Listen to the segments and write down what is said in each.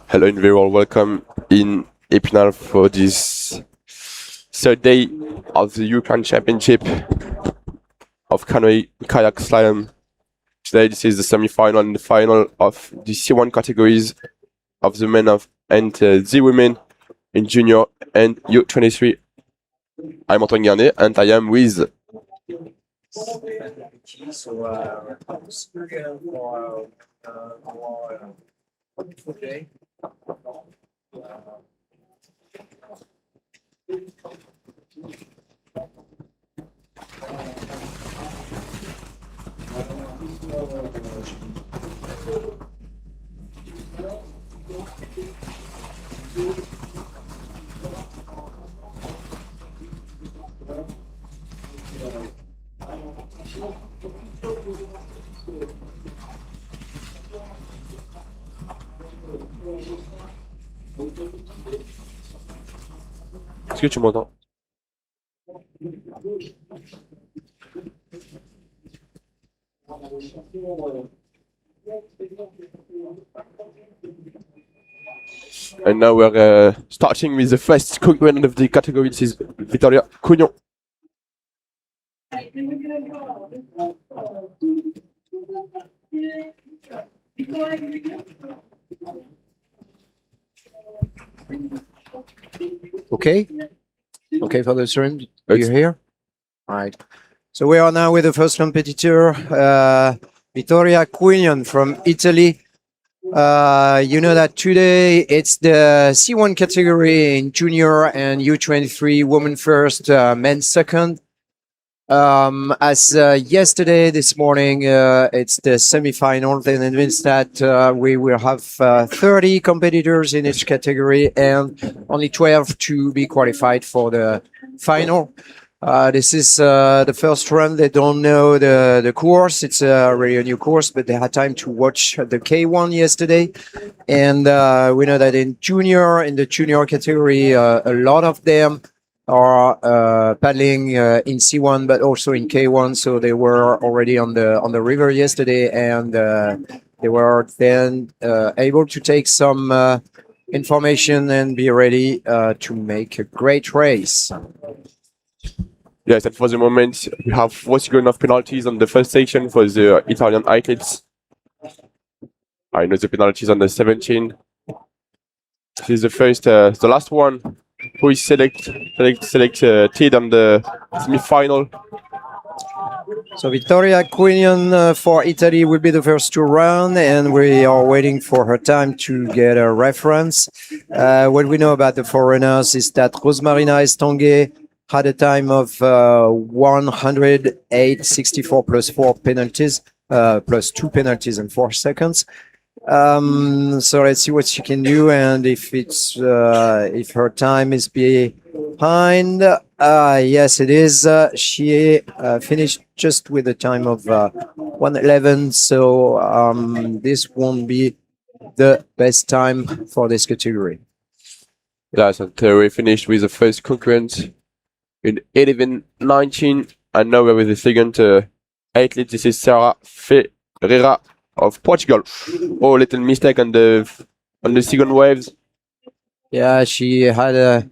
Hello and very well welcome in Épinal for this third day of the European Championship of Canoe Kayak Slalom. Today this is the semi-final and the final of the C1 categories of the men and the women in junior and U23. I'm Antoine Garnet and I am with Est-ce que tu m'entends? And now we're starting with the first concurrent of the category. This is Victoria Cugnon. Okay for the stream. You're here? All right. So we are now with the first competitor, Vittoria Quignon from Italy. You know that today it's the C1 category in junior and U23, women first, men second. As yesterday, this morning, it's the semi-final. Then it means that we will have 30 competitors in each category and only 12 to be qualified for the final. This is the first run. They don't know the course. It's really a new course, but they had time to watch the K1 yesterday. And we know that in the junior category, a lot of them are paddling in C1, but also in K1. So they were already on the river yesterday, and they were then able to take some information and be ready to make a great race. Yes, and for the moment, we have what's going of penalties on the first section for the Italian athletes. I know the penalties on the 17. This is the first, the last one who is selected on the semi-final. So Vittoria Quignon for Italy will be the first to run, and we are waiting for her time to get a reference. What we know about the foreigners is that Rosemarina Estanguet had a time of 108.64 plus 4 penalties, plus 2 penalties and 4 seconds. So let's see what she can do, and if it's if her time is behind. Yes, it is. She finished just with a time of 1:11. So this won't be the best time for this category. Yes, and we finished with the first concurrent in 11:19, and now we're with the second athlete. This is Sarah Ferreira of Portugal. Oh, little mistake on the second waves. Yeah, she had a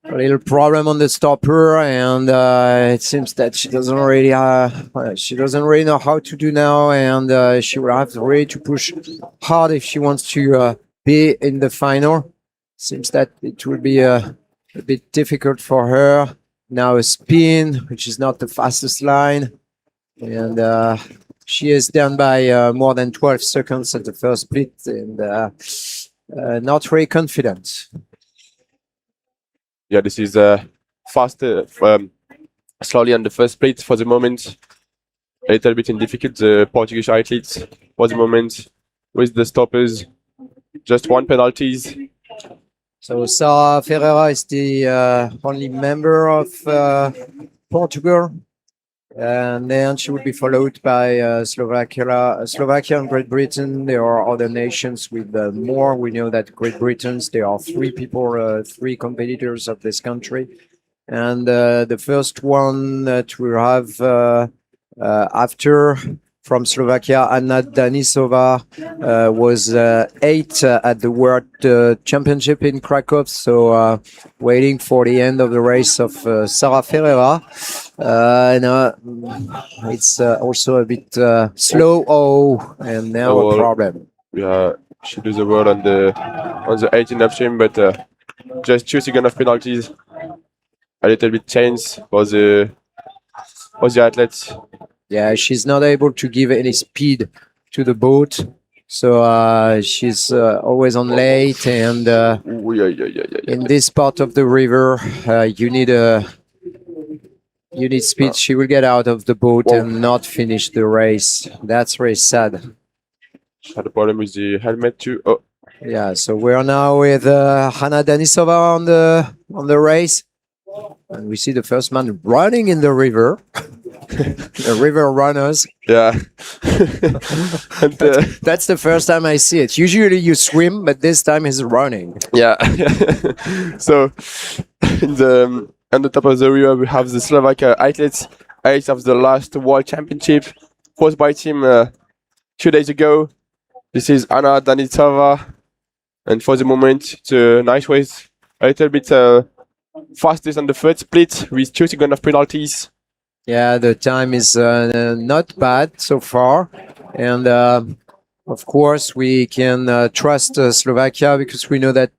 little problem on the stopper, and it seems that she doesn't really know how to do now, and she will have really to push hard if she wants to be in the final. Seems that it will be a bit difficult for her. Now a spin, which is not the fastest line, and she is down by more than 12 seconds at the first split, and not very confident. Yeah, this is faster, slowly on the first split for the moment. A little bit in difficult, the Portuguese athletes for the moment with the stoppers. Just one penalties. So Sara Ferreira is the only member of Portugal, and then she will be followed by Slovakia and Great Britain. There are other nations with more. We know that Great Britain, there are three competitors of this country, and the first one that we have after from Slovakia, Anna Danisova, was 8 at the World Championship in Krakow. So waiting for the end of the race of Sara Ferreira. It's also a bit slow. Oh, and now a problem. Yeah, she does the world on the 18th upstream, but just 2 seconds of penalties. A little bit chance for the athletes. Yeah, she's not able to give any speed to the boat, so she's always on late. And in this part of the river, you need speed. She will get out of the boat and not finish the race. That's very sad. She had a problem with the helmet too. Oh. Yeah, so we are now with Hanna Danisova on the race, and we see the first man running in the river. The river runners. Yeah. And, that's the first time I see it. Usually you swim, but this time he's running. Yeah. So on the top of the river we have the Slovak athletes of the last World Championship, host by team 2 days ago. This is Anna Danisova, and for the moment it's a nice race. A little bit fastest on the third split with 2 seconds of penalties. Yeah, the time is not bad so far, and of course we can trust Slovakia, because we know that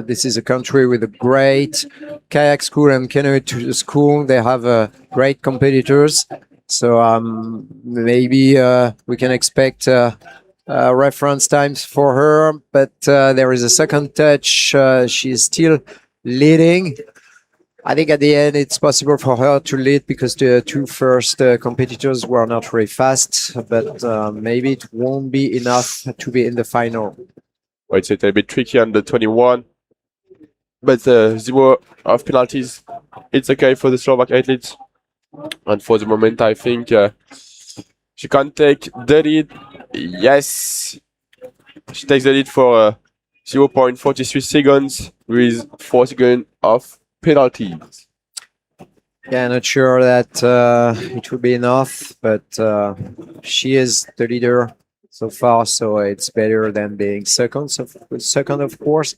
this is a country with a great kayak school and canoe school. They have great competitors, so maybe we can expect reference times for her, but there is a second touch. She's still leading. I think at the end it's possible for her to lead, because the 2 first competitors were not very fast, but maybe it won't be enough to be in the final. Well, it's a little bit tricky on the 21, but 0 of penalties. It's okay for the Slovak athletes, and for the moment I think she can take the lead. Yes, she takes the lead for 0.43 seconds with 4 seconds of penalties. Yeah, not sure that it will be enough, but she is the leader so far, so it's better than being second, of course.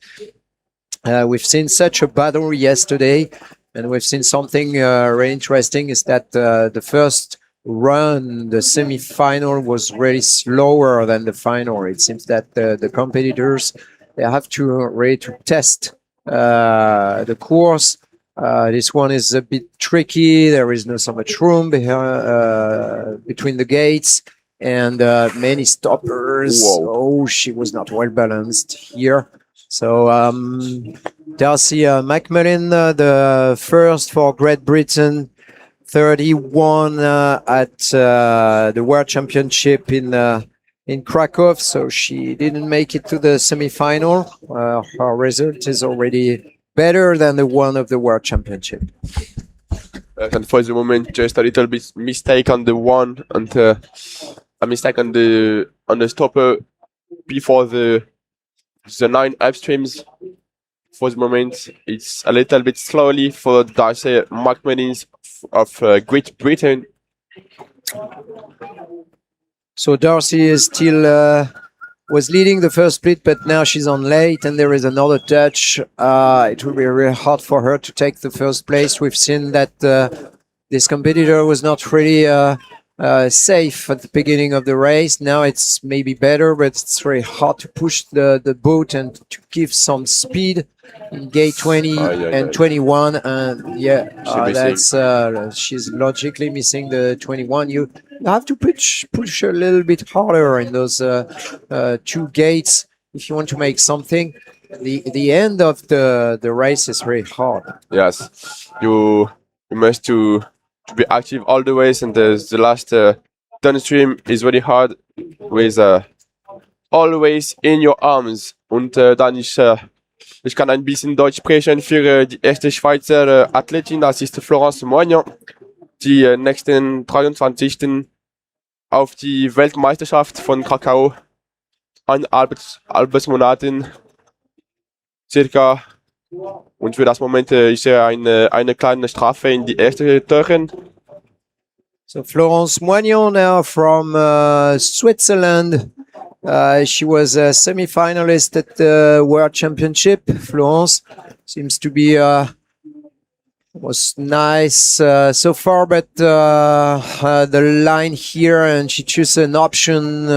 We've seen such a battle yesterday, and we've seen something really interesting, is that the first run, the semi-final, was really slower than the final. It seems that the competitors, they have to really to test the course. This one is a bit tricky. There is not so much room between the gates, and many stoppers. Whoa. Oh, she was not well balanced here. So Darcy McMillan, the first for Great Britain, 31 at the World Championship in Krakow. So she didn't make it to the semi-final. Her result is already better than the one of the World Championship. And for the moment, just a little bit mistake on the one, and a mistake on the stopper before the 9 upstreams. For the moment, it's a little bit slowly for Darcy McMillan of Great Britain. So Darcy is still was leading the first split, but now she's on late, and there is another touch. It will be really hard for her to take the first place. We've seen that this competitor was not really safe at the beginning of the race. Now it's maybe better, but it's very hard to push the boat and to give some speed in gate 20 and 21. And she's logically missing the 21. You have to push a little bit harder in those two gates if you want to make something. The end of the race is very hard. Yes, you must to be active all the way, and the last downstream is very hard with always in your arms. Und dann ich kann ein bisschen Deutsch sprechen für die erste Schweizer Athletin, das ist Florence Moignon, die nächsten 23. auf die Weltmeisterschaft von Krakau an halbes Monaten circa. Und für das Moment ist eine kleine Strafe in die erste Türen. So Florence Moignon now from Switzerland. She was a semi-finalist at the World Championship. Florence seems to be was nice so far, but the line here, and she chose an option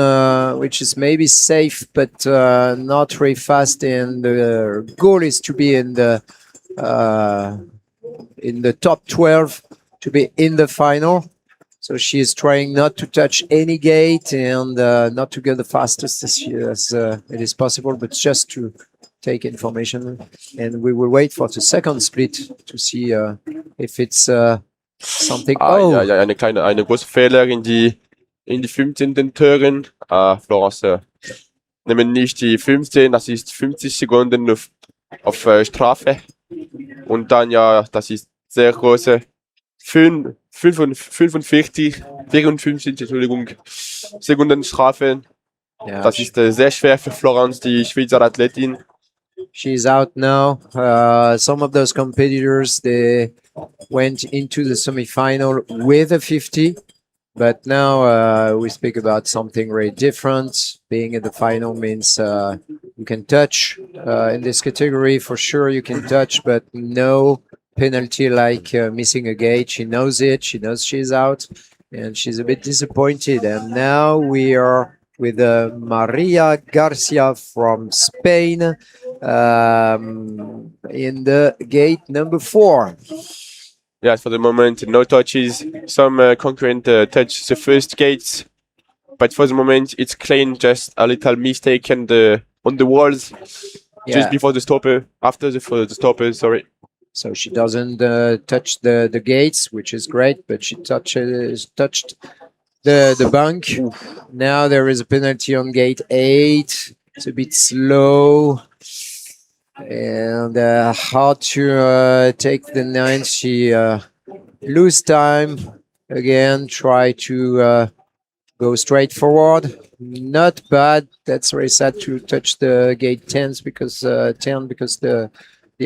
which is maybe safe, but not very fast. And the goal is to be in the top 12 to be in the final. So she is trying not to touch any gate and not to go the fastest as it is possible, but just to take information. And we will wait for the second split to see if it's something. Ja, eine große Fehler in die 15. Türen. Florence nehmen nicht die 15, das ist 50 Sekunden auf Strafe. Und dann, ja, das ist sehr große 54, Entschuldigung, Sekunden Strafe. Ja, das ist sehr schwer für Florence, die Schweizer Athletin. She's out now. Some of those competitors, they went into the semi-final with a 50, but now we speak about something very different. Being in the final means you can touch in this category. For sure you can touch, but no penalty like missing a gate. She knows it. She knows she's out, and she's a bit disappointed. And now we are with Maria Garcia from Spain in the gate number 4. Yeah, for the moment, no touches. Some concurrent touch the first gates, but for the moment, it's clean. Just a little mistake on the walls, just before the stopper. After the stopper, sorry. So she doesn't touch the gates, which is great, but she touched the bunk. Oof. Now there is a penalty on gate 8. It's a bit slow and hard to take the 9. She lose time again. Try to go straight forward. Not bad. That's very sad to touch the gate 10 because the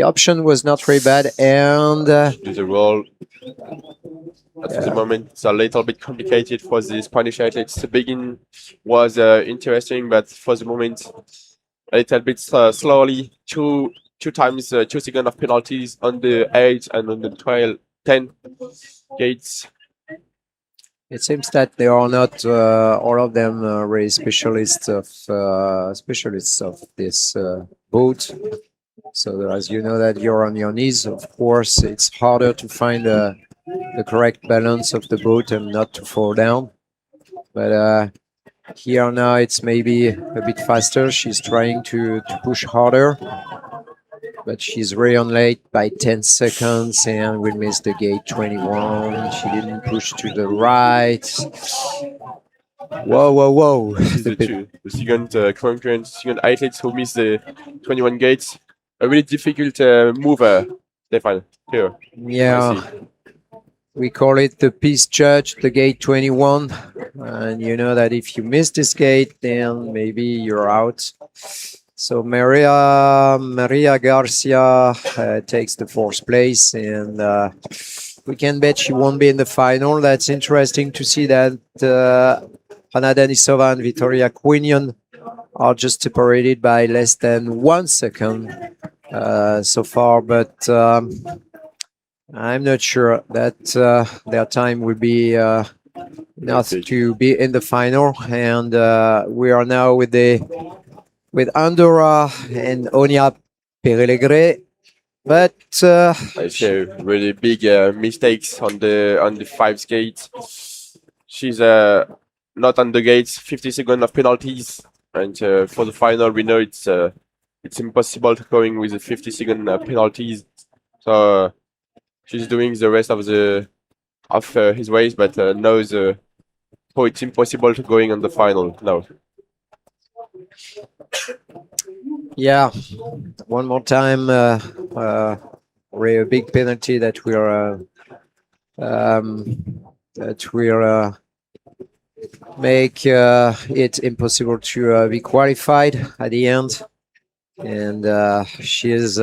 option was not very bad, and the roll. At the moment, it's a little bit complicated for the Spanish athletes. The beginning was interesting, but for the moment, a little bit slowly. Two times 2 seconds of penalties on the 8 and on the 10 gates. It seems that they are not all of them really specialists of this boat. So as you know that you're on your knees, of course, it's harder to find the correct balance of the boat and not to fall down. But here now it's maybe a bit faster. She's trying to push harder, but she's really on late by 10 seconds and will miss the gate 21. She didn't push to the right. Whoa. The second concurrent, second athletes who missed the 21 gates. A really difficult mover, Stefan, here. Yeah, we call it the peace judge, the gate 21. And you know that if you miss this gate, then maybe you're out. So Maria Garcia takes the 4th place, and we can bet she won't be in the final. That's interesting to see that Hannah Denisova and Victoria Quinion are just separated by less than 1 second so far, but I'm not sure that their time will be enough to be in the final. And we are now with Andorra and Onia Perelegre. But I see really big mistakes on the 5 skates. She's not on the gates. 50 seconds of penalties, and for the final, we know it's impossible to going with the 50-second penalties. So she's doing the rest of his race, but knows how it's impossible to going on the final now. yeah, one more time, a big penalty that we're make it impossible to be qualified at the end. And she is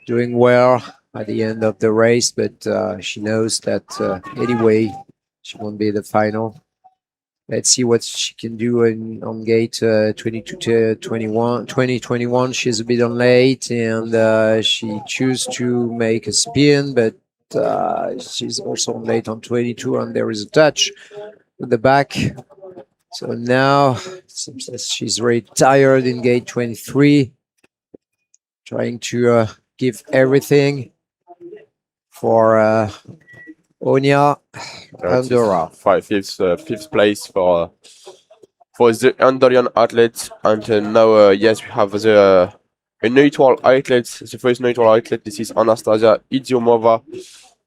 doing well at the end of the race, but she knows that anyway she won't be the final. Let's see what she can do on gate 2021. She's a bit on late, and she chooses to make a spin, but she's also on late on 22, and there is a touch with the back. So now it seems that she's very tired in gate 23, trying to give everything for Onia Andorra. Fifth place for the Andorran athletes, and now yes, we have a neutral athlete, the first neutral athlete. This is Anastasia Idiomova,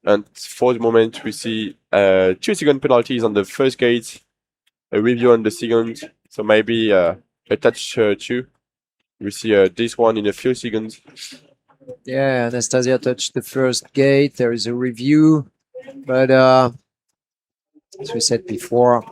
and for the moment we see 2-second penalties on the first gate, a review on the second, so maybe a touch too. We see this one in a few seconds. Yeah, Anastasia touched the first gate. There is a review, but as we said before,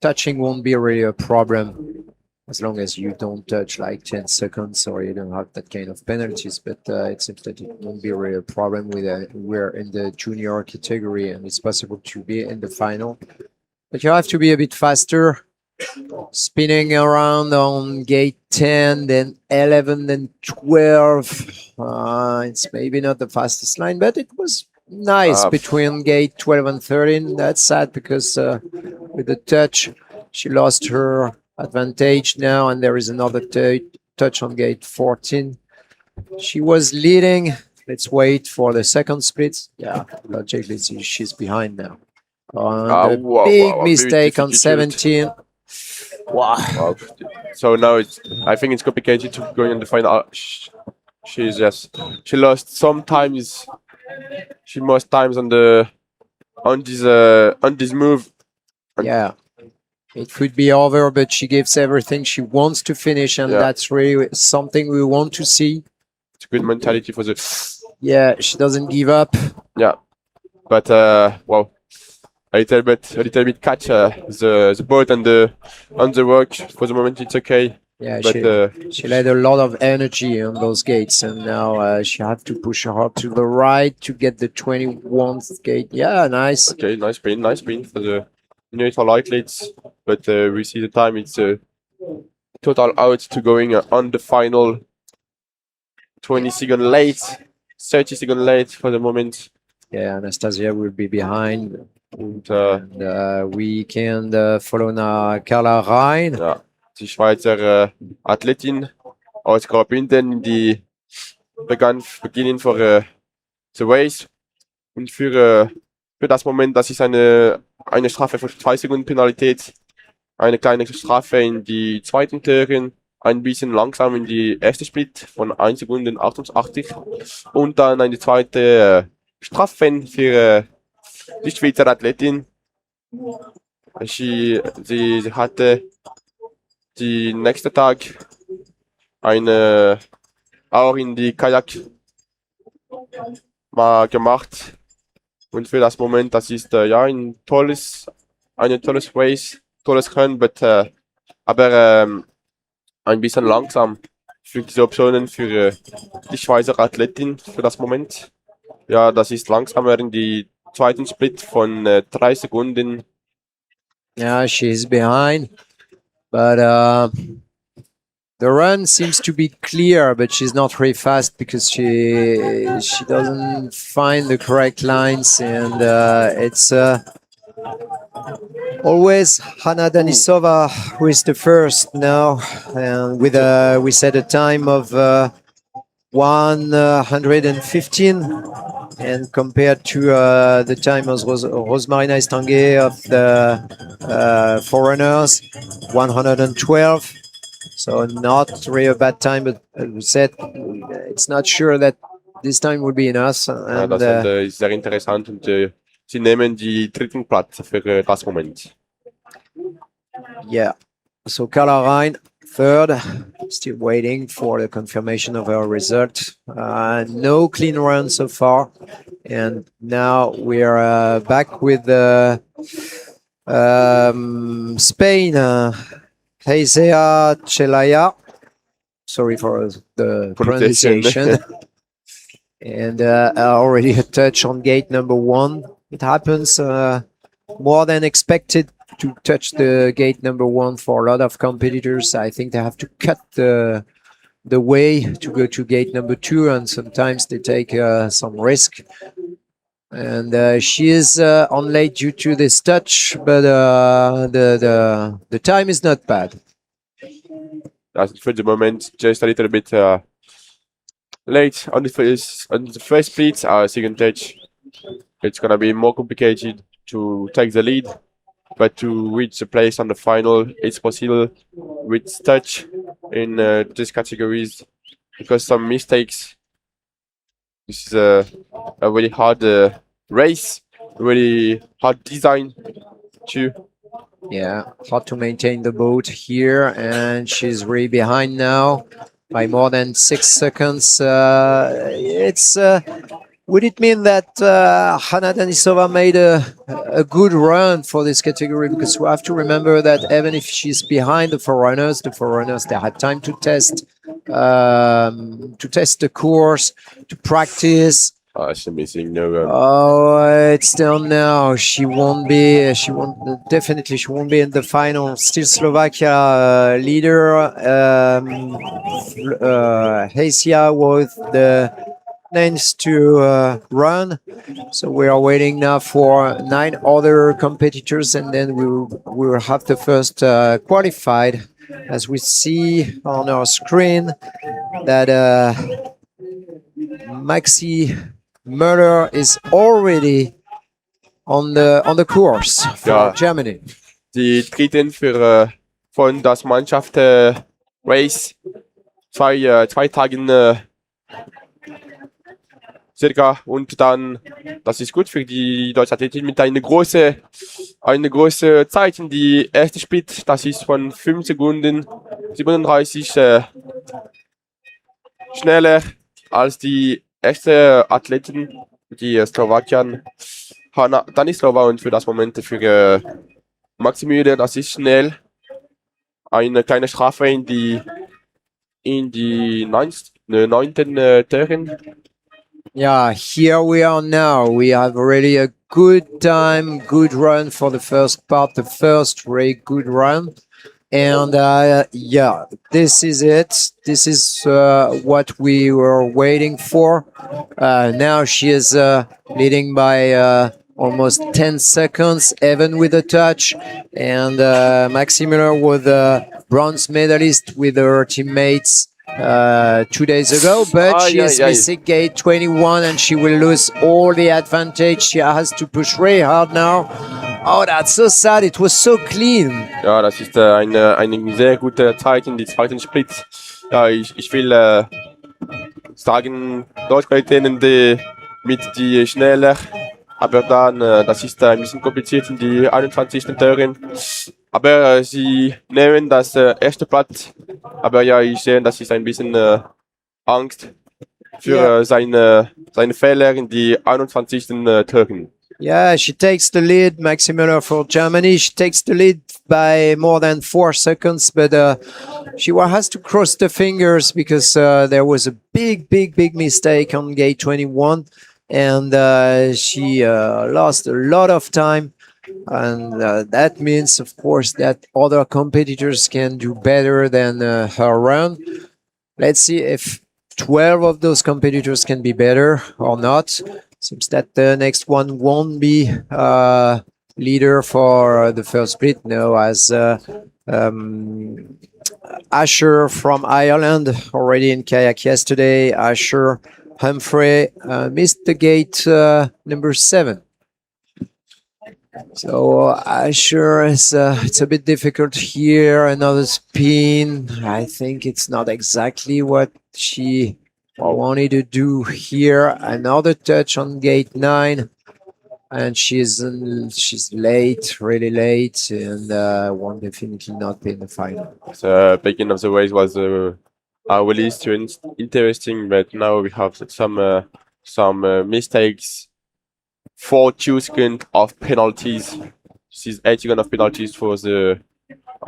touching won't be really a problem as long as you don't touch like 10 seconds or you don't have that kind of penalties. But it seems that it won't be really a problem. We're in the junior category and it's possible to be in the final. But you have to be a bit faster. Spinning around on gate 10, then 11, then 12. It's maybe not the fastest line, but it was nice between gate 12 and 13. That's sad because with the touch, she lost her advantage now, and there is another touch on gate 14. She was leading. Let's wait for the second split. Yeah, logically, she's behind now. Big mistake on 17. Wow. So now I think it's complicated to going in the final. She lost sometimes. She lost times on this move. Yeah, it could be over, but she gives everything. She wants to finish, and that's really something we want to see. It's a good mentality for the. Yeah, she doesn't give up. Yeah, but well. A little bit catch the boat and the work. For the moment, it's okay. Yeah, but she had a lot of energy on those gates, and now she had to push hard to the right to get the 21st gate. Yeah, nice. Okay, nice spin for the neutral athletes. But we see the time. It's total out to going on the final. 20 seconds late, 30 seconds late for the moment. Yeah, Anastasia will be behind. And we can follow now Carla Rhein. Ja, die Schweizer Athletin aus Graubünden, die beginnen für the race. Und für das Moment, das ist eine Strafe für 2 Sekunden Penalität, eine kleine Strafe in die zweiten Türen, ein bisschen langsam in die erste Split von 1 Sekunde 88 und dann eine zweite Strafe für die Schweizer Athletin. Sie hatte die nächste Tag auch in die Kajak mal gemacht. Und für das Moment, das ist ein tolles Race, tolles Rennen, aber ein bisschen langsam für diese Optionen für die Schweizer Athletin für das Moment. Ja, das ist langsamer in die zweiten Split von 3 Sekunden Yeah, she's behind, but the run seems to be clear, but she's not very fast because she doesn't find the correct lines, and it's always Hanna Denisova who is the first now, and with we set a time of 115, and compared to the time of Rosmarina Estanguet of the foreigners, 112. So not really a bad time, but as we said, it's not sure that this time will be enough. Ja, And das ist sehr interessant und sie nehmen die dritten Platz für das Moment. yeah, so Carla Rhein, third, still waiting for the confirmation of her result. No clean run so far. And now we're back with Spain, Heisea Chelaya. Sorry for the pronunciation. And already a touch on gate number 1. It happens more than expected to touch the gate number 1 for a lot of competitors. I think they have to cut the way to go to gate number 2, and sometimes they take some risk. And she is on late due to this touch, but the time is not bad. For the moment, just a little bit late on the first split, second touch. It's gonna be more complicated to take the lead, but to reach the place on the final, it's possible with touch in these categories because some mistakes. This is a really hard race, really hard design too. Yeah, hard to maintain the boat here, and she's really behind now by more than 6 seconds. Would it mean that Hanna Denisova made a good run for this category? Because we have to remember that even if she's behind the foreigners, they had time to test the course, to practice. She's missing no run. Oh, it's done now. She won't be in the final. Still Slovakia leader. Hesia with the names to run. So we are waiting now for 9 other competitors, and then we will have the first qualified. As we see on our screen that Maxi Müller is already on the course for Germany. Die dritten von das Mannschaft Race 2 Tagen circa, und dann, das ist gut für die deutsche Athletin mit eine große Zeit in die erste Split. Das ist von 5 Sekunden 37 schneller als die erste Athletin, die Slowakien, Hanna Denisova, und für das Moment für Maxi Müller, das ist schnell. Eine kleine Strafe in die 9. Turn. Yeah, here we are now. We have already a good time, good run for the first part, the first really good run. And yeah, this is it. This is what we were waiting for. Now she is leading by almost 10 seconds, even with a touch. And Maxi Müller was the bronze medalist with her teammates 2 days ago, but she is missing gate 21 and she will lose all the advantage. She has to push very hard now. Oh, that's so sad. It was so clean. Ja, das ist eine sehr gute Zeit in die zweiten Split. Ja, ich will sagen, Deutschqualitäten mit die schneller, aber dann, das ist ein bisschen kompliziert in die 21. Turn. Aber sie nehmen das erste Platz. Aber ja, ich sehe, das ist ein bisschen Angst für seine Fehler in die 21. Turn. Yeah, she takes the lead, Maxi Müller for Germany. She takes the lead by more than 4 seconds, but she has to cross the fingers because there was a big mistake on gate 21, and she lost a lot of time. And that means, of course, that other competitors can do better than her run. Let's see if 12 of those competitors can be better or not. Seems that the next one won't be leader for the first split. No, as um, Asher from Ireland already in kayak yesterday. Asher Humphrey missed the gate number 7. So Asher is it's a bit difficult here. Another spin. I think it's not exactly what she wanted to do here. Another touch on gate 9. And she's late, really late, and won't definitely not be in the final. The beginning of the race was really interesting, but now we have some mistakes. 42 seconds of penalties. This is 8 seconds of penalties for the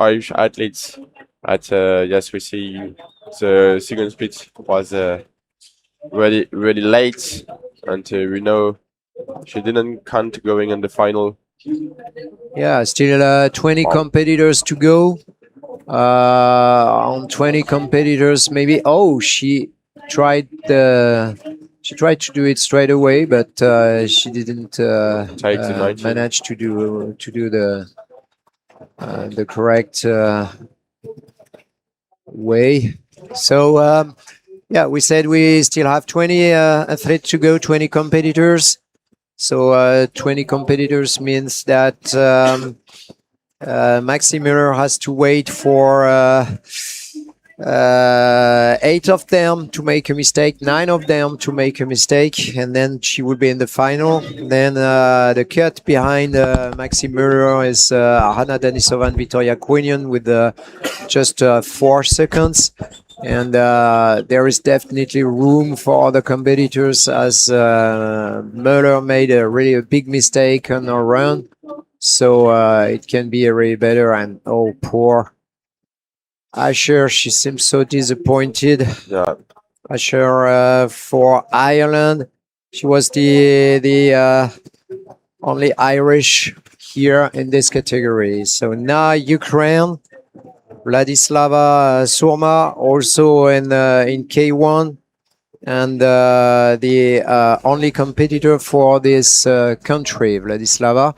Irish athletes. Yes, we see the second split was really late, and we know she didn't count going in the final. Yeah, still 20 competitors to go. On 20 competitors, maybe. Oh, she tried to do it straight away, but she didn't manage to do the correct way. So yeah, we said we still have 20 athletes to go, 20 competitors. So 20 competitors means that Maxi Miller has to wait for 8 of them to make a mistake, 9 of them to make a mistake, and then she will be in the final. Then the cut behind Maxi Miller is Hannah Denisova and Victoria Quinion with just 4 seconds. And there is definitely room for other competitors, as Muller made a really big mistake on her run. So it can be a really better. And oh, poor Asher, she seems so disappointed. Yeah. Asher for Ireland, she was the only Irish here in this category. So now Ukraine. Vladislava Surma also in K1, and the only competitor for this country, Vladislava.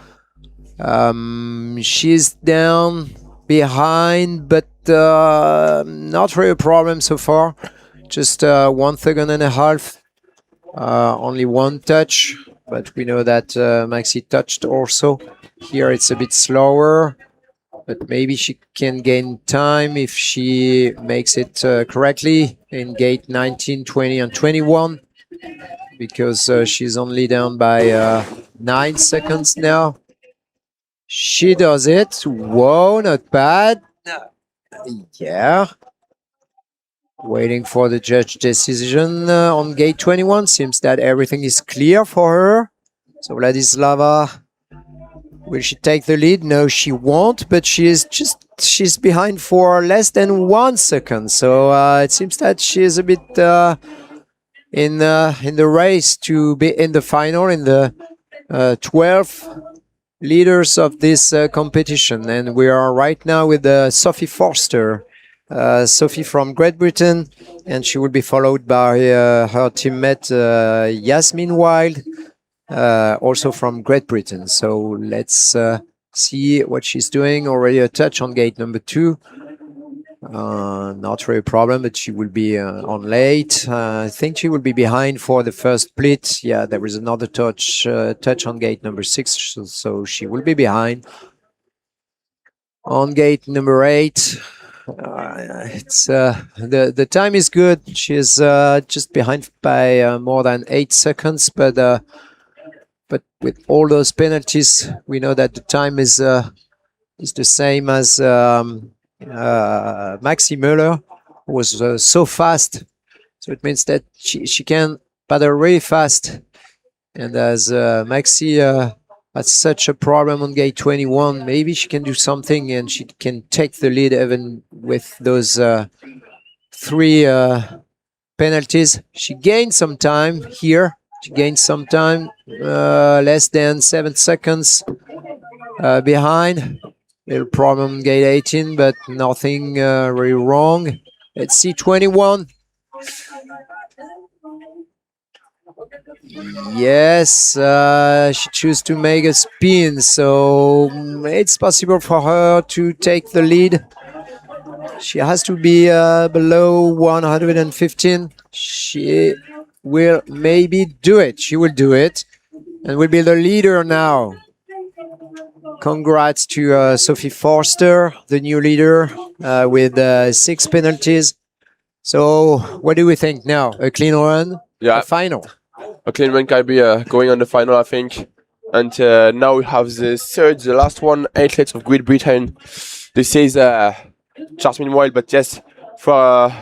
She's down behind, but not really a problem so far. Just 1 second and a half, only one touch, but we know that Maxi touched also. Here it's a bit slower. But maybe she can gain time if she makes it correctly in gate 19, 20, and 21, because she's only down by 9 seconds now. She does it. Whoa, not bad. Yeah. Waiting for the judge decision on gate 21. Seems that everything is clear for her. So Vladislava, will she take the lead? No, she won't, but she's behind for less than 1 second. So it seems that she is a bit in the race to be in the final, in the 12 leaders of this competition. And we are right now with Sophie Forster. Sophie from Great Britain, and she will be followed by her teammate Yasmin Wild, also from Great Britain. So let's see what she's doing. Already a touch on gate number 2. Not really a problem, but she will be on late. I think she will be behind for the first split. Yeah, there is another touch on gate number 6, so she will be behind. On gate number 8, it's the time is good. She is just behind by more than 8 seconds, but with all those penalties, we know that the time is the same as Maxi Müller, who was so fast. So it means that she can paddle really fast. And as Maxi has such a problem on gate 21, maybe she can do something and she can take the lead even with those 3 penalties. She gained some time here. She gained some time, less than 7 seconds. behind. Little problem gate 18, but nothing really wrong. Let's see 21. Yes, she chose to make a spin, so it's possible for her to take the lead. She has to be below 115. She will maybe do it. She will do it and will be the leader now. Congrats to Sophie Forster, the new leader, with 6 penalties. So, what do we think now? A clean run? Yeah. A final? A clean run can be going on the final, I think. And now we have the last one, athletes of Great Britain. This is Jasmine Wild, but yes, for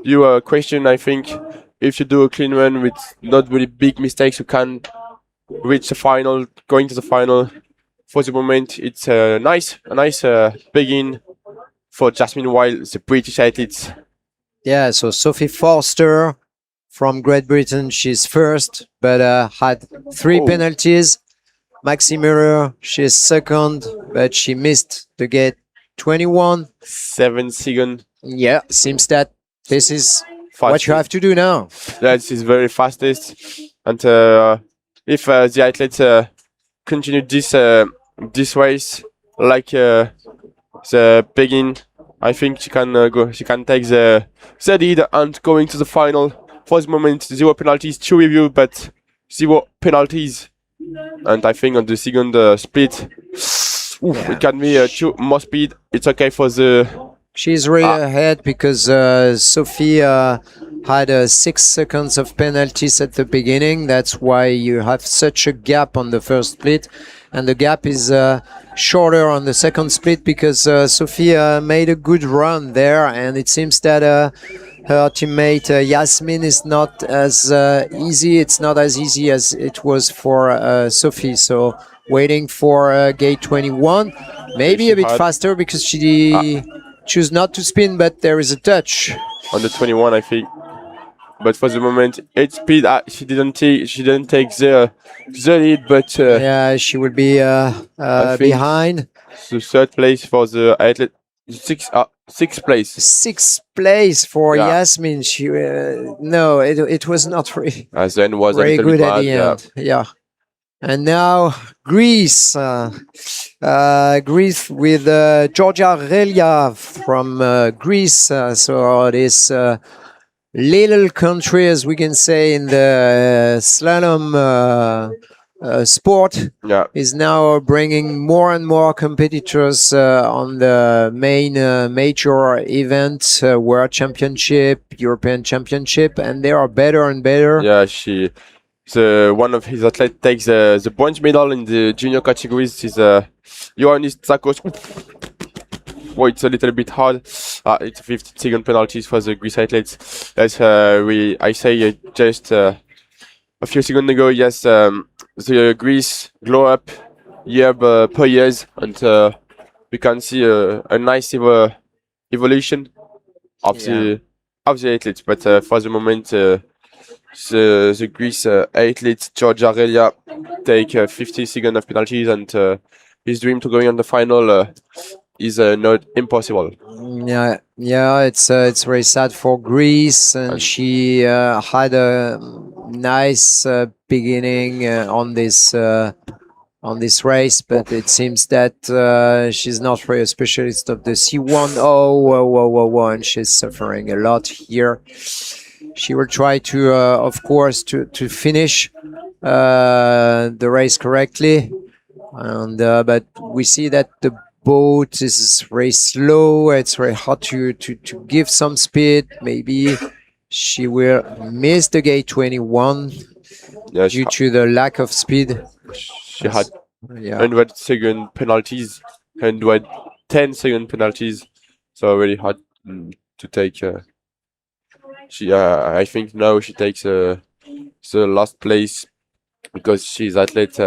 your question, I think if you do a clean run with not really big mistakes, you can reach the final, going to the final. For the moment, it's a nice begin for Jasmine Wild, the British athletes. Yeah, so Sophie Forster from Great Britain, she's first, but had 3 penalties. Maxi Mirror, she's second, but she missed the gate 21. 7 seconds. Yeah, seems that this is Fast. what you have to do now. Yeah, this is very fastest. And if the athletes continue this race like the begin, I think she can go. She can take the lead and going to the final. For the moment, 0 penalties, 2 review, but 0 penalties. And I think on the second split, it can be 2 more speed. It's okay for the. She's really ahead because Sophie had 6 seconds of penalties at the beginning. That's why you have such a gap on the first split. And the gap is shorter on the second split because Sophie made a good run there. And it seems that her teammate Yasmin is not as easy. It's not as easy as it was for Sophie. So waiting for gate 21. Maybe a bit faster because she choose not to spin, but there is a touch. On the 21, I think. But for the moment, 8 speed. She didn't take the lead, but yeah, she will be behind. The 3rd place for the athlete. 6th place. 6th place for Yasmin. She no, it was not really then was very good at bad, the end. Yeah. And now Greece. Greece with Georgia Relia from Greece. So this little country, as we can say, in the slalom sport is now bringing more and more competitors on the main major event, World Championship, European Championship, and they are better and better. Yeah, one of his athletes takes the bronze medal in the junior categories. Is Ioannis Tsakos. Oh, it's a little bit hard. It's 15-second penalties for the Greece athletes. As I say just a few seconds ago, yes, the Greece glow up year per year, and we can see a nice evolution of the athletes. But for the moment, the Greece athletes Georgia Relia take 50 seconds of penalties, and his dream to going on the final is not impossible. Yeah, it's very sad for Greece, and she had a nice beginning on this race, but it seems that she's not really a specialist of the C1. Oh, and she's suffering a lot here. She will try to, of course, to finish the race correctly, and but we see that the boat is very slow. It's very hard to give some speed. Maybe she will miss the gate 21 due to the lack of speed. She had 100-second penalties, 110-second penalties, so really hard to take. I think now she takes the last place because she's the athlete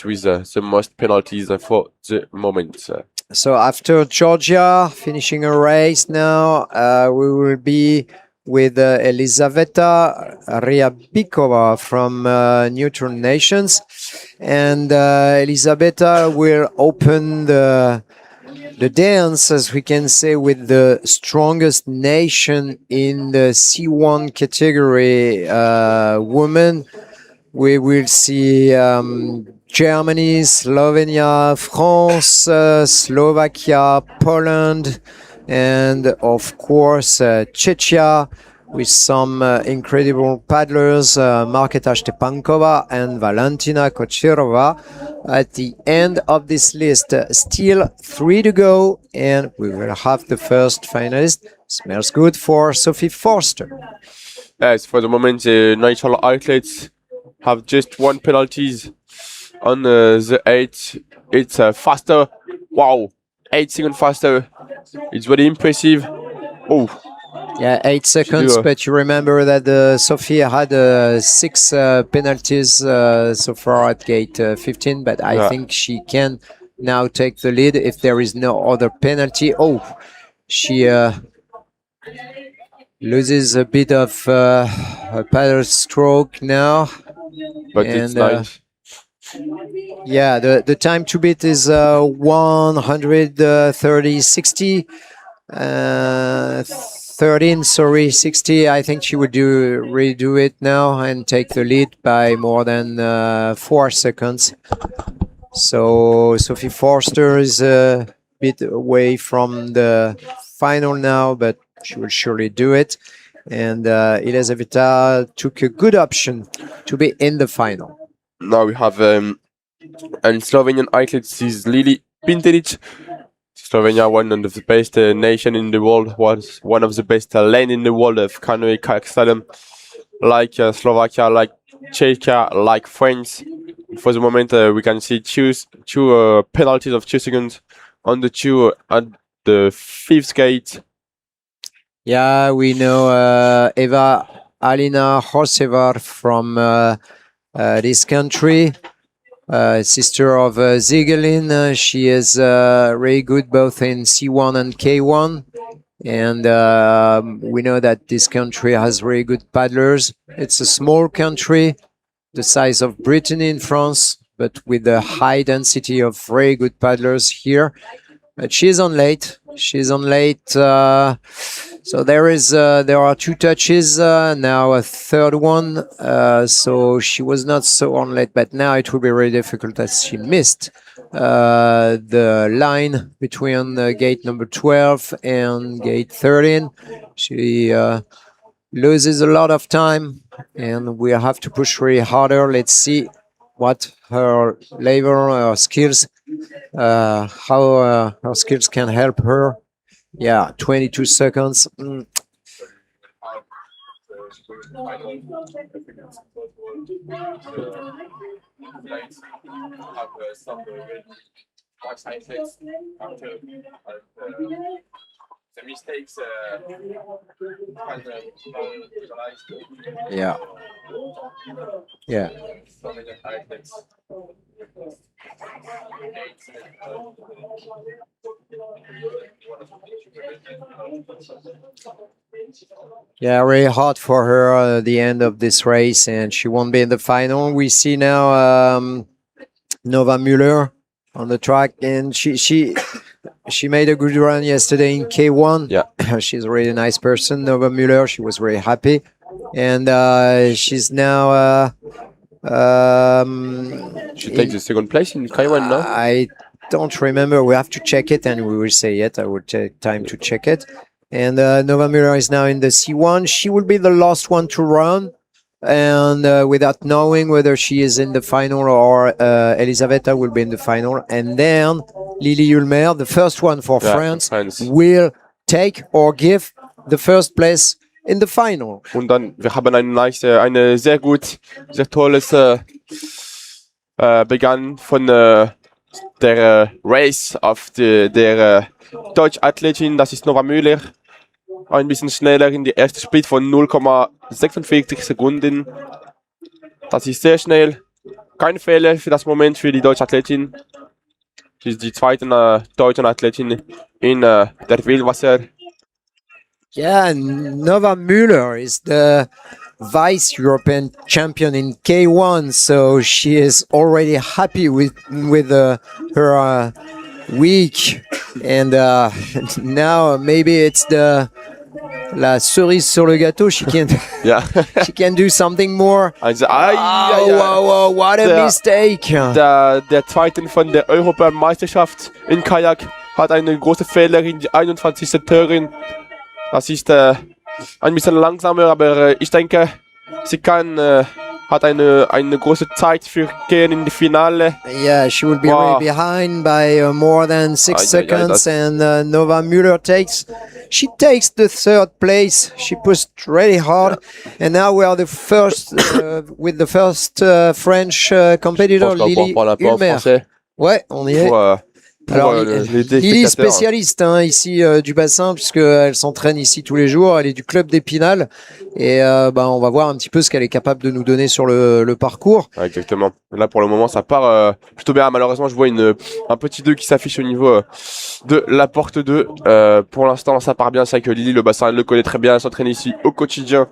with the most penalties for the moment. So after Georgia finishing a race now, we will be with Elizaveta Ryabikova from Neutral Nations. And Elizaveta will open the dance, as we can say, with the strongest nation in the C1 category, women. We will see Germany, Slovenia, France, Slovakia, Poland, and of course Czechia, with some incredible paddlers, Marketa Stepankova and Valentina Kocherova. At the end of this list, still 3 to go, and we will have the first finalist. Smells good for Sophie Forster. Yes, for the moment, the natural athletes have just 1 penalties on the 8. It's faster. Wow, 8 seconds faster. It's very impressive. Oh, yeah, 8 seconds, but you remember that Sophie had 6 penalties so far at gate 15, but I think she can now take the lead if there is no other penalty. Oh, she loses a bit of a paddle stroke now. But it's nice. Yeah, the time to beat is 130.60. 13, 60. I think she would redo it now and take the lead by more than 4 seconds. So Sophie Forster is a bit away from the final now, but she will surely do it. And Elizaveta took a good option to be in the final. Now we have an Slovenian athlete, is Lili Pintelic. Slovenia, one of the best nation in the world, was one of the best lane in the world of canoe kayak slalom, like Slovakia, like Czechia, like France. For the moment, we can see two penalties of 2 seconds on the 2 at the 5th gate. Yeah, we know Eva Alina Horsevar from this country. Sister of Ziegelin. She is really good both in C1 and K1. And we know that this country has really good paddlers. It's a small country, the size of Brittany in France, but with a high density of very good paddlers here. But she's on late. So there are 2 touches, now a third one. So she was not so on late, but now it will be very difficult as she missed the line between gate number 12 and gate 13. She loses a lot of time, and we have to push really harder. Let's see what her level, her skills, how her skills can help her. Yeah, 22 seconds. The mistakes Yeah. Yeah. Yeah, really hard for her the end of this race, and she won't be in the final. We see now Nova Müller on the track, and she made a good run yesterday in K1. Yeah. She's a really nice person, Nova Müller. She was very happy, and she's now she takes the 2nd place in K1 now. I don't remember. We have to check it, and we will say it. I will take time to check it. And Nova Müller is now in the C1. She will be the last one to run, and without knowing whether she is in the final or Elizaveta will be in the final. And then Lili Ulmer, the first one for France, will take or give the first place in the final. Und dann, wir haben eine sehr tolles Begann von der Race auf der Deutsch-Athletin, das ist Nova Müller. Ein bisschen schneller in die erste Split von 0,46 Sekunden. Das ist sehr schnell. Kein Fehler für das Moment für die deutsche Athletin. Sie ist die zweite deutsche Athletin in der Wildwasser. Yeah, Nova Müller is the vice European champion in K1, so she is already happy with her week, and now maybe it's the la cerise sur le gâteau. She can Yeah. she can do something more. Wow, What a mistake! Der zweiten von der Europameisterschaft in Kajak hat eine große Fehlerin, die 21. Törin. Das ist ein bisschen langsamer, aber ich denke, sie hat eine große Zeit für gehen in die Finale. Yeah, she will be really behind by more than 6 seconds, and Nova Müller takes the third place. She pushed really hard, and now we are the first with the first French competitor, Lily Ulmer. Ouais, on y est. Alors, Lily spécialiste ici du bassin, puisqu'elle s'entraîne ici tous les jours. Elle est du club d'Épinal, et on va voir un petit peu ce qu'elle est capable de nous donner sur le parcours. Ouais, exactement. Là, pour le moment, ça part plutôt bien. Malheureusement, je vois un petit 2 qui s'affiche au niveau de la porte 2. Pour l'instant, ça part bien. C'est vrai que Lily, le bassin, elle le connaît très bien. Elle s'entraîne ici au quotidien.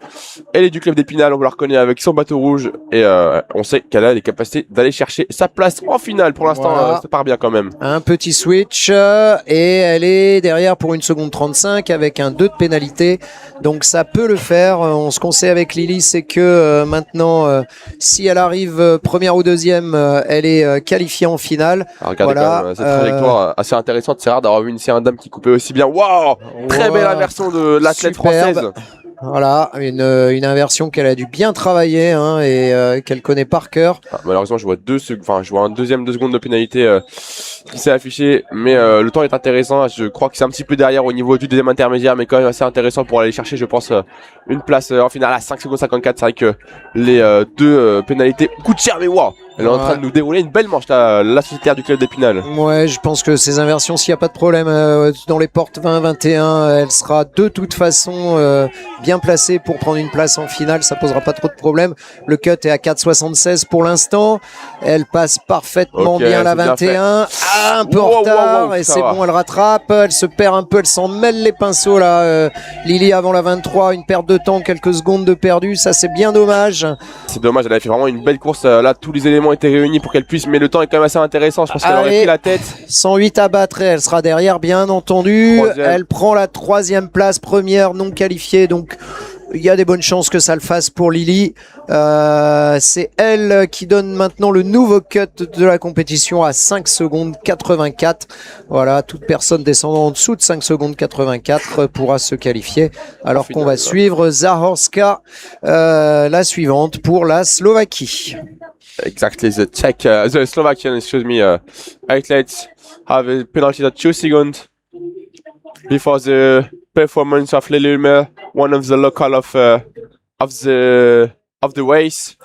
Elle est du club d'Épinal. On la reconnaît avec son bateau rouge. Et on sait qu'elle a les capacités d'aller chercher sa place en finale. Pour l'instant, voilà. Ça part bien quand même. Un petit switch, et elle est derrière pour 1 seconde 35 avec un 2 de pénalité. Donc ça peut le faire. Ce qu'on sait avec Lily, c'est que maintenant, si elle arrive première ou deuxième, elle est qualifiée en finale. Alors, regardez voilà, quand même, cette trajectoire assez intéressante. C'est rare d'avoir vu une série dame qui coupait aussi bien. Waouh, très belle inversion de l'athlète française. Voilà, une inversion qu'elle a dû bien travailler et qu'elle connaît par cœur. Malheureusement, je vois un deuxième 2 secondes de pénalité qui s'est affiché, mais le temps est intéressant. Je crois que c'est un petit peu derrière au niveau du deuxième intermédiaire, mais quand même assez intéressant pour aller chercher, je pense, une place en finale à 5 secondes 54. C'est vrai que les deux pénalités coûtent cher, mais waouh! Elle est en train de nous dérouler une belle manche, la sociétaire du club d'Épinal. Ouais, je pense que ces inversions, s'il n'y a pas de problème, dans les portes 20-21, elle sera de toute façon bien placée pour prendre une place en finale. Ça posera pas trop de problème. Le cut est à 4,76 pour l'instant. Elle passe parfaitement bien la 21. Un peu en retard, et c'est bon, elle rattrape. Elle se perd un peu, elle s'en mêle les pinceaux là. Lily avant la 23, une perte de temps, quelques secondes de perdu. Ça, c'est bien dommage. C'est dommage, elle avait fait vraiment une belle course. Là, tous les éléments étaient réunis pour qu'elle puisse, mais le temps est quand même assez intéressant. Je pense qu'elle aurait pris la tête. 108 à battre, et elle sera derrière, bien entendu. Elle prend la 3e place, première non qualifiée, donc il y a des bonnes chances que ça le fasse pour Lily. C'est elle qui donne maintenant le nouveau cut de la compétition à 5 secondes 84. Voilà, toute personne descendant en dessous de 5 secondes 84 pourra se qualifier. Alors qu'on va suivre Zahorska, la suivante pour la Slovaquie. Exactly, the Slovakian, athletes have a penalty at 2 seconds before the performance of Lily Ulmer, one of the local of the race.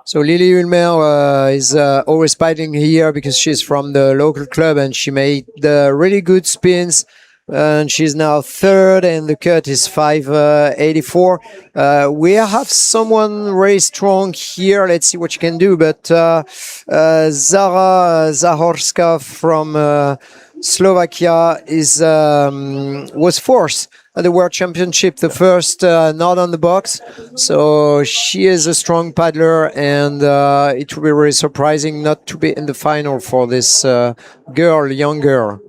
So Lily Ulmer is always fighting here because she's from the local club, and she made really good spins. And she's now third, and the cut is 5.84. We have someone very strong here. Let's see what she can do. But Zara Zahorska from Slovakia was fourth at the World Championship, the first not on the box. So she is a strong paddler, and it will be really surprising not to be in the final for this young girl.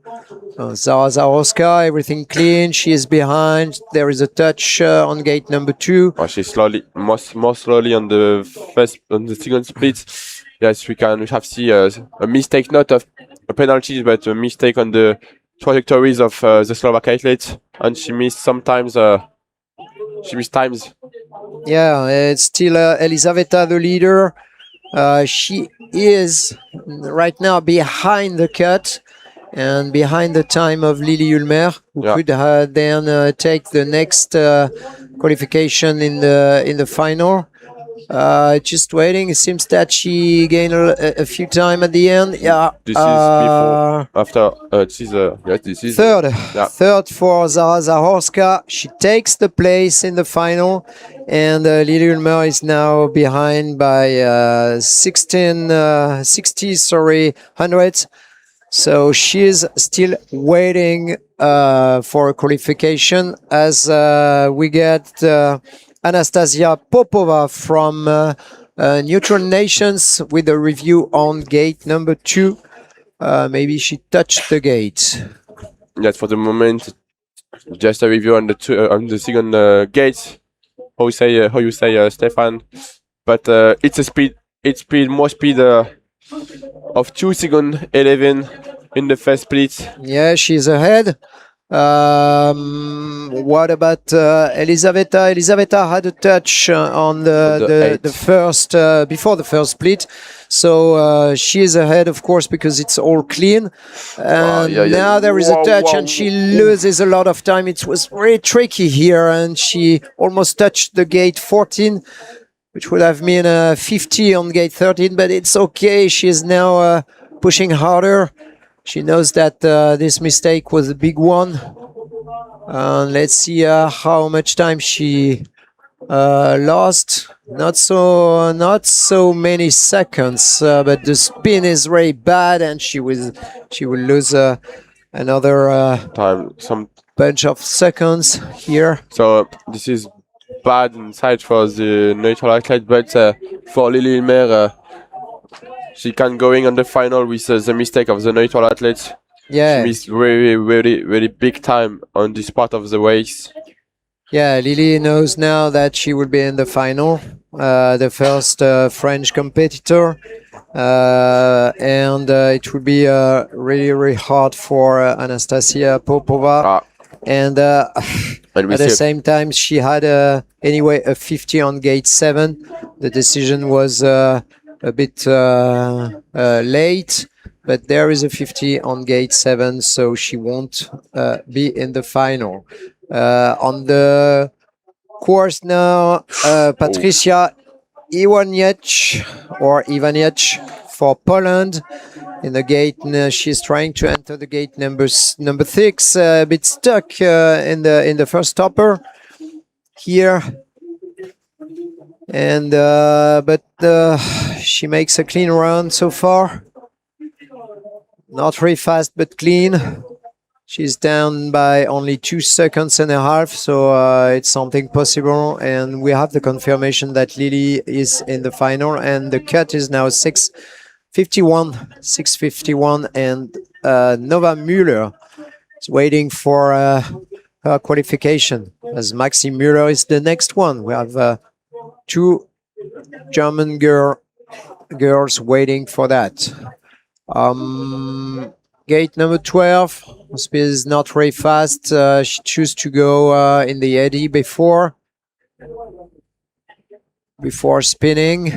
Zara Zahorska, everything clean. She is behind. There is a touch on gate number 2. She's more slowly on the second split. Yes, we have see a mistake, not of a penalty, but a mistake on the trajectories of the Slovak athlete, and she missed times. Yeah, it's still Elisaveta, the leader. She is right now behind the cut and behind the time of Lily Ulmer, who could then take the next qualification in the final. Just waiting. It seems that she gained a few time at the end. Yeah. This is before. After. This is third. Yeah. Third for Zara Zahorska. She takes the place in the final, and Lily Ulmer is now behind by 60 hundredths. So she's still waiting for a qualification as we get Anastasia Popova from Neutral Nations with a review on gate number 2. Maybe she touched the gate. Yes, for the moment, just a review on on the second gate. How you say, Stefan? But it's more speed of 2 seconds 11 in the first split. Yeah, she's ahead. What about Elisaveta? Elisaveta had a touch on the first before the first split, so she is ahead, of course, because it's all clean. And now there is a touch, and she loses a lot of time. It was very tricky here, and she almost touched the gate 14, which would have been 50 on gate 13, but it's okay. She is now pushing harder. She knows that this mistake was a big one. Let's see how much time she lost. Not so many seconds, but the spin is very bad, and she will lose another some bunch of seconds here. So this is bad inside for the neutral athlete, but for Lily Ilmer, she can going on the final with the mistake of the neutral athlete. Yeah. She missed very big time on this part of the race. Yeah, Lily knows now that she will be in the final, the first French competitor, and it will be really hard for Anastasia Popova. And at the same time, she had anyway a 50 on gate 7. The decision was a bit late, but there is a 50 on gate 7, so she won't be in the final. On the course now, Patricia Iwaniec for Poland. In the gate, she's trying to enter the gate number 6, a bit stuck in the first stopper here, and but she makes a clean run so far. Not very fast, but clean. She's down by only 2.5 seconds, so it's something possible. And we have the confirmation that Lily is in the final, and the cut is now 6:51, and Nova Müller is waiting for her qualification, as Maxi Müller is the next one. We have 2 German girls waiting for that. Gate number 12, speed is not very fast. She chose to go in the eddy before spinning,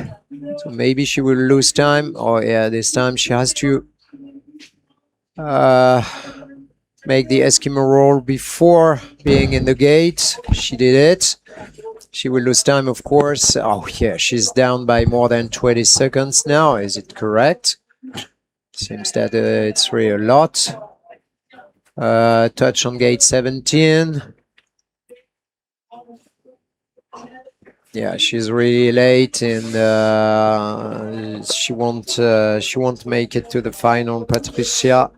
so maybe she will lose time. Oh yeah, this time she has to make the Eskimo roll before being in the gate. She did it. She will lose time, of course. Oh yeah, she's down by more than 20 seconds now. Is it correct? Seems that it's really a lot. Touch on gate 17. Yeah, she's really late, and she won't make it to the final. Patricia,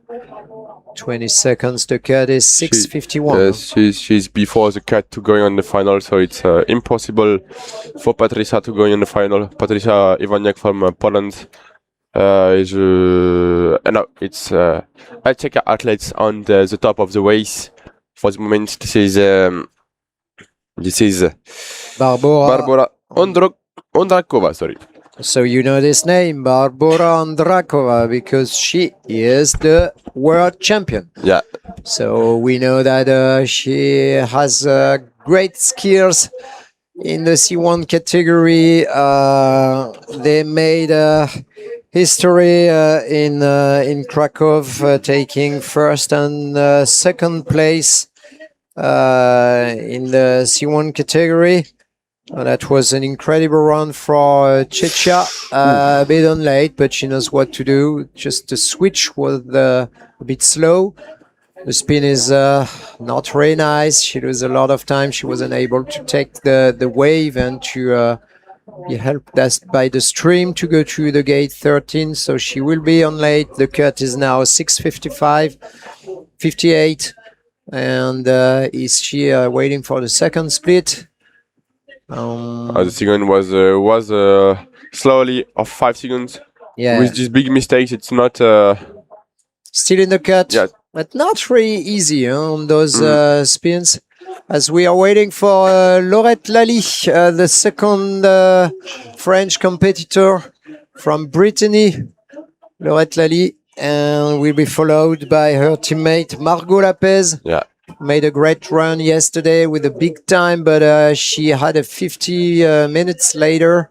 20 seconds. The cut is 6:51. Yes, she's before the cut to going on the final, so it's impossible for Patricia to go in the final. Patricia Iwaniec from Poland. No, it's I check athletes on the top of the race. For the moment, this is Barbora Ondrakova. Sorry. So you know this name, Barbora Ondrakova, because she is the world champion. Yeah. So we know that she has great skills in the C1 category. They made history in Krakow, taking first and second place in the C1 category. That was an incredible run for Czechia. A bit on late, but she knows what to do. Just the switch was a bit slow. The spin is not very nice. She loses a lot of time. She wasn't able to take the wave and to be helped us by the stream to go to the gate 13, so she will be on late. The cut is now 6:55, 58, and is she waiting for the second split? The second was slowly of 5 seconds. Yeah, With these big mistakes, it's not. still in the cut, Yeah. but not really easy on those spins. As we are waiting for Laurette Lally, the second French competitor from Brittany, Laurette Lally, and will be followed by her teammate Margot Lapez. Yeah. Made a great run yesterday with a big time, but she had a 50 minutes later.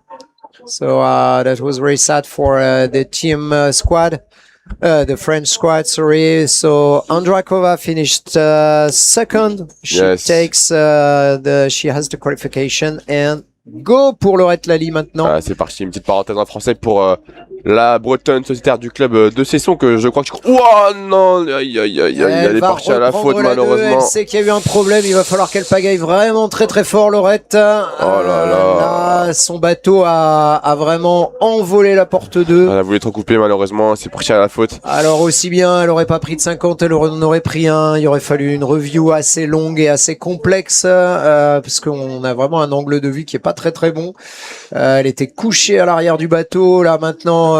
So that was very sad for the team squad. The French squad, sorry. So Andrakova finished second. She Yes. takes she has the qualification and go pour Laurette Lally maintenant. Ah, c'est parti, une petite parenthèse en français pour la Bretonne sociétaire du club de Cesson que je crois que Ouah non, aïe aïe aïe, elle est partie à la faute malheureusement. Elle sait qu'il y a eu un problème, il va falloir qu'elle pagaille vraiment très très fort Laurette. Oh là là. Là, son bateau a vraiment envolé la porte 2. Elle a voulu trop couper malheureusement, c'est parti à la faute. Alors aussi bien, elle aurait pas pris de 50, elle en aurait pris un. Il aurait fallu une review assez longue et assez complexe parce qu'on a vraiment un angle de vue qui est pas très très bon. Elle était couchée à l'arrière du bateau. Là maintenant,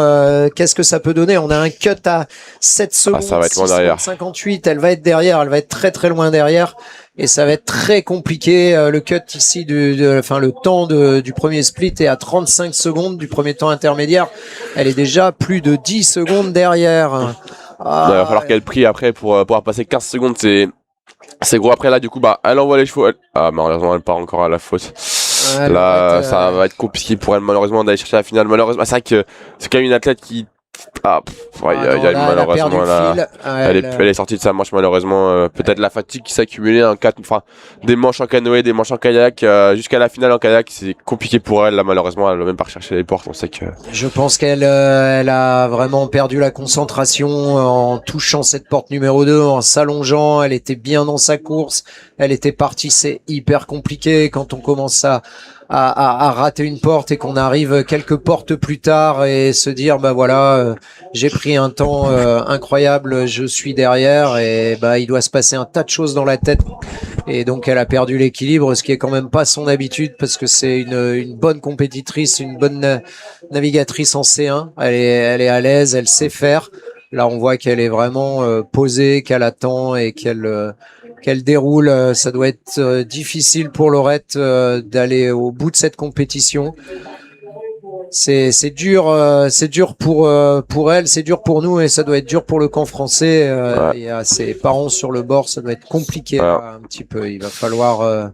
qu'est-ce que ça peut donner? On a un cut à 7 secondes. Ça va être loin derrière. 58, elle va être derrière, elle va être très très loin derrière. Et ça va être très compliqué. Le cut ici, le temps du premier split est à 35 secondes du premier temps intermédiaire. Elle est déjà plus de 10 secondes derrière. Il va falloir qu'elle prie après pour pouvoir passer 15 secondes. C'est gros. Après là, du coup, elle envoie les chevaux. Malheureusement, elle part encore à la faute. Là, ça va être compliqué pour elle malheureusement d'aller chercher la finale. Malheureusement, c'est vrai que c'est quand même une athlète qui malheureusement là, elle est sortie de sa manche malheureusement. Peut-être la fatigue qui s'est accumulée des manches en canoë, des manches en kayak jusqu'à la finale en kayak, c'est compliqué pour elle là malheureusement. Elle va même pas rechercher les portes. On sait que. Je pense qu'elle elle a vraiment perdu la concentration en touchant cette porte numéro 2, en s'allongeant. Elle était bien dans sa course. Elle était partie. C'est hyper compliqué quand on commence à rater une porte et qu'on arrive quelques portes plus tard et se dire j'ai pris un temps incroyable, je suis derrière et il doit se passer un tas de choses dans la tête et donc elle a perdu l'équilibre, ce qui est quand même pas son habitude parce que c'est une bonne compétitrice, une bonne navigatrice en C1, elle est à l'aise, elle sait faire. Là on voit qu'elle est vraiment posée, qu'elle attend et qu'elle déroule. Ça doit être difficile pour Laurette d'aller au bout de cette compétition. C'est dur pour elle, c'est dur pour nous et ça doit être dur pour le camp français. Il y a ses parents sur le bord, ça doit être compliqué un petit peu. Il va falloir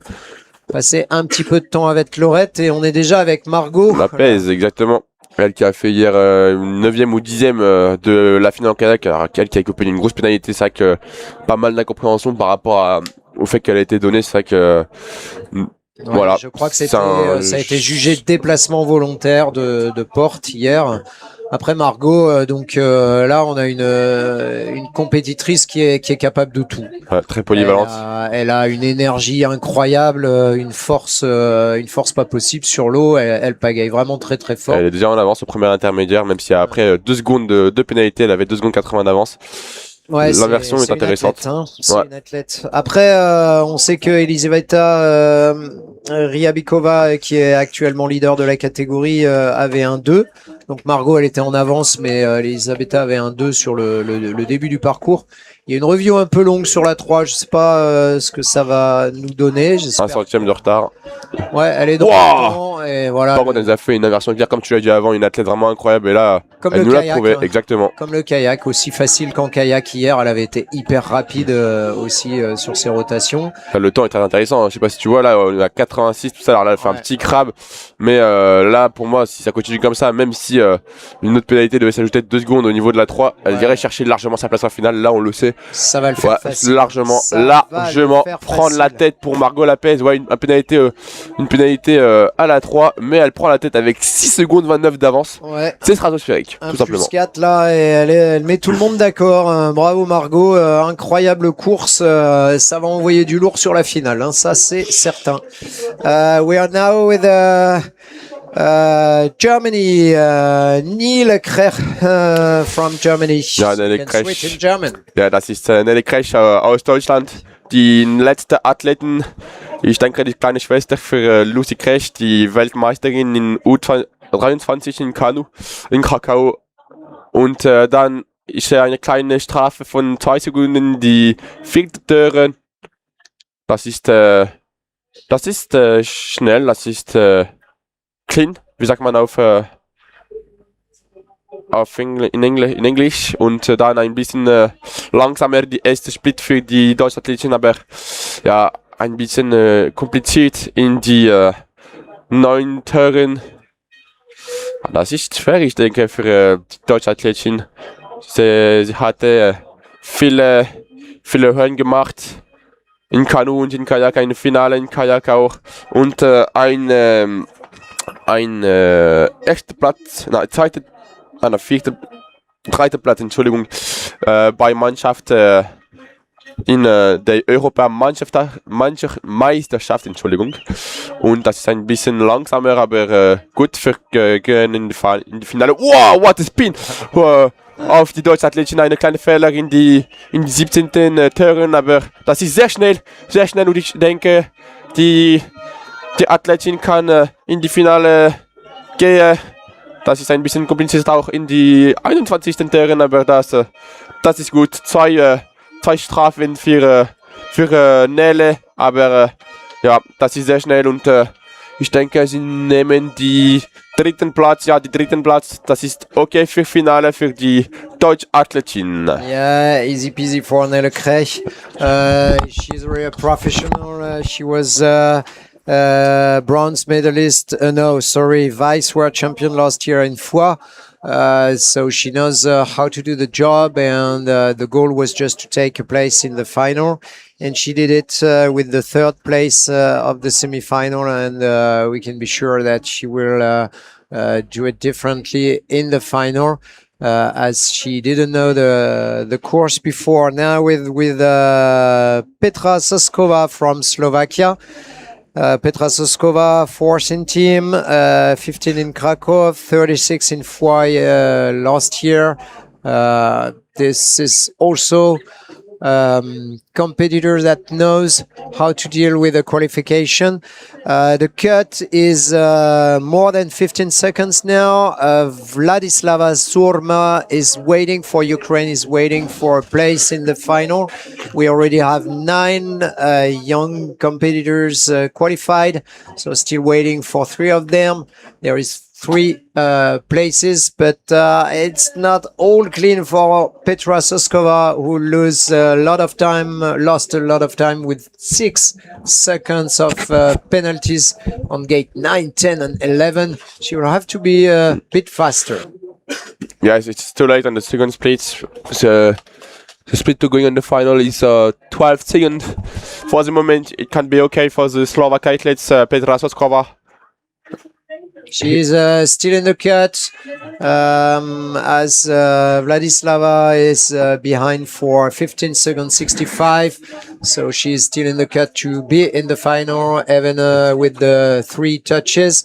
passer un petit peu de temps avec Laurette et on est déjà avec Margot. La pèse, exactement. Elle qui a fait hier 9e ou 10e de la finale en kayak, alors elle qui a coupé une grosse pénalité, c'est vrai que pas mal d'incompréhension par rapport au fait qu'elle a été donnée, c'est vrai que voilà. Je crois que ça a été jugé déplacement volontaire de porte hier. Après Margot, là on a une compétitrice qui est capable de tout. Très polyvalente. Elle a une énergie incroyable, une force pas possible sur l'eau. Elle pagaille vraiment très très fort. Elle est déjà en avance au premier intermédiaire, même si après 2 secondes de pénalité, elle avait 2 secondes 80 d'avance. Ouais, l'inversion est intéressante. C'est une athlète. Après, on sait que Elisaveta Ryabikova, qui est actuellement leader de la catégorie, avait un 2. Donc Margot, elle était en avance, mais Elisabetta avait un 2 sur le début du parcours. Il y a une review un peu longue sur la 3. Je sais pas ce que ça va nous donner. Un centième de retard. Ouais, elle est dans le temps. Et voilà. Par contre, elle a fait une inversion claire, comme tu l'as dit avant, une athlète vraiment incroyable. Et là, comme elle nous l'a prouvé. Hein. Exactement. Comme le kayak, aussi facile qu'en kayak hier. Elle avait été hyper rapide aussi sur ses rotations. Le temps est très intéressant. Je sais pas si tu vois, là, on est à 86, tout ça. Alors là, elle fait un petit crabe. Mais là, pour moi, si ça continue comme ça, même si une autre pénalité devait s'ajouter de 2 secondes au niveau de la 3, elle irait chercher largement sa place en finale. Là, on le sait. Ça va le faire facile. Largement prendre la tête pour Margot Lapez. Ouais, une pénalité à la 3, mais elle prend la tête avec 6 secondes 29 d'avance. Ouais. C'est stratosphérique, tout simplement. 4 là, et elle met tout le monde d'accord. Bravo Margot, incroyable course. Ça va envoyer du lourd sur la finale, hein, ça c'est certain. We are now with Germany, Nele Krech from Germany. Ja, Nele You can switch in Krech. German. Ja, das ist Nelly Krech aus Deutschland. Die letzte Athletin, ich denke, die kleine Schwester für Lucy Krech, die Weltmeisterin in U23 in Kanu, in Krakau. Und dann ist eine kleine Strafe von 2 Sekunden die vierte Türe. Das ist schnell, das ist clean, wie sagt man in Englisch. Und dann ein bisschen langsamer die erste Split für die Deutschathleten, aber ja, ein bisschen kompliziert in die 9 Türen. Das ist schwer, ich denke, für die Deutschathleten. Sie hatte viele Höhen gemacht. In Kanu und in Kajak, ein Finale in Kajak auch. Und ein erster Platz, dritter Platz, Entschuldigung, bei Mannschaft in der Europameisterschaft, Entschuldigung. Und das ist ein bisschen langsamer, aber gut für gehen in die Finale. Wow, what a spin! Auf die Deutschathleten eine kleine Fehler in die 17. Türen, aber das ist sehr schnell und ich denke, die Athletin kann in die Finale gehen. Das ist ein bisschen kompliziert auch in die 21. Türen, aber das ist gut. Zwei Strafen für Nele, aber ja, das ist sehr schnell und ich denke, sie nehmen die dritten Platz. Ja, die dritten Platz, das ist okay für Finale für die Deutschathletin. Yeah, easy peasy for Nele Krech. She's really a professional. She was bronze medalist. Vice world champion last year in Foix. So she knows how to do the job, and the goal was just to take a place in the final. And she did it with the third place of the semi-final, and we can be sure that she will do it differently in the final, as she didn't know the course before. Now with Petra Soskova from Slovakia. Petra Soskova, 4th in team, 15 in Krakow, 36 in Foix last year. This is also competitor that knows how to deal with the qualification. The cut is more than 15 seconds now. Vladislava Surma is waiting for Ukraine, is waiting for a place in the final. We already have 9 young competitors qualified, so still waiting for 3 of them. There is 3 places, but it's not all clean for Petra Soskova, who lost a lot of time with 6 seconds of penalties on gate 9, 10, and 11. She will have to be a bit faster. Yes, it's too late on the second split. The split to going on the final is 12 seconds. For the moment, it can be okay for the Slovak athletes, Petra Soskova. She's still in the cut, as Vladislava is behind for 15 seconds 65. So she's still in the cut to be in the final, even with the 3 touches.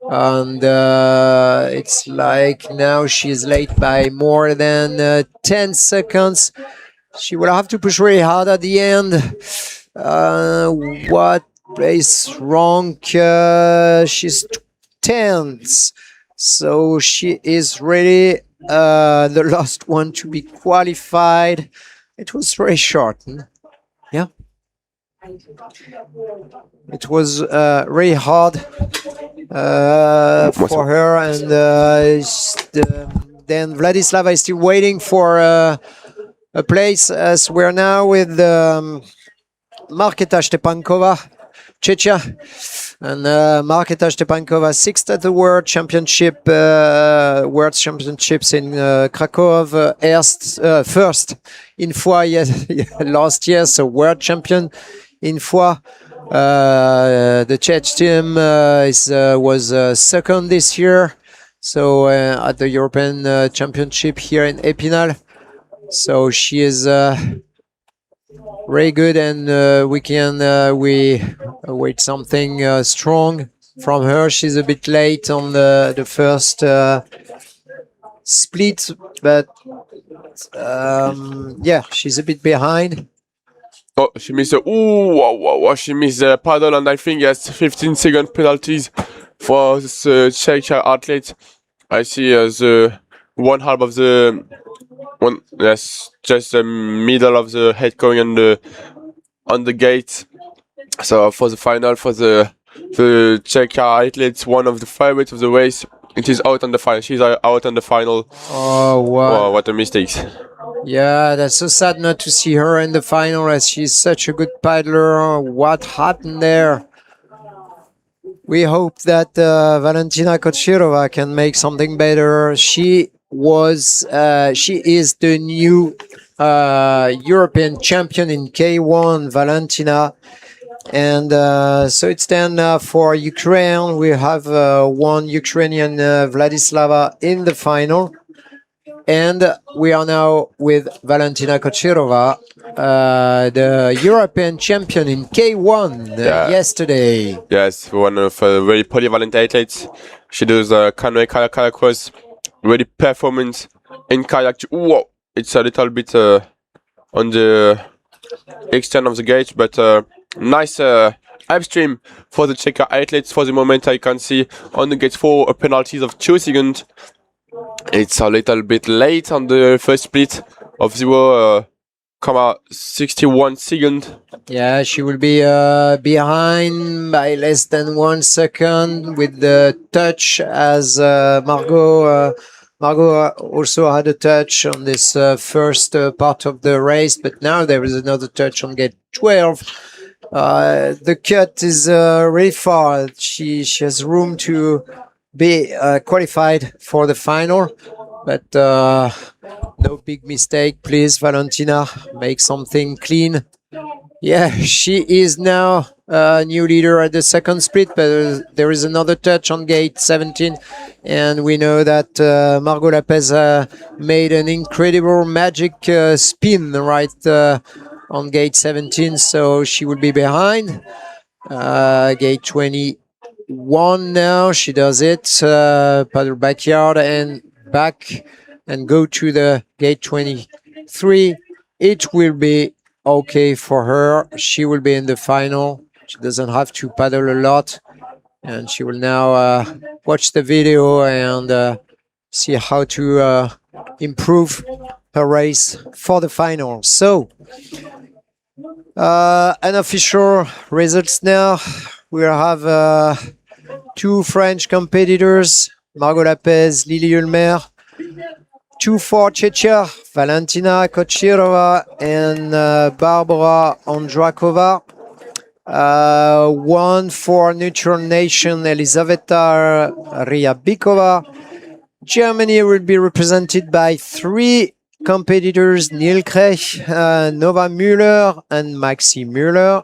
And it's like now she's late by more than 10 seconds. She will have to push really hard at the end. What is wrong? She's 10th, so she is really the last one to be qualified. It was very short. Yeah, it was really hard for her, and then Vladislava is still waiting for a place, as we're now with Marketa Stepankova, Czechia. And Marketa Stepankova, 6th at the World Championships in Krakow, first in Foix last year, so World Champion in Foix. The Czech team was second this year, so at the European Championship here in Épinal. So she is very good, and we await something strong from her. She's a bit late on the first split, but yeah, she's a bit behind. Oh, she missed a. Ooh, wow, wow, wow. She missed the paddle, and I think yes, 15-second penalties for the Czech athlete. I see the one half of the one. Yes, just the middle of the head going on the gate. So for the final, for the Czech athlete, one of the favorites of the race, it is out on the final. She's out on the final. Oh, wow. Wow, what a mistake. Yeah, that's so sad not to see her in the final as she's such a good paddler. What happened there? We hope that Valentina Kochirova can make something better. She is the new European champion in K1, Valentina. And so it's then for Ukraine. We have one Ukrainian, Vladislava, in the final. And we are now with Valentina Kochirova, the European champion in K1 yesterday. Yes, one of very polyvalent athletes. She does canoe, kayak cross, really performance in kayak. Whoa, it's a little bit on the extent of the gauge, but nice upstream for the Czech athletes. For the moment, I can see on the gauge for penalties of 2 seconds. It's a little bit late on the first split of 0.61 second. Yeah, she will be behind by less than 1 second with the touch as Margot also had a touch on this first part of the race, but now there is another touch on gate 12. The cut is really far. She has room to be qualified for the final, but no big mistake, please, Valentina. Make something clean. Yeah, she is now new leader at the second split, but there is another touch on gate 17, and we know that Margot Lapez made an incredible magic spin right on gate 17, so she will be behind. Gate 21 now, she does it, paddle backyard and back and go to the gate 23. It will be okay for her. She will be in the final. She doesn't have to paddle a lot, and she will now watch the video and see how to improve her race for the final. So unofficial results now. We have two French competitors, Margot Lapez, Lily Ulmer. 2 for Czechia, Valentina Kochirova and Barbara Ondrakova. 1 for neutral nation, Elizaveta Ryabikova. Germany will be represented by 3 competitors, Neil Krech, Nova Müller and Maxi Müller.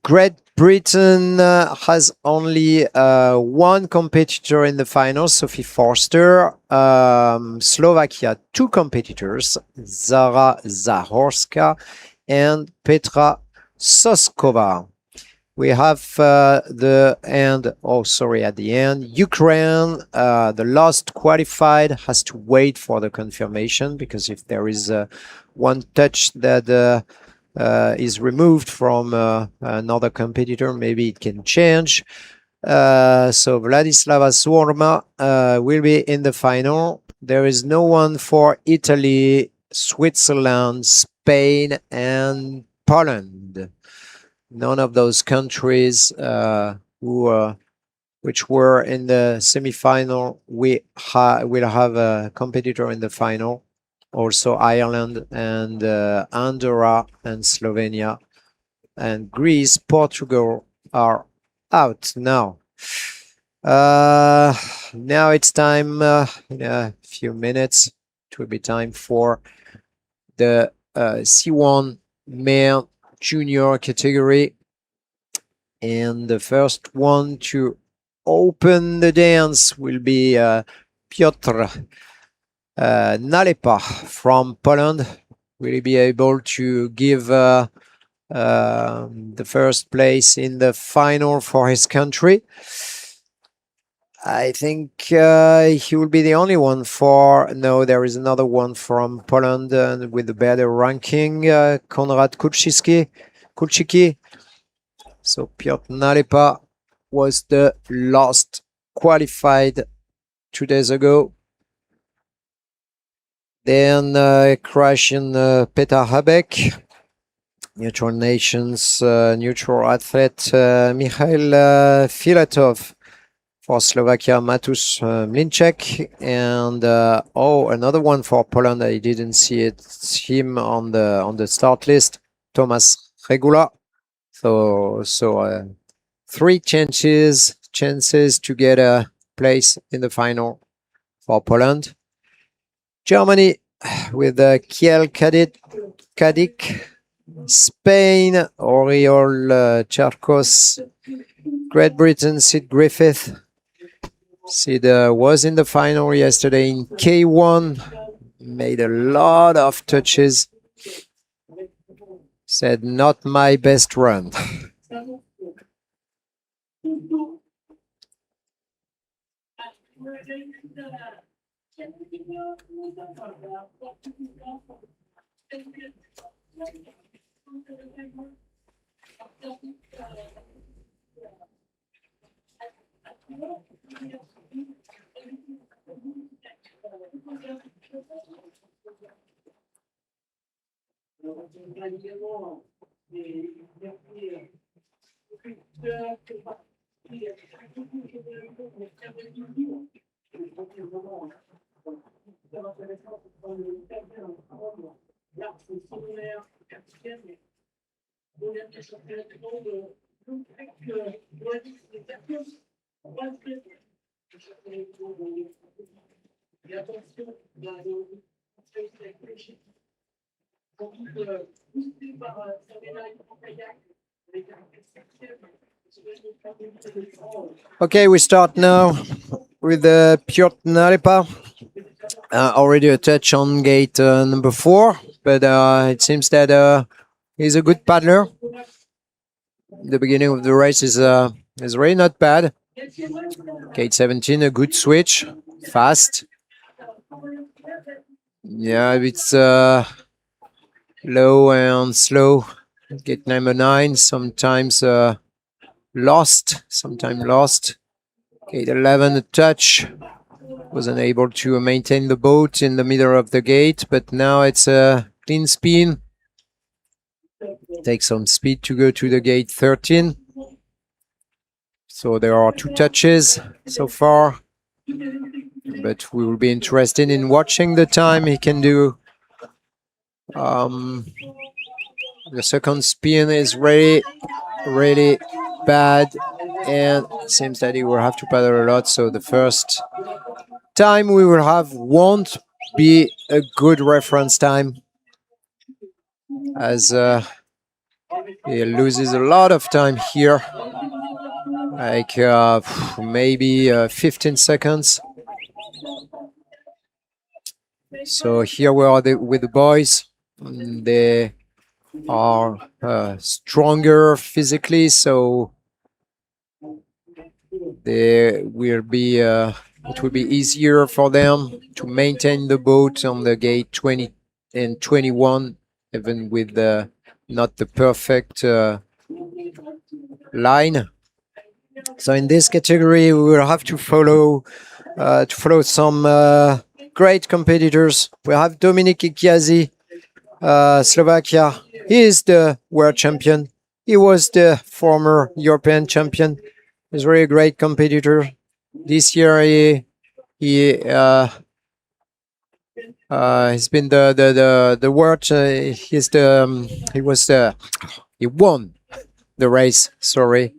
Great Britain has only 1 competitor in the final, Sophie Forster. Slovakia, 2 competitors, Zara Zahorska and Petra Soskova. We have at the end, Ukraine, the last qualified, has to wait for the confirmation, because if there is one touch that is removed from another competitor, maybe it can change. So Vladislava Swarma will be in the final. There is no one for Italy, Switzerland, Spain, and Poland. None of those countries which were in the semi-final will have a competitor in the final. Also Ireland and Andorra and Slovenia and Greece, Portugal are out now. Now it's time, in a few minutes, it will be time for the C1 male junior category. And the first one to open the dance will be Piotr Nalepa from Poland. Will he be able to give the first place in the final for his country. I think he will be the only one for. No, there is another one from Poland with a better ranking, Konrad Kulczycki. So Piotr Nalepa was the last qualified 2 days ago. Then Croatian Petar Habek, Neutral Nations neutral athlete Mikhail Filatov. For Slovakia, Matus Mlinček, and another one for Poland. I didn't see it. It's him on the start list, Tomasz Regula. So 3 chances to get a place in the final for Poland. Germany with Kiel Kadik, Spain Oriol Charcos, Great Britain Sid Griffith. Sid was in the final yesterday in K1, made a lot of touches. Said, not my best run. Okay, we start now with Piotr Nalepa. Already a touch on gate number 4, but it seems that he's a good paddler. The beginning of the race is really not bad. Gate 17, a good switch, fast. Yeah, it's low and slow. Gate number 9, sometimes lost. Gate 11, a touch. Wasn't able to maintain the boat in the middle of the gate, but now it's a clean spin. Takes some speed to go to the gate 13. So there are 2 touches so far, but we will be interested in watching the time he can do. The second spin is really bad, and it seems that he will have to paddle a lot. So the first time we will have won't be a good reference time, as he loses a lot of time here, like maybe 15 seconds. So here we are with the boys. They are stronger physically, so they will be it will be easier for them to maintain the boat on the gate 20 and 21, even with not the perfect line. So in this category, we will have to follow some great competitors. We have Dominik Ikiazi, Slovakia. He is the world champion. He was the former European champion. He's really a great competitor. This year he's been the world. He won the race. Sorry,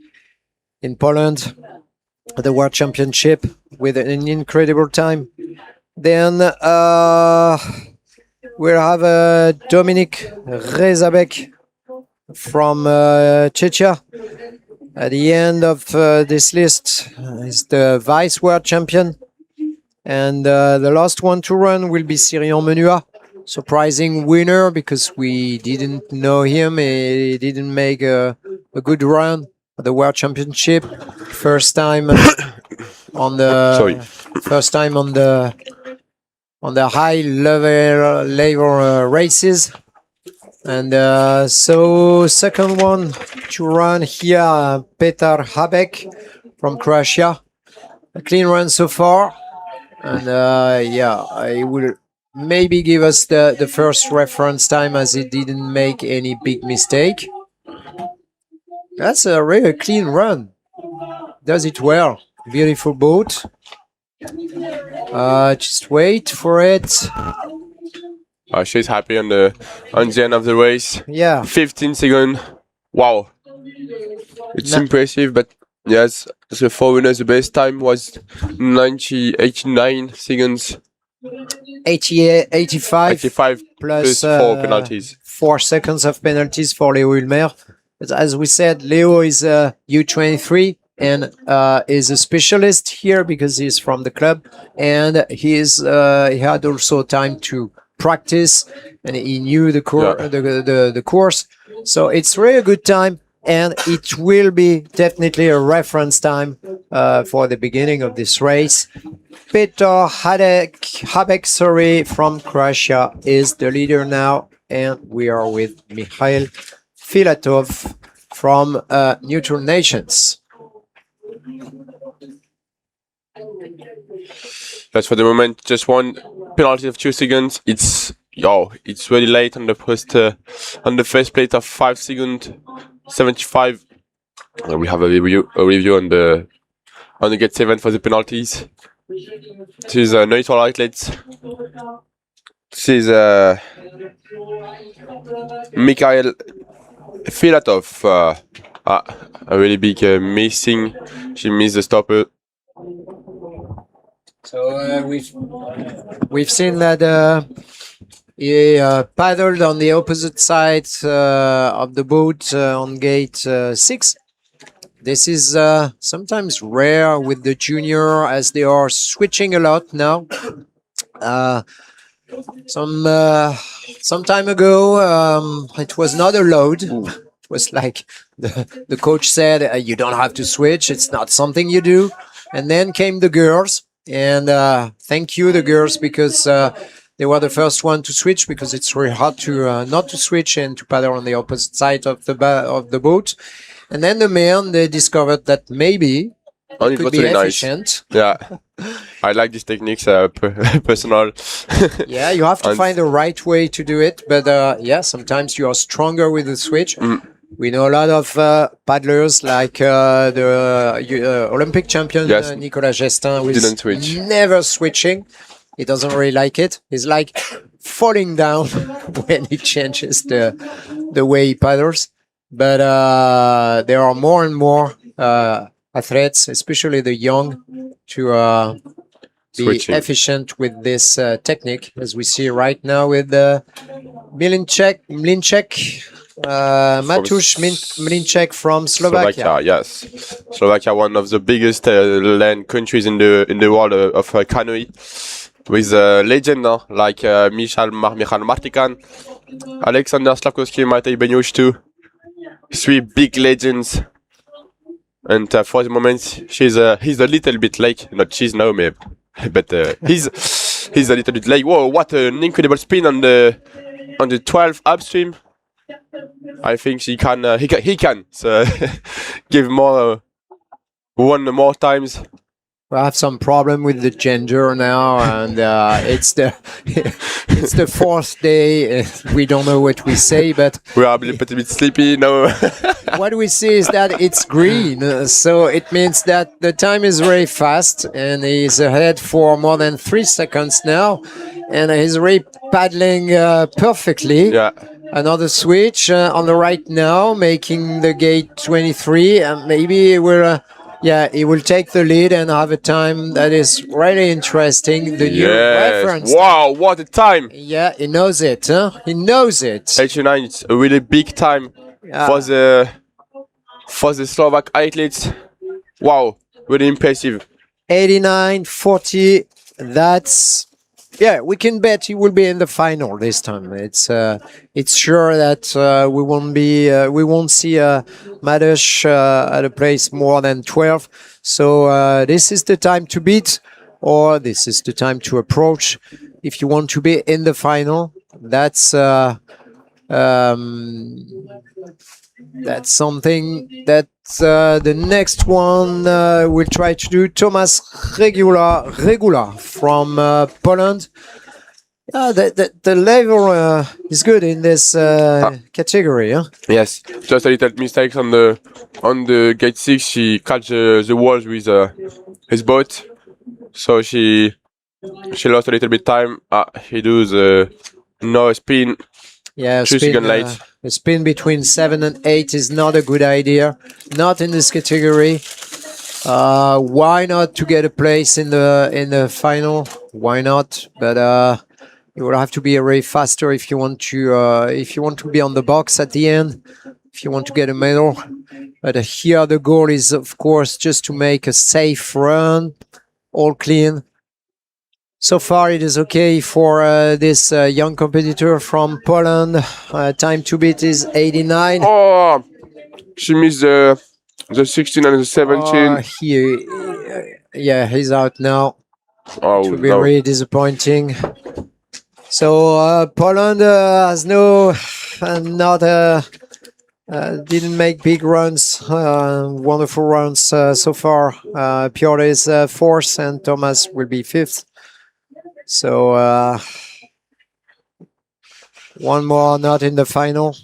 in Poland, the world championship with an incredible time. Then we'll have Dominik Rezabek from Czechia. At the end of this list is the vice world champion. And the last one to run will be Cyrian Menua surprising winner because we didn't know him. He didn't make a good run at the World Championship. First time on the high level races. And so second one to run here, Petar Habek from Croatia. A clean run so far. And I will maybe give us the first reference time as he didn't make any big mistake. That's a really clean run. Does it well. Beautiful boat. Just wait for it. She's happy on the end of the race. Yeah. 15 seconds. Wow. It's impressive, but yes, the four winners, the best time was 89 seconds. 85 plus 4 penalties. 4 seconds of penalties for Leo Ulmer. But as we said, Leo is a U23 and is a specialist here because he's from the club, and he had also time to practice, and he knew the course. So it's really a good time, and it will be definitely a reference time for the beginning of this race. Petar Habek, from Croatia is the leader now, and we are with Mikhail Filatov from Neutral Nations. That's for the moment. Just one penalty of 2 seconds. It's really late on the first plate of 5 seconds, 75. We have a review on the gate 7 for the penalties. This is neutral outlets. This is Mikhail Filatov. A really big missing. She missed the stopper. So we've seen that he paddled on the opposite side of the boat on gate 6. This is sometimes rare with the junior, as they are switching a lot now. Some time ago, it was not allowed. It was like the coach said, you don't have to switch. It's not something you do. And then came the girls. And thank you, the girls, because they were the first one to switch, because it's really hard to not to switch and to paddle on the opposite side of the boat. And then the men, they discovered that maybe it could be efficient. Nice. Yeah, I like these techniques, personal. Yeah, you have to find the right way to do it. But sometimes you are stronger with the switch. We know a lot of paddlers, like the Olympic champion Nicolas Gestin, who is never switching. He doesn't really like it. He's like falling down when he changes the way he paddles. But there are more and more athletes, especially the young, to be efficient with this technique, as we see right now with Mlinček. Matusz Mlinček from Slovakia. Yes, Slovakia, one of the biggest land countries in the world of canoe, with legends now like Michal Martikan, Alexander Slavkovsky, Matej Beniush too. 3 big legends. And for the moment, he's a little bit late. Not she's now, maybe, but he's a little bit late. Whoa! What an incredible spin on the 12 upstream. I think he can. So give one more times. We have some problem with the gender now, and it's the 4th day. We don't know what we say, but we are a little bit sleepy now. What we see is that it's green, so it means that the time is very fast, and he's ahead for more than 3 seconds now, and he's really paddling perfectly. Yeah. Another switch on the right now, making the gate 23, and maybe we're. He will take the lead and have a time that is really interesting. The new reference. Wow, what a time! Yeah, he knows it, huh? He knows it. 89, it's a really big time for the Slovak athletes. Wow, really impressive. 89.40. That's Yeah, we can bet he will be in the final this time. It's sure that we won't see Madush at a place more than 12. So this is the time to beat, or this is the time to approach. If you want to be in the final, that's something that the next one will try to do. Thomas Regula from Poland. The level is good in this category. Huh? Yes, just a little mistakes on the gate 6. She catch the walls with his boat, so she lost a little bit time. He does no spin. Yeah, 2 seconds late. A spin between 7 and 8 is not a good idea. Not in this category. Why not to get a place in the final? Why not? But you will have to be array faster if you want to be on the box at the end. If you want to get a medal. But here the goal is, of course, just to make a safe run, all clean. So far, it is okay for this young competitor from Poland. Time to beat is 89. Oh, she missed the 16 and the 17. Yeah, he's out now. Oh, it will be no. really disappointing. So Poland has didn't make big runs, wonderful runs so far. Piotr is fourth and Thomas will be fifth. So one more not in the final.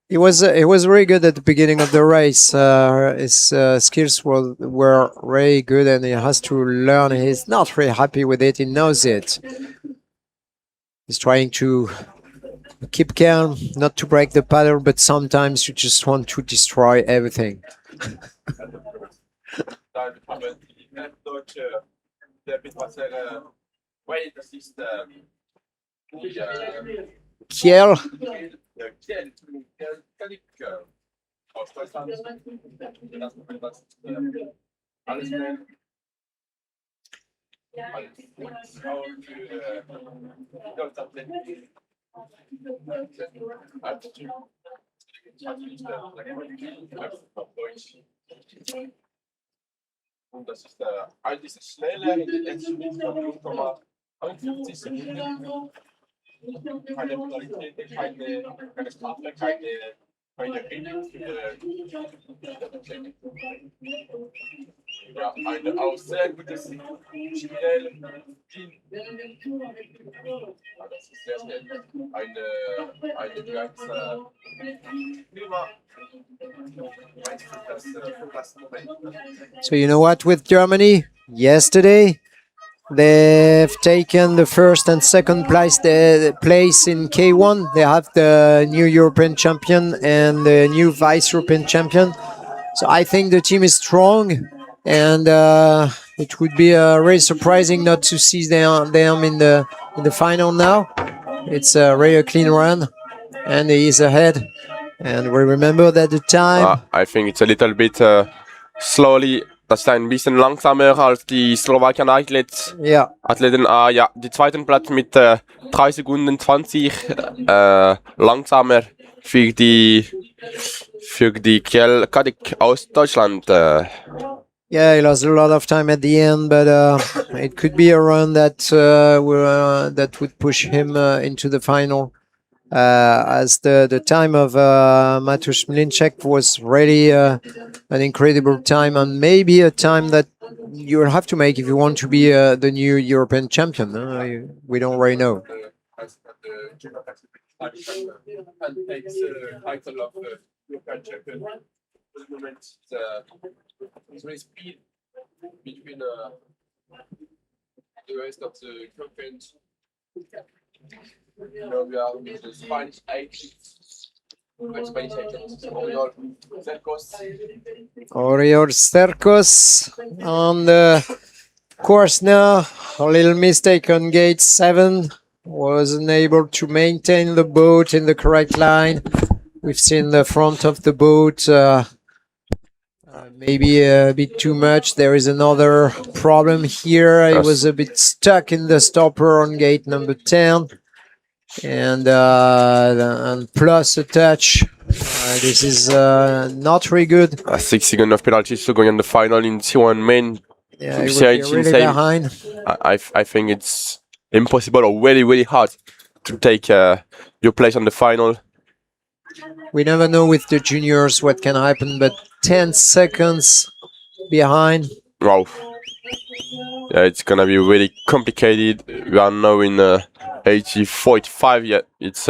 He was really good at the beginning of the race. His skills were really good, and he has to learn. He's not really happy with it. He knows it. He's trying to keep calm, not to break the pattern, but sometimes you just want to destroy everything. Kiel. Und das ist all diese schnelle Entschlüsse von Thomas 51 Sekunden. Keine Qualität, keine Strafe, keine Regelung ja, eine auch sehr gutes Spiel. Das ist sehr schnell. Eine ganz prima. So you know what, with Germany, yesterday they've taken the first and second place in K1. They have the new European champion and the new vice European champion. So I think the team is strong, and it would be really surprising not to see them in the final now. It's a really clean run, and he is ahead. And we remember that the time... I think it's a little bit slowly. Das ist ein bisschen langsamer als die slowakischen Athleten. Ja, die zweiten Platz mit 3 Sekunden 20 langsamer für die Kiel Kadik aus Deutschland. Yeah, he lost a lot of time at the end, but it could be a run that would push him into the final. As the time of Matusz Mlinczek was really an incredible time, and maybe a time that you will have to make if you want to be the new European champion. We don't really know. Between the rest of the conference. We are with the Spanish agents. Oriol Sterkos on the course now. A little mistake on gate 7. Wasn't able to maintain the boat in the correct line. We've seen the front of the boat Maybe a bit too much. There is another problem here. I Yes. was a bit stuck in the stopper on gate number 10. And plus a touch. This is not very good. 6 seconds of penalty, so going on the final in T1 main. Yeah, it CIG would be really insane. behind. I think it's impossible or really, really hard to take your place on the final. We never know with the juniors what can happen, but 10 seconds behind. Wow. Yeah, it's gonna be really complicated. We are now in 80-45 yet. It's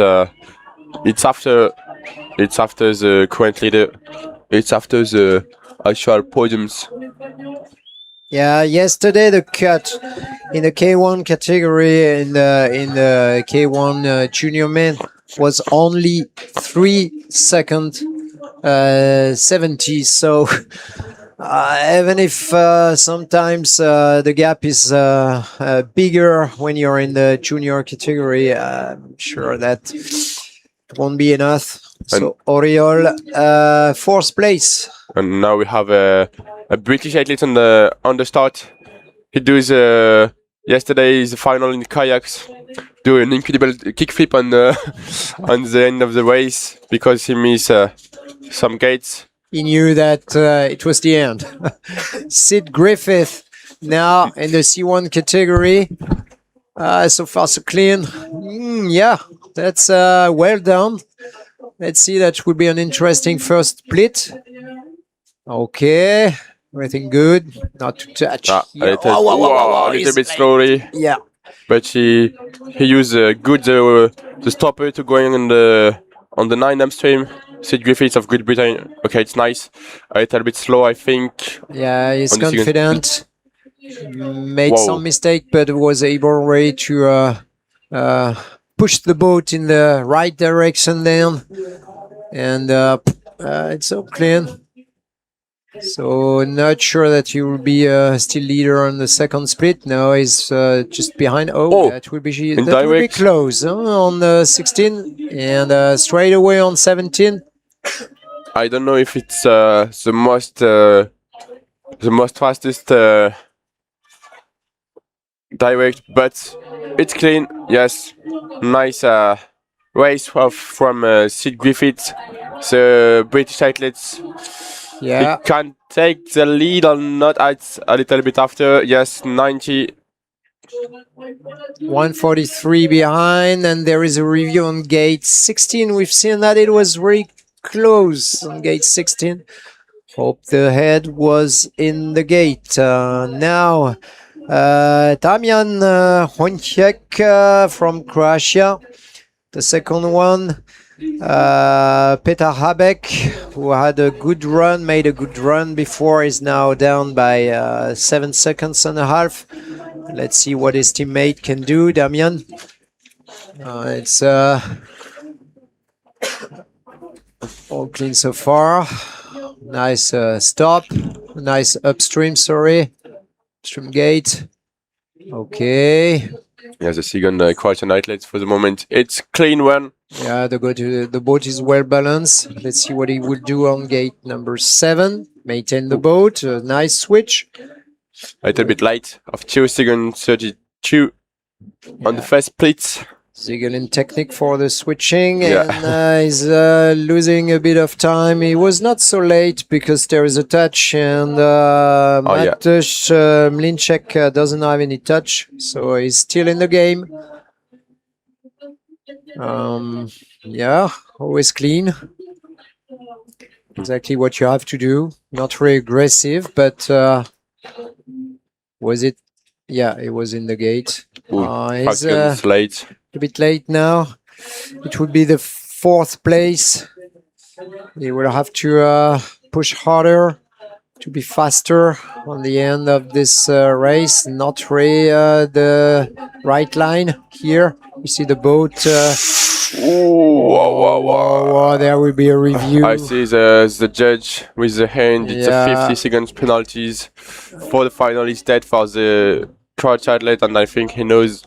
after the current leader. It's after the actual podiums. Yeah, yesterday the cut in the K1 category in the K1 junior men was only 3 seconds 70. So even if sometimes the gap is bigger when you're in the junior category, I'm sure that it won't be enough. So Oriol, 4th place. And now we have a British athlete on the start. He does yesterday's final in kayaks. Do an incredible kickflip on the on the end of the race because he missed some gates. He knew that it was the end. Sid Griffith now in the C1 category. So far so clean. Yeah, that's well done. Let's see, that would be an interesting first split. Okay, everything good. Not to touch. A Yeah. little bit slowly. Yeah. But he used good the stopper to going on the 9 upstream. Sid Griffiths of Great Britain. Okay, it's nice. A little bit slow, I think. Yeah, he's On the confident. Made Whoa. some mistake, but was able already to push the boat in the right direction then. And it's so clean. So not sure that he will be still leader on the second split. No, he's just behind. Oh, that would be direct. close on the 16 and straight away on 17. I don't know if it's the most fastest direct, but it's clean. Yes, nice race from Sid Griffiths, the British athletes. Yeah. He can take the lead or not. It's a little bit after. Yes, 90. 143 behind, and there is a review on gate 16. We've seen that it was very close on gate 16. Hope the head was in the gate. Now, Damian Honchek from Croatia. The second one, Petar Habek, who had a good run, made a good run before, is now down by 7 seconds and a half. Let's see what his teammate can do, Damian. It's all clean so far. Nice stop. Nice upstream, upstream gate. Okay. Yeah, the second Croatian athletes for the moment. It's clean one. Yeah, the boat is well balanced. Let's see what he would do on gate number 7. Maintain the boat. Nice switch. A little bit late of 2 seconds 32 on the first split. Ziegler technique for the switching, Yeah. and he's losing a bit of time. He was not so late because there is a touch, and Matusz Mlinček doesn't have any touch, so he's still in the game. Yeah, always clean. Exactly what you have to do. Not very aggressive, but was it? Yeah, it was in the gate. Ooh, 5 He's seconds late. a bit late now. It would be the 4th place. He will have to push harder to be faster on the end of this race. Not really the right line here. You see the boat. There will be a review. I see the judge with the hand. It's Yeah. a 50 seconds penalties for the final instead for the crouch athlete, and I think he knows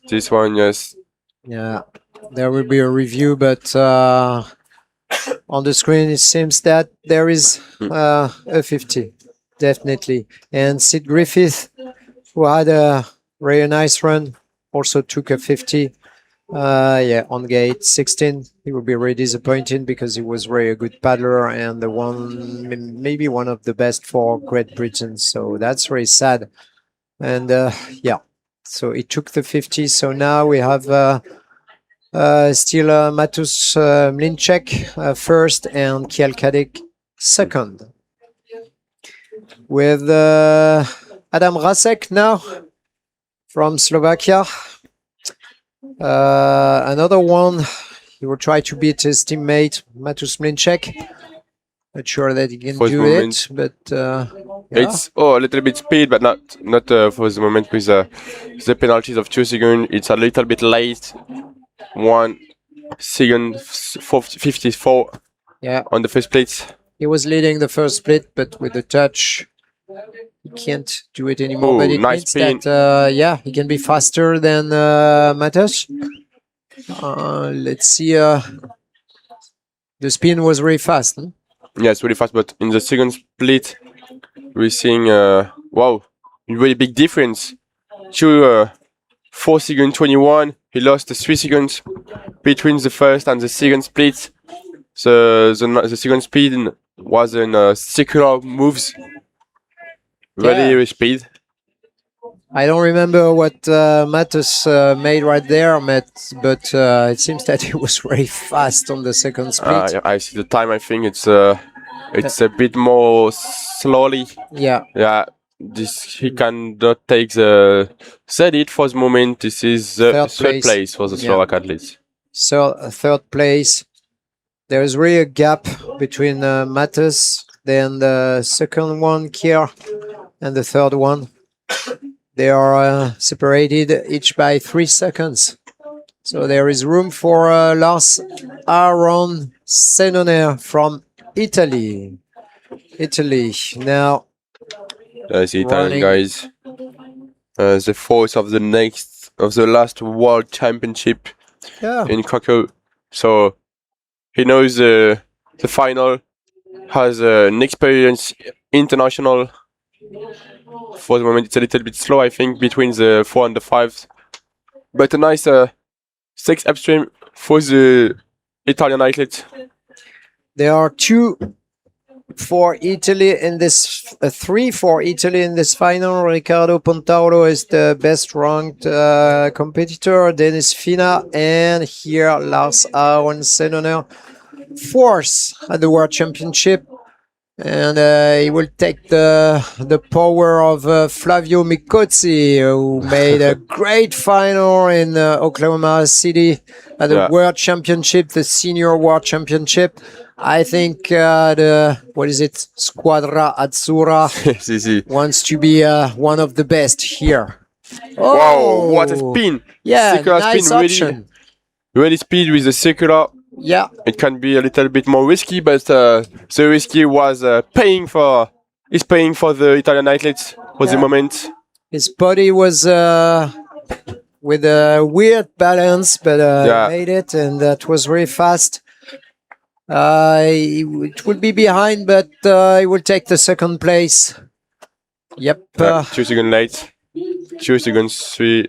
this one. Yes. Yeah, there will be a review, but On the screen, it seems that there is a 50, definitely. And Sid Griffith, who had a very nice run, also took a 50. Yeah, on gate 16, he would be very disappointed because he was really a good paddler and the one, maybe one of the best for Great Britain. So that's very sad. And yeah, so he took the 50. So now we have still Matus Mlinček first and Kiel Kadek second. With Adam Rasek now from Slovakia. Another one, he will try to beat his teammate Matus Mlinček. Not sure that he can do it, but yeah. It's a little bit speed, but not for the moment with the penalties of 2 seconds. It's a little bit late. 1 second 54. Yeah, on the first split. He was leading the first split, but with the touch, he can't do it anymore. Ooh, but it nice means spin. that yeah, he can be faster than Matus. Let's see. The spin was very fast. Huh? Yeah, it's really fast, but in the second split, we're seeing wow, really big difference. 4 seconds 21. He lost 3 seconds between the first and the second split. The second speed was in circular moves. Very speed. I don't remember what Matus made right there, but it seems that he was very fast on the second split. Yeah, I see the time. I think it's a bit more slowly. Yeah. Yeah. He cannot take the set it for the moment. This is the third place for the Slovak athletes. So third place. There is really a gap between Matus, then the second one, Kier, and the third one. They are separated each by 3 seconds. So there is room for Lars Aron Senoner from Italy. Now, the Italian guys. The fourth of the last World Championship in Krakow. So he knows the final, has an experience international. For the moment, it's a little bit slow, I think, between the 4 and the 5. But a nice 6 upstream for the Italian athlete. There are 2 for Italy in this, 3 for Italy in this final. Riccardo Pontauro is the best ranked competitor. Dennis Fina, and here Lars Aron Senoner, 4th at the World Championship. And he will take the power of Flavio Micozzi, who made a great final in Oklahoma City at the World Championship, the Senior World Championship. I think Squadra Azzurra wants to be one of the best here. Oh, wow, what a spin! Yeah, circular nice spin, option. Really speed with the circular. Yeah, it can be a little bit more risky, but the risky was paying for the Italian athletes for the moment. His body was with a weird balance, but made it, and that was very fast. It would be behind, but he will take the second place. Yep. 2 seconds late. 2 seconds 3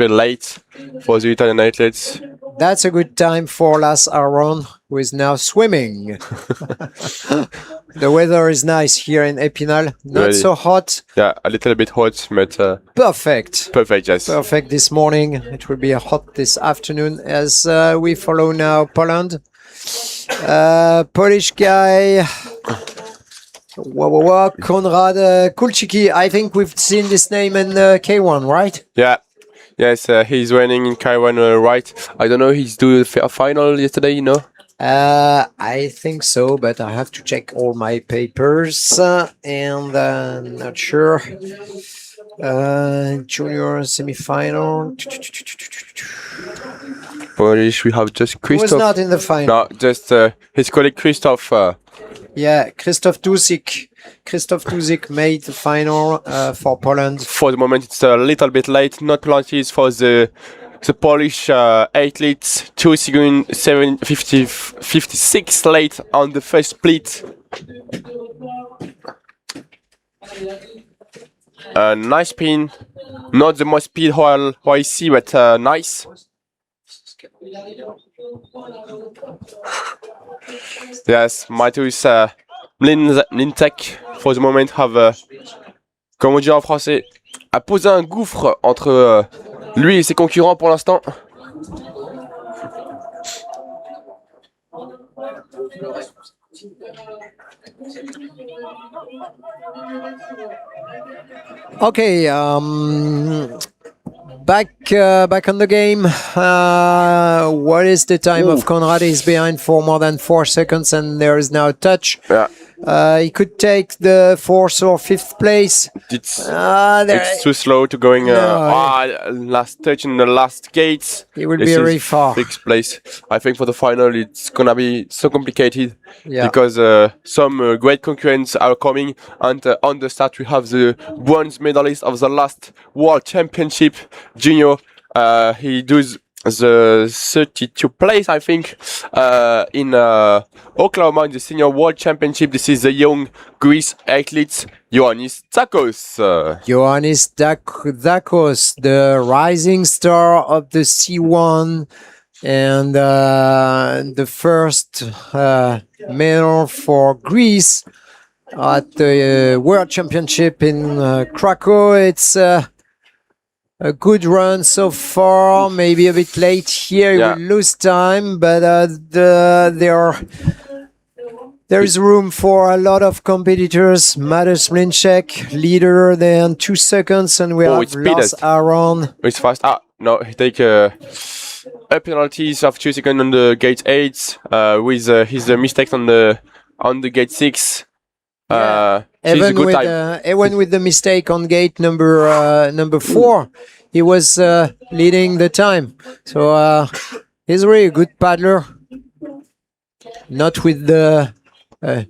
late for the Italian athletes. That's a good time for Lars Aron, who is now swimming. The weather is nice here in Épinal. Not so hot. Yeah, a little bit hot, but perfect. Perfect, yes. Perfect this morning. It will be hot this afternoon as we follow now Poland. Polish guy. Konrad Kulczycki. I think we've seen this name in K1, right? Yeah. Yes, he's running in K1 right. I don't know, he's doing a final yesterday, you know? I think so, but I have to check all my papers and not sure. Junior semi-final. Polish, we have just Christoph. He was not in the final. No, just his colleague Christoph. Yeah, Krzysztof Duzik. Krzysztof Duzik made the final for Poland. For the moment, it's a little bit late. Not penalties for the the Polish athlete 2 seconds 56 late on the first split. Nice spin, not the most speed how I see, but nice. Yes, Matheus Lintek, for the moment, have, comme on dit en français, a posé un gouffre entre lui et ses concurrents pour l'instant. Okay, back on the game. What is the time of Conrad? He's behind for more than 4 seconds, and there is now a touch. Yeah. He could take the 4th or 5th place. It's too slow to going. Last touch in the last gates. He will be very far. 6th place. I think for the final it's gonna be so complicated because some great concurrents are coming, and on the start we have the bronze medalist of the last World Championship Junior. He does the 32 place, I think, in Oklahoma in the Senior World Championship. This is the young Greece athlete Ioannis Tsakos. Ioannis Tsakos, the rising star of the C1 and the first medal for Greece at the World Championship in Krakow. It's a good run so far, maybe a bit late here. He will lose time, but there is room for a lot of competitors. Matheus Lintek, leader, then 2 seconds, and we have Lars Aron. It's fast. No, he take a penalties of 2 seconds on the gate 8 with his mistakes on the gate 6. Even with the mistake on gate number 4, he was leading the time. So he's really a good paddler. Not with the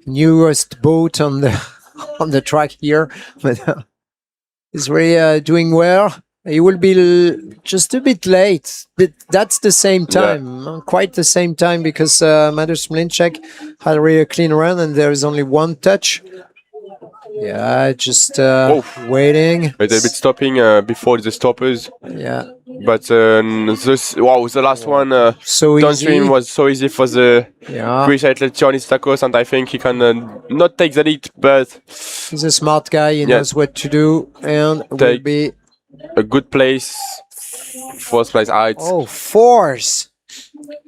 newest boat on the track here, but he's really doing well. He will be just a bit late, but that's the same time, quite the same time, because Matheus Lintek had a really clean run and there is only 1 touch. Yeah, just waiting. A little bit stopping before the stoppers. Yeah. But the last one so downstream easy. was so easy for the Greece athlete Ioannis Tsakos, and I think he can not take the lead, but he's a smart guy. He knows what to do, and will be a good place. 4th place. Fourth.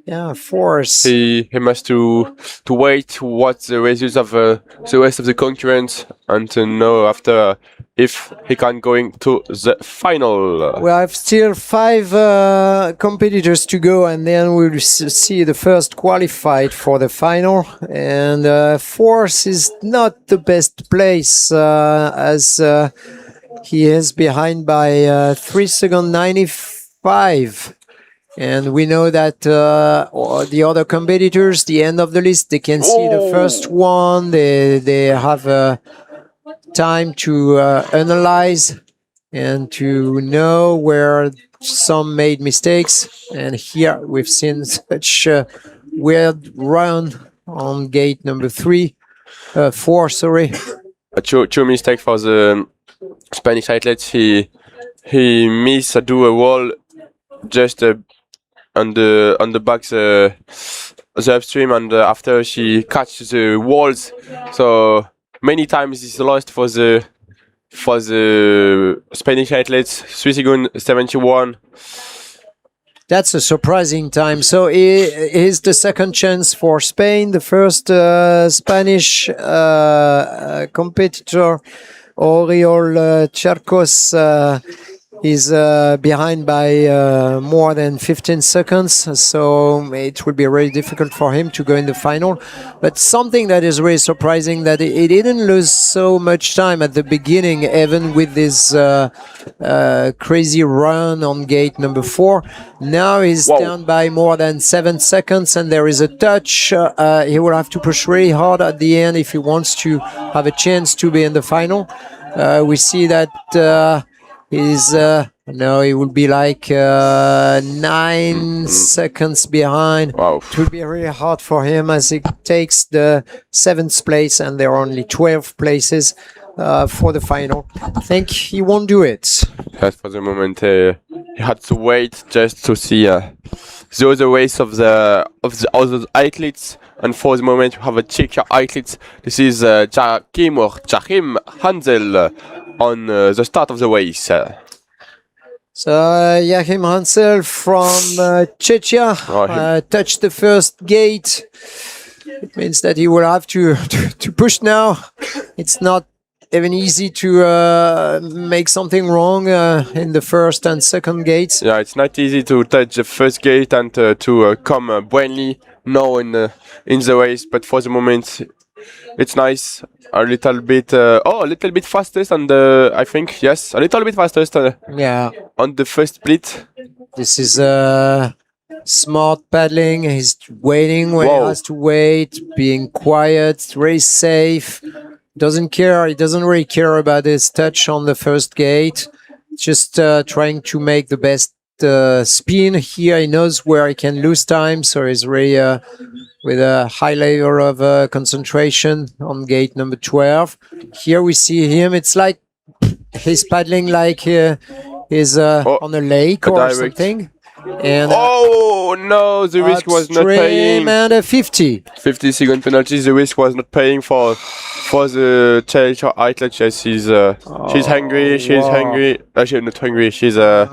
Yeah, fourth. He must to wait what the results of the rest of the concurrents and to know after if he can going to the final. We have still 5 competitors to go, and then we'll see the first qualified for the final. And 4th is not the best place as he is behind by 3 seconds 95. And we know that the other competitors, the end of the list, they can see the first one. They have time to analyze and to know where some made mistakes. And here we've seen such a weird run on gate number 4, sorry. Two mistakes for the Spanish athlete. He missed a do a wall just on the back the upstream, and after she catches the walls, so many times it's lost for the Spanish athletes. 3 seconds 71. That's a surprising time. So here's the second chance for Spain. The first Spanish competitor, Oriol Cherkos, is behind by more than 15 seconds, so it will be really difficult for him to go in the final. But something that is really surprising, that he didn't lose so much time at the beginning, even with this crazy run on gate number 4. Now he's down by more than 7 seconds, and there is a touch. He will have to push really hard at the end if he wants to have a chance to be in the final. We see that he's No, it will be like 9 seconds behind. Wow. It will be really hard for him as he takes the 7th place, and there are only 12 places for the final. I think he won't do it. Yes, for the moment, he had to wait just to see the other race of the other athletes. And for the moment, you have a Czech athlete. This is Jachim Hansel on the start of the race. So Joachim Hansel from Czechia touched the first gate. It means that he will have to push now. It's not even easy to make something wrong in the first and second gates. Yeah, it's not easy to touch the first gate and to come blindly now in the race. But for the moment, it's nice. A little bit fastest on the, I think, yes, a little bit fastest Yeah. on the first split. This is smart paddling. He's waiting where he has to wait, being quiet, very safe. Doesn't care. He doesn't really care about his touch on the first gate. Just trying to make the best spin here. He knows where he can lose time, so he's really with a high level of concentration on gate number 12. Here we see him. It's like he's paddling like he's on a lake or something. And no, the risk was not paying. And a 50 second penalty. The risk was not paying for the Czech athlete. Yes, she's hungry. She's hungry. She's not hungry. She's sad.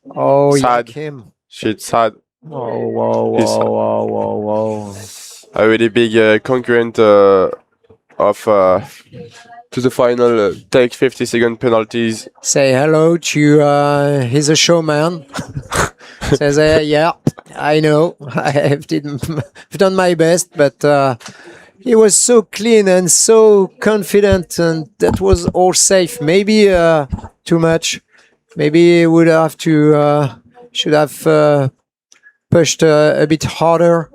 Joachim. She's sad. Whoa. A really big concurrent of to the final take 50-second penalties. Say hello to he's a showman. Says yeah, I know. I've done my best, but he was so clean and so confident, and that was all safe. Maybe too much. Maybe he would have to should have pushed a bit harder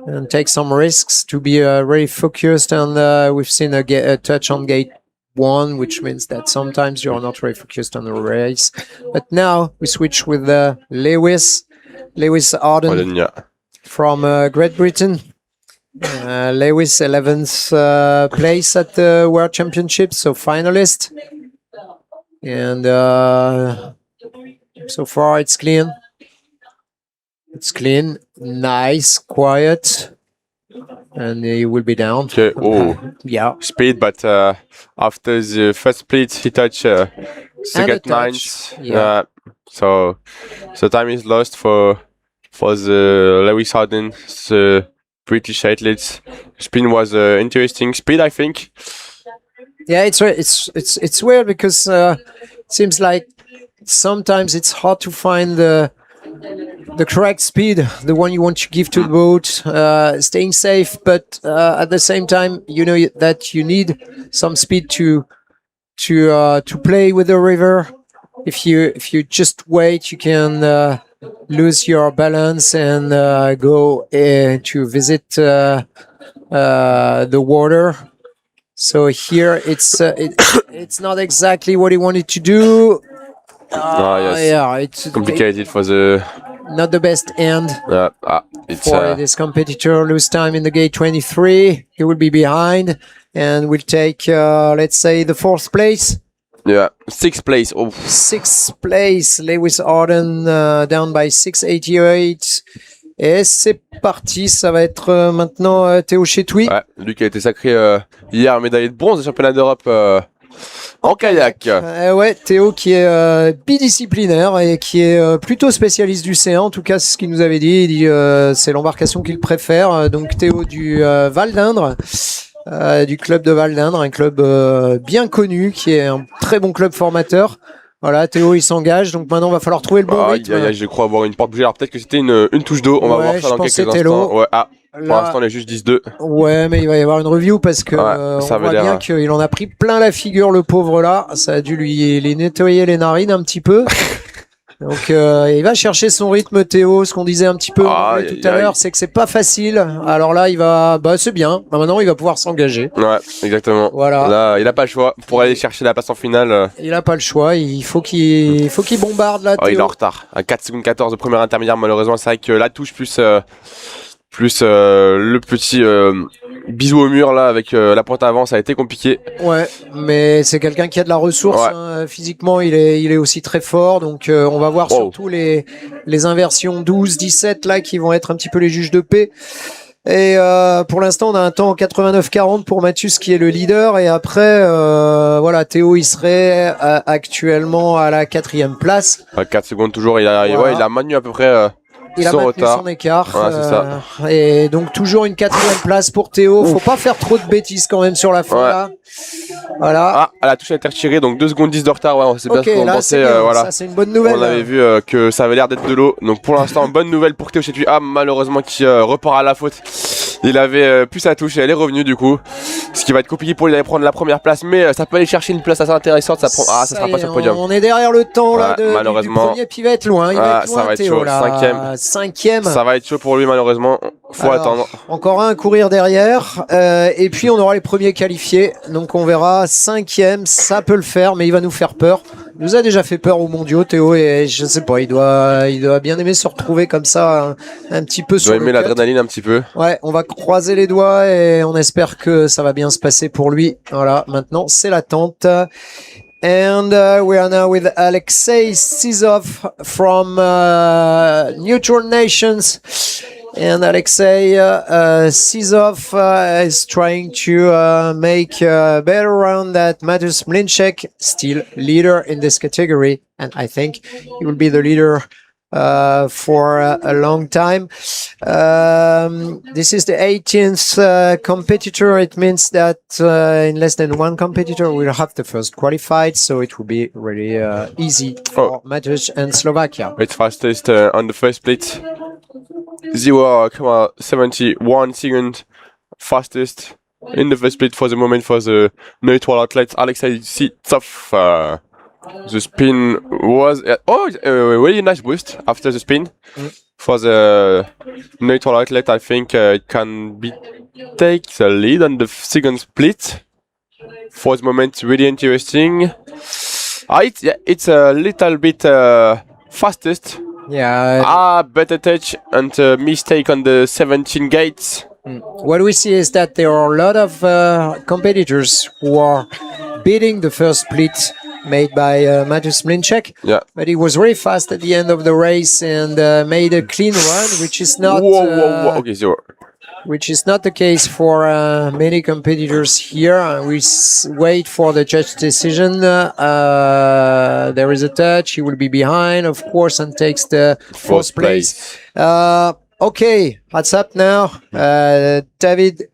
and take some risks to be very focused. And we've seen a touch on gate 1, which means that sometimes you're not very focused on the race. But now we switch with Lewis Arden from Great Britain. Lewis 11th place at the World Championships, so finalist. And so far it's clean. It's clean, nice, quiet, and he will be down. Okay. Yeah. Speed, but after the first split, he touched second ninth. Yeah. So time is lost for the Lewis Harden, the British athletes. Spin was interesting. Speed, I think. Yeah, it's weird because it seems like sometimes it's hard to find the correct speed, the one you want to give to the boat, staying safe, but at the same time, you know that you need some speed to play with the river. If you just wait, you can lose your balance and go to visit the water. So here it's not exactly what he wanted to do. Yes. Yeah, it's complicated for the. Not the best end for this competitor. Lose time in the gate 23. He will be behind and will take, let's say, the 4th place. Yeah, 6th place. 6th place. Lewis Arden down by 688. Et c'est parti. Ça va être maintenant Théo Chetouy. Ouais, lui qui a été sacré hier médaillé de bronze au championnat d'Europe. En kayak. Ouais, Théo qui est bidisciplinaire et qui est plutôt spécialiste du C1. En tout cas, c'est ce qu'il nous avait dit. Il dit c'est l'embarcation qu'il préfère. Donc Théo du Val d'Indre, du club de Val d'Indre, un club bien connu, qui est un très bon club formateur. Voilà, Théo il s'engage. Donc maintenant, il va falloir trouver le bon rythme. Je crois avoir une porte bougée. Alors peut-être que c'était une touche d'eau. On va voir ça dans quelques instants. Ouais, pour l'instant, on est juste 10-2. Ouais, mais il va y avoir une review parce que on voit bien qu'il en a pris plein la figure, le pauvre là. Ça a dû lui nettoyer les narines un petit peu. Donc il va chercher son rythme, Théo. Ce qu'on disait un petit peu en anglais tout à l'heure, c'est que c'est pas facile. Alors là, il va, c'est bien. Maintenant, il va pouvoir s'engager. Ouais, exactement. Voilà. Là, il a pas le choix pour aller chercher la place en finale. Il a pas le choix. Il faut qu'il bombarde là. Théo. Il est en retard. À 4 secondes 14 de première intermédiaire, malheureusement, c'est vrai que la touche plus le petit bisou au mur là avec la pointe avant, ça a été compliqué. Ouais, mais c'est quelqu'un qui a de la ressource. Ouais. Hein. Physiquement, il est aussi très fort. Donc on va voir surtout les inversions 12, 17 là qui vont être un petit peu les juges de paix. Et pour l'instant, on a un temps en 89-40 pour Mathus qui est le leader. Et après, voilà, Théo, il serait actuellement à la 4e place. À 4 secondes toujours, il a maintenu à peu près il a son maintenu retard. son écart. Ouais, c'est ça. Et donc toujours une 4e place pour Théo. Faut pas faire trop de bêtises quand même sur la fin là. Voilà. Ah, la touche a été retirée, donc 2 secondes 10 de retard. Ouais, c'est bien ce qu'on pensait. Voilà. Ça, c'est une bonne nouvelle. On avait vu que ça avait l'air d'être de l'eau. Donc pour l'instant, bonne nouvelle pour Théo Chetui. Ah, malheureusement, qui repart à la faute. Il avait plus sa touche et elle est revenue du coup. Ce qui va être compliqué pour lui d'aller prendre la première place. Mais ça peut aller chercher une place assez intéressante. Ça sera pas sur le podium. On est derrière le temps là, malheureusement. du premier, puis il va être loin. Il va être loin, ça va être Théo, chaud. là. 5e. Ça va être chaud pour lui, malheureusement. Faut attendre. Encore un à courir derrière. Et puis on aura les premiers qualifiés. Donc on verra. 5e, ça peut le faire, mais il va nous faire peur. Il nous a déjà fait peur aux mondiaux, Théo, et je sais pas, il doit bien aimer se retrouver comme ça, un petit peu sur le cut. Il doit aimer l'adrénaline un petit peu. Ouais, on va croiser les doigts et on espère que ça va bien se passer pour lui. Voilà, maintenant c'est l'attente. And we are now with Alexei Sizov from Neutral Nations. And Alexei Sizov is trying to make a better round that Matus Mlinček, still leader in this category. And I think he will be the leader for a long time. This is the 18th competitor. It means that in less than one competitor, we'll have the first qualified. So it will be really easy for Matus and Slovakia. It's fastest on the first split. 0.71 second fastest in the first split for the moment for the neutral athlete Alexei Sizov. The spin was really nice boost after the spin for the neutral athlete. I think it can take the lead on the second split. For the moment, really interesting. It's a little bit fastest. Yeah. Better touch and mistake on the 17 gates. What we see is that there are a lot of competitors who are beating the first split made by Matus Mlinček. Yeah. But he was very fast at the end of the race and made a clean run, which is not Okay, zero. Which is not the case for many competitors here. We wait for the judge decision. There is a touch. He will be behind, of course, and takes the fourth place. Okay, what's up now? David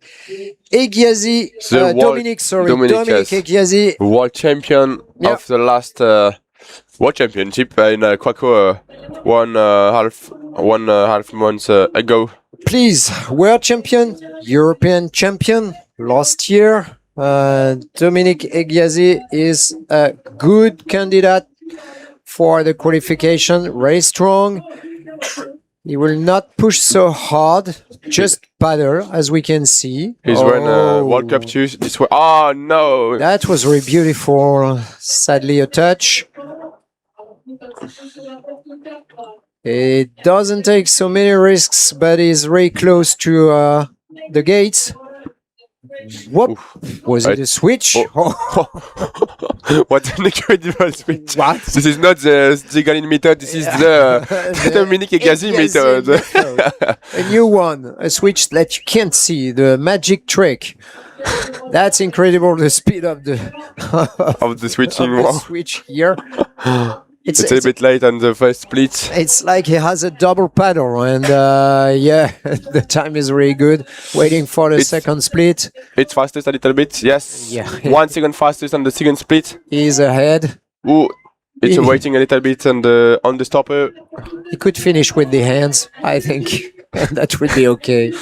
Egiazi, Dominic Egiazi, world champion of the last world championship in Krakow one half months ago. Please, world champion, European champion last year. Dominic Egiazi is a good candidate for the qualification, very strong. He will not push so hard, just paddle, as we can see. He's won World Cup too. This way. Oh no! That was very beautiful. Sadly, a touch. It doesn't take so many risks, but is very close to the gates. Whoop! Oof. Was it a switch? What an incredible switch! What? This is not the Zigalin method. This is the Dominic Egiazi method. A new one, a switch that you can't see, the magic trick. That's incredible. The speed of the of the switching. of the switch here. It's a bit late on the first split. It's like he has a double paddle, and the time is really good. Waiting for the second split. It's fastest a little bit, yes. Yeah. 1 second fastest on the second split. He's ahead. Ooh, it's waiting a little bit on the stopper. He could finish with the hands, I think, and that would be okay.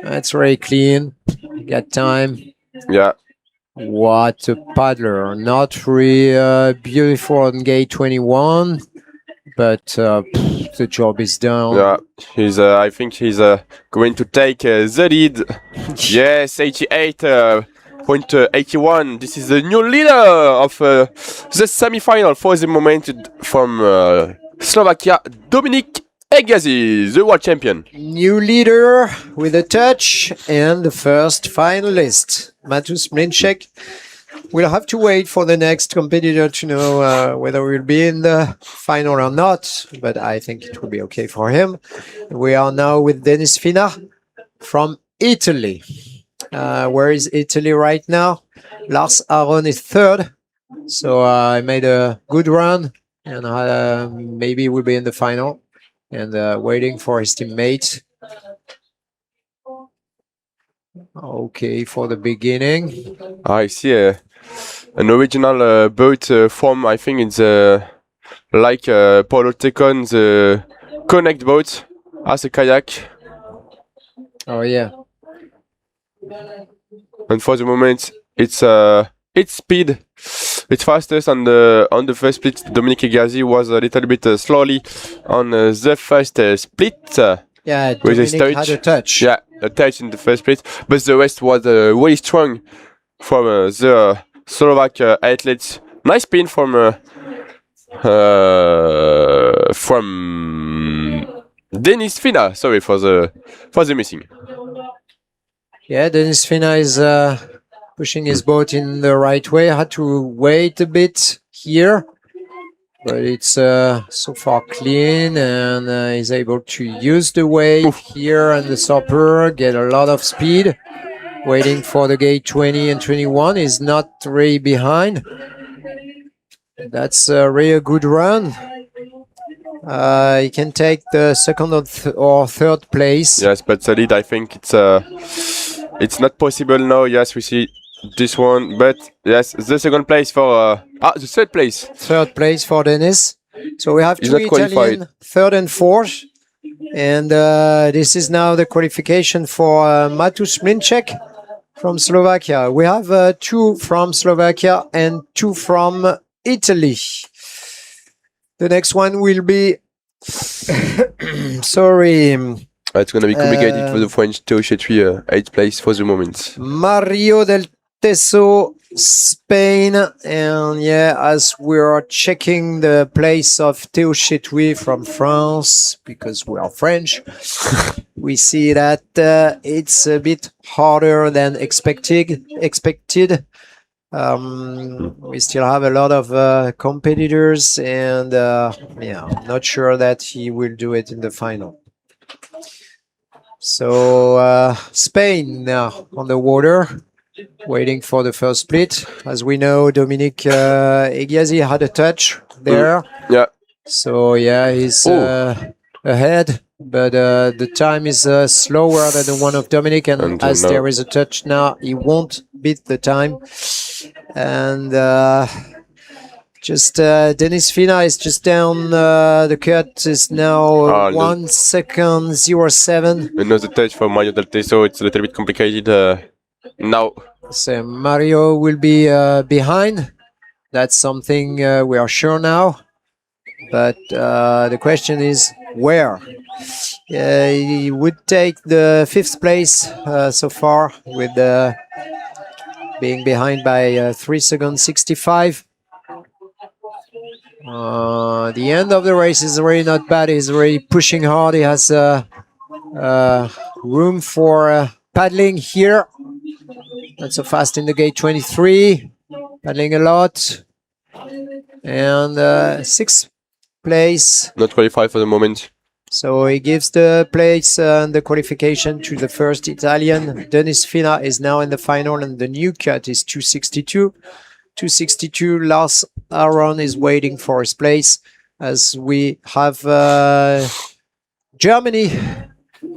That's very clean. Got time. Yeah. What a paddler. Not really beautiful on gate 21, but the job is done. Yeah, he's. I think he's going to take the lead. Yes, 88.81. This is the new leader of the semi-final for the moment from Slovakia, Dominik Egazi, the world champion. New leader with a touch, and the first finalist, Matus Mlinček. We'll have to wait for the next competitor to know whether we'll be in the final or not, but I think it will be okay for him. We are now with Denis Fina from Italy. Where is Italy right now? Lars Aron is third, so I made a good run, and maybe we'll be in the final. And waiting for his teammate. Okay, for the beginning. I see an original boat form. I think it's like Polo Tecon, the Connect boat as a kayak. Oh yeah. And for the moment, it's speed. It's fastest on the first split. Dominik Egazi was a little bit slowly on the first split. Yeah, with his Dominic had a touch. Yeah, a touch in the first split, but the rest was really strong from the Slovak athletes. Nice spin from Denis Fina. Sorry for the missing. Yeah, Denis Fina is pushing his boat in the right way. I had to wait a bit here, but it's so far clean, and he's able to use the wave here and the stopper, get a lot of speed. Waiting for the gate 20 and 21. He's not really behind. That's really a good run. He can take the second or third place. Yes, but the lead, I think it's not possible now. Yes, we see this one, but yes, the second place for the third place. Third place for Denis. So we have two Italian, third and fourth, and this is now the qualification for Matus Mlinček from Slovakia. We have two from Slovakia and two from Italy. The next one will be sorry. It's going to be complicated for the French Théo 8th place for the moment. Mario del Teso, Spain, and yeah, as we are checking the place of Théo Chetoué from France, because we are French, we see that it's a bit harder than expected. We still have a lot of competitors, and yeah, I'm not sure that he will do it in the final. So Spain now on the water, waiting for the first split. As we know, Dominik Egazi had a touch there. Yeah. So yeah, he's ahead, but the time is slower than the one of Dominik, and as there is a touch now, he won't beat the time. And just Denis Fina is just down. The cut is now 1 second 07. Another touch for Mario del Teso. It's a little bit complicated now. So Mario will be behind. That's something we are sure now. But the question is where? He would take the 5th place so far, with being behind by 3 seconds 65. The end of the race is really not bad. He's really pushing hard. He has room for paddling here. Not so fast in the gate 23. Paddling a lot. And 6th place. Not qualified for the moment. So he gives the place and the qualification to the first Italian. Denis Fina is now in the final, and the new cut is 262. 262. Lars Aron is waiting for his place, as we have Germany.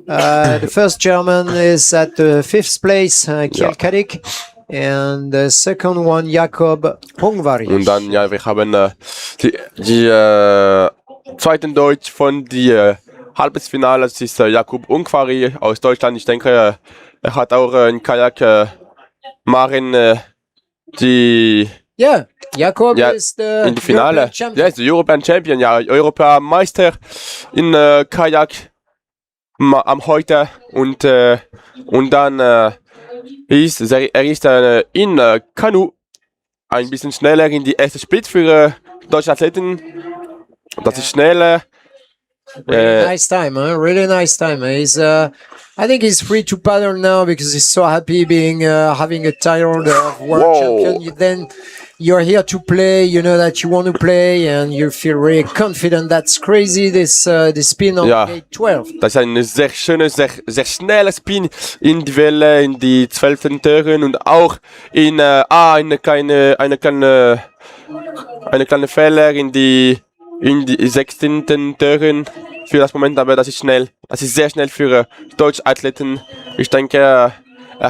The first German is at the 5th place, Kjell Kadik, and the second one, Jakob Hongvari. Und dann, ja, wir haben die zweiten Deutsch von die Halbfinale. Das ist Jakob Hongvari aus Deutschland. Ich denke, er hat auch ein Kajak Marin Yeah, Jakob Ja, is the in die Finale. European champion. Yes, the European Champion, ja, Europameister in Kajak am heute und dann er ist in Kanu ein bisschen schneller in die erste Split für deutsche Athleten. Das ist schnell. Really nice time, huh? Really nice time. I think he's free to paddle now because he's so happy being having a title of world champion. Then you're here to play. You know that you want to play, and you feel really confident. That's crazy. This spin on gate 12. Das ist ein sehr schönes, sehr schneller Spin in die Welle, in die 12. Turn und auch in eine kleine Fehler in die 16. Turn für das Moment, aber das ist schnell. Das ist sehr schnell für deutsche Athleten. Ich denke, er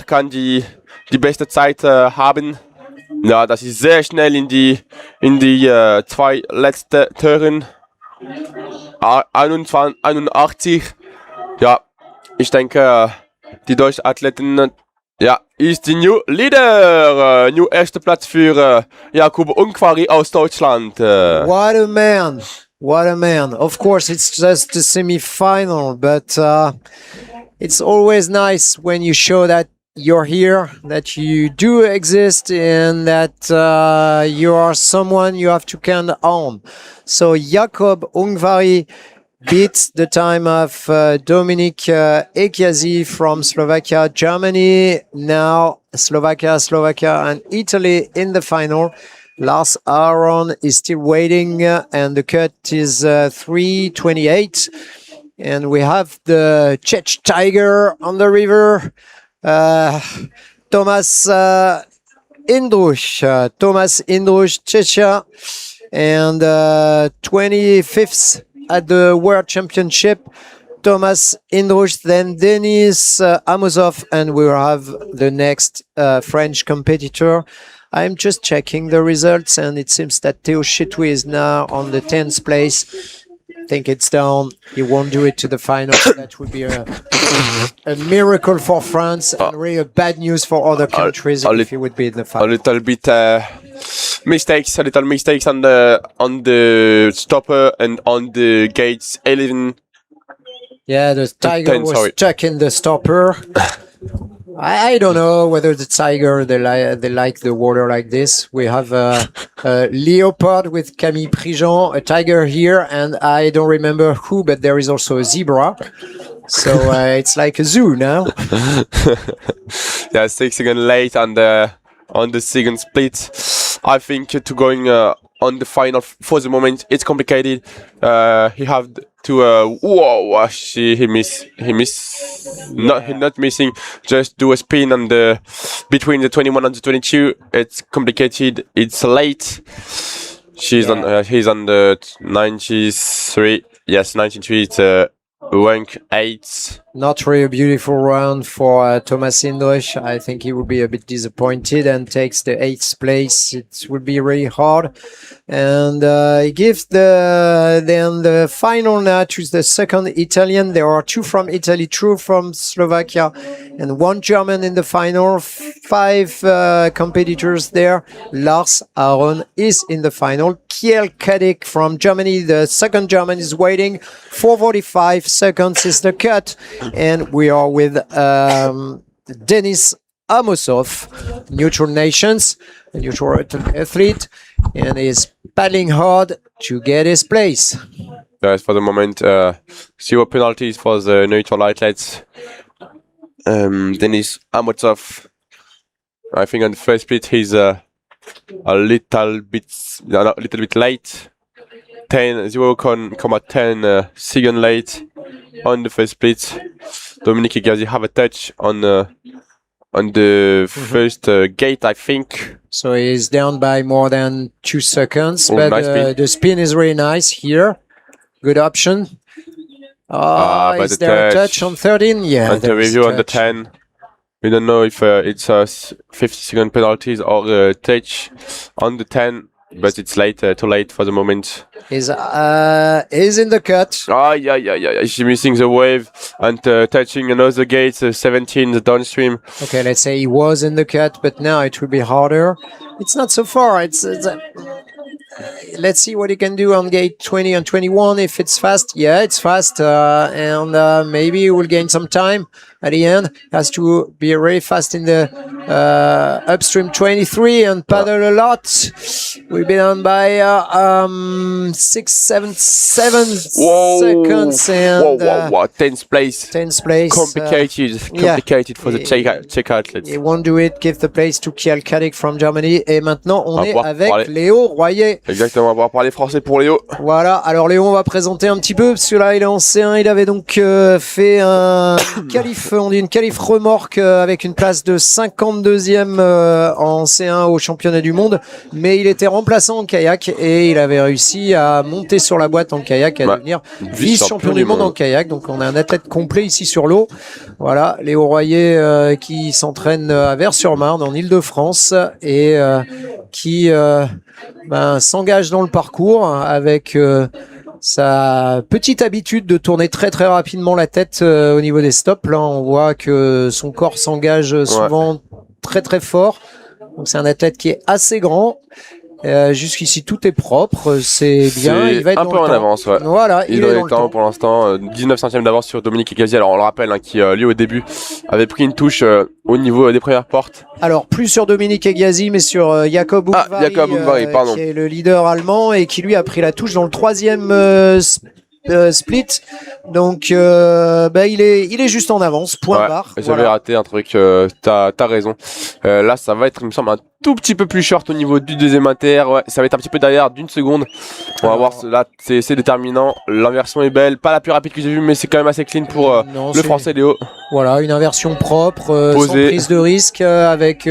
kann die beste Zeit haben. Ja, das ist sehr schnell in die 2 letzte Turn. 81. Ja, ich denke, die deutschen Athleten, ja, ist die New Leader. New erster Platz für Jakub Ungvari aus Deutschland. What a man. What a man. Of course, it's just the semi-final, but it's always nice when you show that you're here, that you do exist, and that you are someone you have to count on. So Jakub Ungvari beats the time of Dominik Ekiazi from Slovakia, Germany. Now Slovakia, and Italy in the final. Lars Aron is still waiting, and the cut is 3:28. And we have the Czech Tiger on the river, Thomas Indrush, Czechia, and 25th at the World Championship. Thomas Indrush, then Denis Amosov, and we will have the next French competitor. I'm just checking the results, and it seems that Theo Chitoui is now on the 10th place. I think it's down. He won't do it to the final. That would be a miracle for France, and really bad news for other countries if he would be in the final. A little bit mistakes on the stopper and on the gates 11. Yeah, the Tiger was stuck in the stopper. I don't know whether the Tiger they like the water like this. We have a leopard with Camille Prigent, a tiger here, and I don't remember who, but there is also a zebra. So it's like a zoo now. Yeah, 6 seconds late on the second split. I think to going on the final for the moment it's complicated. He have to he not missing, just do a spin on the between the 21 and the 22. It's complicated, it's late. He's on the 93. Yes, 93. It's rank 8. Not really a beautiful round for Thomas Indrush. I think he will be a bit disappointed and takes the 8th place. It will be really hard. And he gives the final now to the second Italian. There are 2 from Italy, 2 from Slovakia, and 1 German in the final. 5 competitors there. Lars Aron is in the final. Kiel Kadik from Germany, the second German, is waiting. 4:45 seconds is the cut. And we are with Denis Amosov, neutral nations, a neutral athlete, and is paddling hard to get his place. Yes, for the moment, 0 penalties for the neutral athletes. Denis Amosov, I think on the first split he's a little bit late. 0.10 second late on the first split. Dominik Ekiazi have a touch on the first gate, I think. So he's down by more than 2 seconds, but nice the spin is really nice here. Good option. Is there a touch on 13? Yeah. And the review on the 10. We don't know if it's 50-second penalties or a touch on the 10. but it's late, too late for the moment. Is in the cut. Yeah. She's missing the wave and touching another gate, 17, the downstream. Okay, let's say he was in the cut, but now it will be harder. It's not so far. Let's see what he can do on gate 20 and 21. If it's fast, yeah, it's fast, and maybe he will gain some time at the end. Has to be really fast in the upstream 23 and paddle a lot. We'll be down by 6, 7 seconds. And, Whoa. 10th place. 10th place. Complicated for the Czech athletes. He won't do it. Give the place to Kiel Kadik from Germany. Et maintenant, on est avec Léo Royer. Exactement, on va pouvoir parler français pour Léo. Voilà, alors Léo, on va présenter un petit peu, parce que là, il est en C1, il avait donc fait une qualif remorque avec une place de 52e en C1 au championnat du monde, mais il était remplaçant en kayak et il avait réussi à monter sur la boîte en kayak et à devenir vice-champion du monde en kayak. Donc on a un athlète complet ici sur l'eau. Voilà, Léo Royer qui s'entraîne à Vers-sur-Marne en Île-de-France et qui s'engage dans le parcours avec sa petite habitude de tourner très très rapidement la tête au niveau des stops. Là, on voit que son corps s'engage souvent très très fort. Donc c'est un athlète qui est assez grand. Jusqu'ici tout est propre, c'est bien. Il va être un peu en avance, ouais. Voilà, il est dans le temps pour l'instant. 19 centièmes d'avance sur Dominique Egazi. Alors on le rappelle, qui lui au début avait pris une touche au niveau des premières portes. Alors plus sur Dominique Egazi, mais sur Jakob Ungvari, pardon. Qui est le leader allemand et qui lui a pris la touche dans le troisième split. Donc il est juste en avance, point barre. J'avais raté un truc, t'as raison. Là ça va être, il me semble, un tout petit peu plus short au niveau du deuxième inter. Ouais, ça va être un petit peu derrière d'une seconde. On va voir, là c'est déterminant. L'inversion est belle, pas la plus rapide que j'ai vue, mais c'est quand même assez clean pour le français Léo. Voilà, une inversion propre, sans prise de risque, avec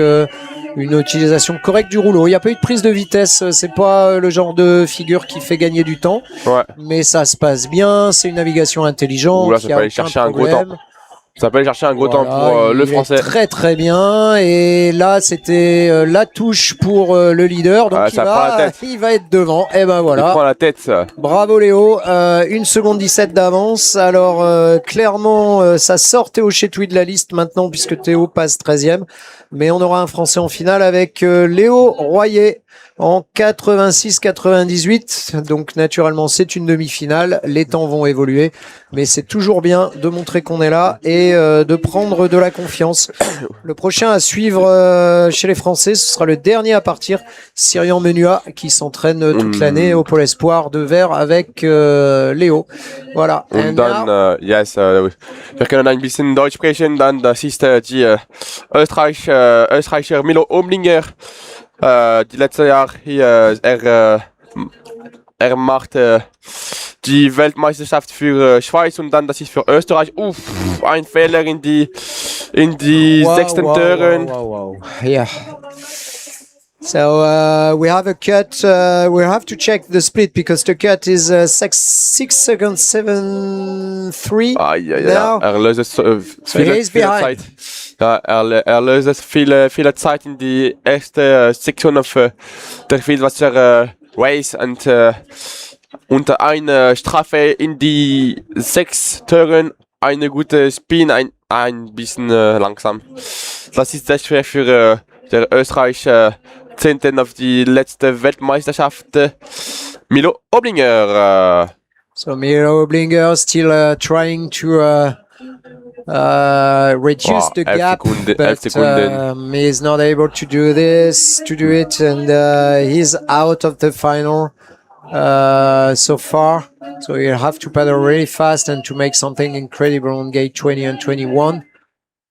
une utilisation correcte du rouleau. Il n'y a pas eu de prise de vitesse, c'est pas le genre de figure qui fait gagner du temps. Ouais. Mais ça se passe bien, c'est une navigation intelligente. Là, ça peut aller chercher un gros temps. Ça peut aller chercher un gros temps pour le français. Très très bien. Et là, c'était la touche pour le leader. Donc il va être devant. Et ben voilà. Il prend la tête. Bravo Léo. 1 seconde 17 d'avance. Alors clairement, ça sort Théo Chetouille de la liste maintenant puisque Théo passe 13e. Mais on aura un Français en finale avec Léo Royer en 86-98. Donc naturellement, c'est une demi-finale. Les temps vont évoluer. Mais c'est toujours bien de montrer qu'on est là et de prendre de la confiance. Le prochain à suivre chez les Français, ce sera le dernier à partir, Cyrian Menua, qui s'entraîne toute l'année au Pôle Espoir de Vers avec Léo. Voilà. Und dann, wir können ein bisschen Deutsch sprechen. Dann, das ist die Österreicher Milo Oblinger. Die letzte Jahr hier, er macht die Weltmeisterschaft für Schweiz und dann das ist für Österreich. Ein Fehler in die sechsten Turn. Wow. Yeah. So we have a cut. We have to check the split because the cut is 6 seconds 7-3. Ja. Er löst es viele Zeit. Ja, er löst es viele Zeit in die erste Sektion auf der Wildwasser Race und unter eine Strafe in die 6 Turn, eine gute Spin, ein bisschen langsam. Das ist sehr schwer für der österreichische 10. auf die letzte Weltmeisterschaft. Milo Oblinger. So Milo Oblinger still trying to reduce the gap, but he's not able to do it, and he's out of the final so far. So you have to paddle really fast and to make something incredible on gate 20 and 21.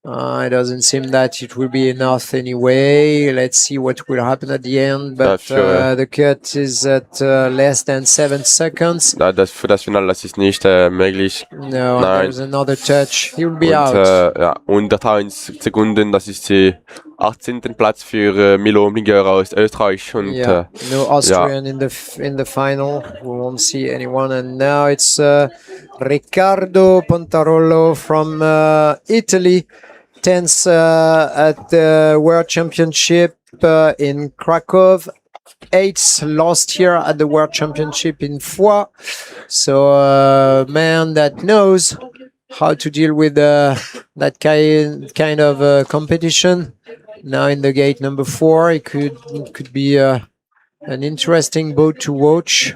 It doesn't seem that it will be enough anyway. Let's see what will happen at the end. But the cut is at less than 7 seconds. Für das Finale, das ist nicht möglich. No, there's another touch. He will be out. Und 1 Sekunden, das ist der 18. Platz für Milo Oblinger aus Österreich. Und, no Austrian in the final. We won't see anyone. And now it's Riccardo Pontarollo from Italy. 10th at the World Championship in Krakow. 8th last year at the World Championship in Foix. So a man that knows how to deal with that kind of competition. Now in the gate number 4, it could be an interesting boat to watch.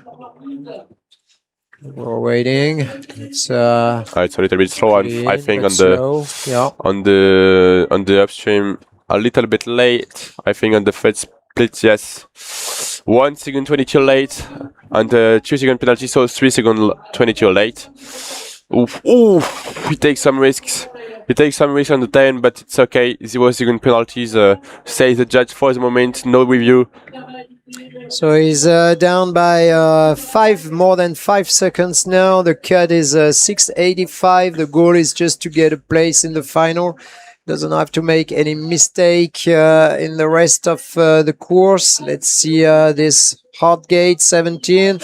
We're waiting. It's a little bit slow, I think, on the upstream. A little bit late, I think, on the third split. Yes, 1 second 22 late, and 2 second penalty, so 3 second 22 late. Oof, oof! He takes some risks. He takes some risks on the 10, but it's okay. 0 second penalties. Says the judge for the moment. No review. So he's down by more than 5 seconds now. The cut is 6:85. The goal is just to get a place in the final. Doesn't have to make any mistake in the rest of the course. Let's see this hard gate 17.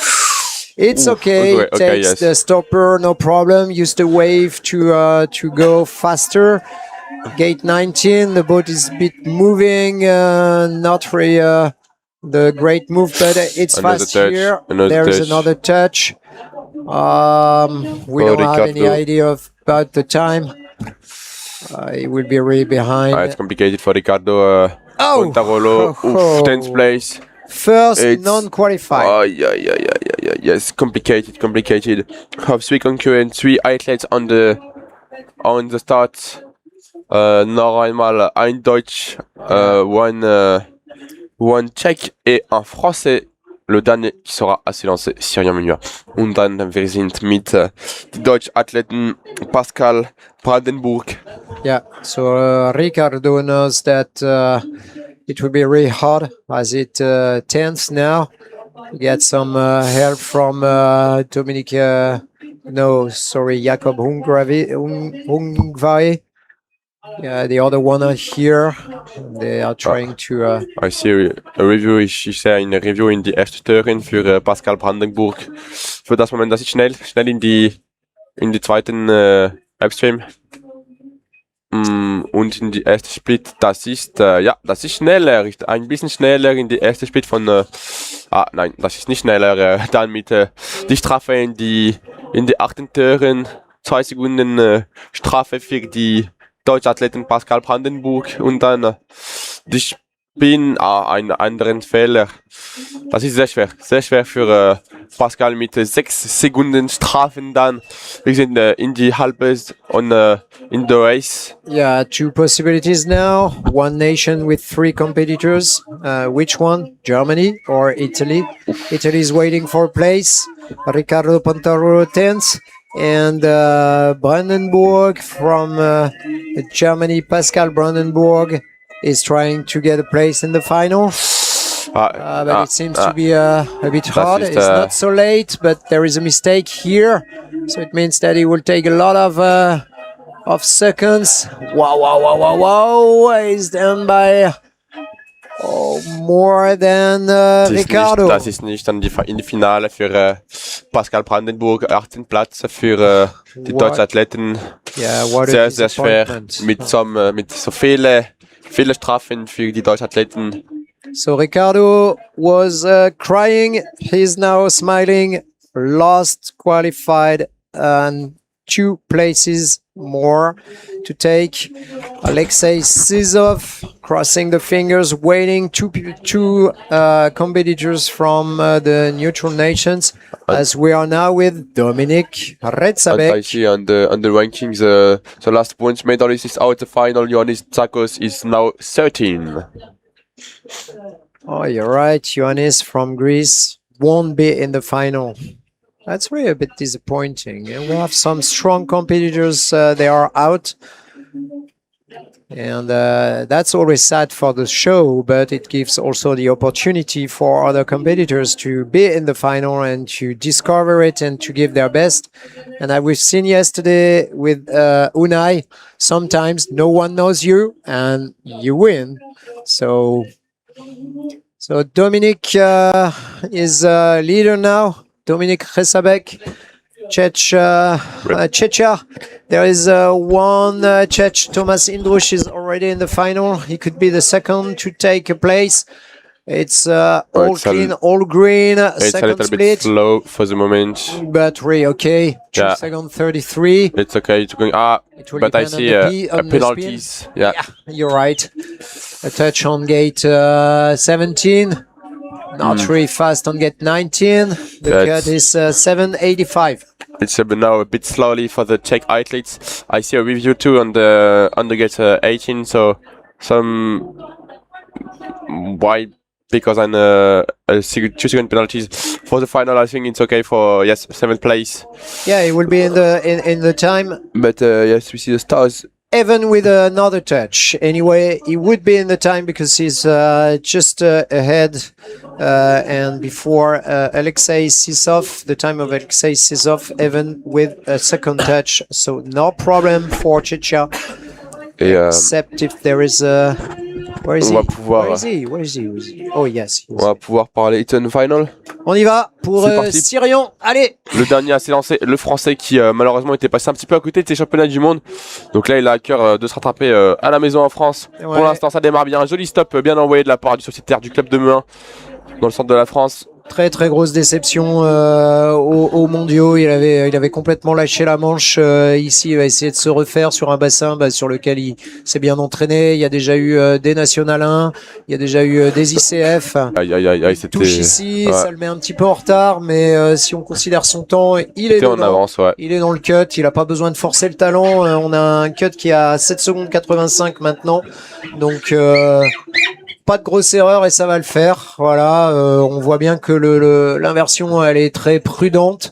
It's okay. Takes the stopper, no problem. Use the wave to go faster. Gate 19. The boat is a bit moving. Not really. The great move, but it's fast here. There's another touch. We don't have any idea about the time. It will be really behind. It's complicated for Ricardo. Pontarolo, 10th place. First non-qualified. Yes, complicated. Have 3 concurrent, 3 athletes on the start. Noch einmal ein Deutsch, one Tchèque et un Français, le dernier qui sera à s'élancer, Syrien Menuer. Und dann wir sind mit die deutschen Athleten Pascal Brandenburg. Yeah, so Ricardo knows that it will be really hard as it 10th now. We get some help from Jakob Hungvari. Yeah, the other one are here. They are trying to. I see a review. Ich sehe eine Review in die erste Turn für Pascal Brandenburg. Für das Moment, das ist schnell in die zweiten Upstream. Und in die erste Split, das ist schneller, ein bisschen schneller in die erste Split von. Nein, das ist nicht schneller. Dann mit die Strafe in die 8. Turn, 2 Sekunden Strafe für die deutsche Athleten Pascal Brandenburg und dann die Spin, einen anderen Fehler. Das ist sehr schwer für Pascal mit 6 Sekunden Strafen dann. Wir sind in die halbes und in the race. Yeah, 2 possibilities now. One nation with 3 competitors. Which one? Germany or Italy? Italy is waiting for a place. Ricardo Pontarolo 10th. And Brandenburg from Germany, Pascal Brandenburg is trying to get a place in the final. But it seems to be a bit hard. It's not so late, but there is a mistake here. So it means that it will take a lot of seconds. Wow. He's down by more than Ricardo. Das ist nicht dann in die Finale für Pascal Brandenburg, 18. Platz für die deutschen Athleten. Yeah, sehr schwer mit so viele Strafen für die deutschen Athleten. So Ricardo was crying. He's now smiling. Last qualified and 2 places more to take. Alexei Sizov crossing the fingers, waiting two competitors from the neutral nations, as we are now with Dominik Retzabek. I see on the rankings, the last bronze medalist is out the final. Ioannis Tsakos is now 13. Oh, you're right. Ioannis from Greece won't be in the final. That's really a bit disappointing. We have some strong competitors. They are out. And that's always sad for the show, but it gives also the opportunity for other competitors to be in the final and to discover it and to give their best. And as we've seen yesterday with Unai, sometimes no one knows you and you win. So Dominik is leader now. Dominik Retzabek, Czechia. There is one Czech, Thomas Indrush, is already in the final. He could be the second to take a place. It's Oh, all it's clean, all green. it's a Second little bit split. slow for the moment. Battery, okay. 2 Yeah. second 33. It's okay. It's going. It will But I depend on see on the penalties. Yeah. You're right. A touch on gate 17. Not really fast on gate 19. The Yeah, cut is 785. It's now a bit slowly for the Czech athletes. I see a review too on the gate 18. So some why because I'm 2 second penalties for the final. I think it's okay for 7th place. Yeah, it will be in the time. But yes, we see the stars. Even with another touch. Anyway, he would be in the time because he's just ahead and before Alexei Sisov, the time of Alexei Sisov, even with a second touch. So no problem for Chechia. Except if there is a... Where is he? Where is he? Where is he? Where is he? Oh yes. On va pouvoir parler Eton Final. On y va pour Sirion. Allez. Le dernier à s'est lancé, le français qui malheureusement était passé un petit peu à côté de ses championnats du monde. Donc là il a à cœur de se rattraper à la maison en France. Ouais. Pour l'instant ça démarre bien, un joli stop bien envoyé de la part du sociétaire du club de Meuin dans le centre de la France. Très très grosse déception aux mondiaux. Il avait complètement lâché la manche. Ici, il va essayer de se refaire sur un bassin sur lequel il s'est bien entraîné. Il y a déjà eu des National 1, il y a déjà eu des ICF. C'était touche ici, ça le met un petit peu en retard, mais si on considère son temps, il est en avance, il est dans le cut. Il a pas besoin de forcer le talent. On a un cut qui a 7 secondes 85 maintenant, donc. Pas de grosse erreur et ça va le faire. Voilà, on voit bien que l'inversion elle est très prudente.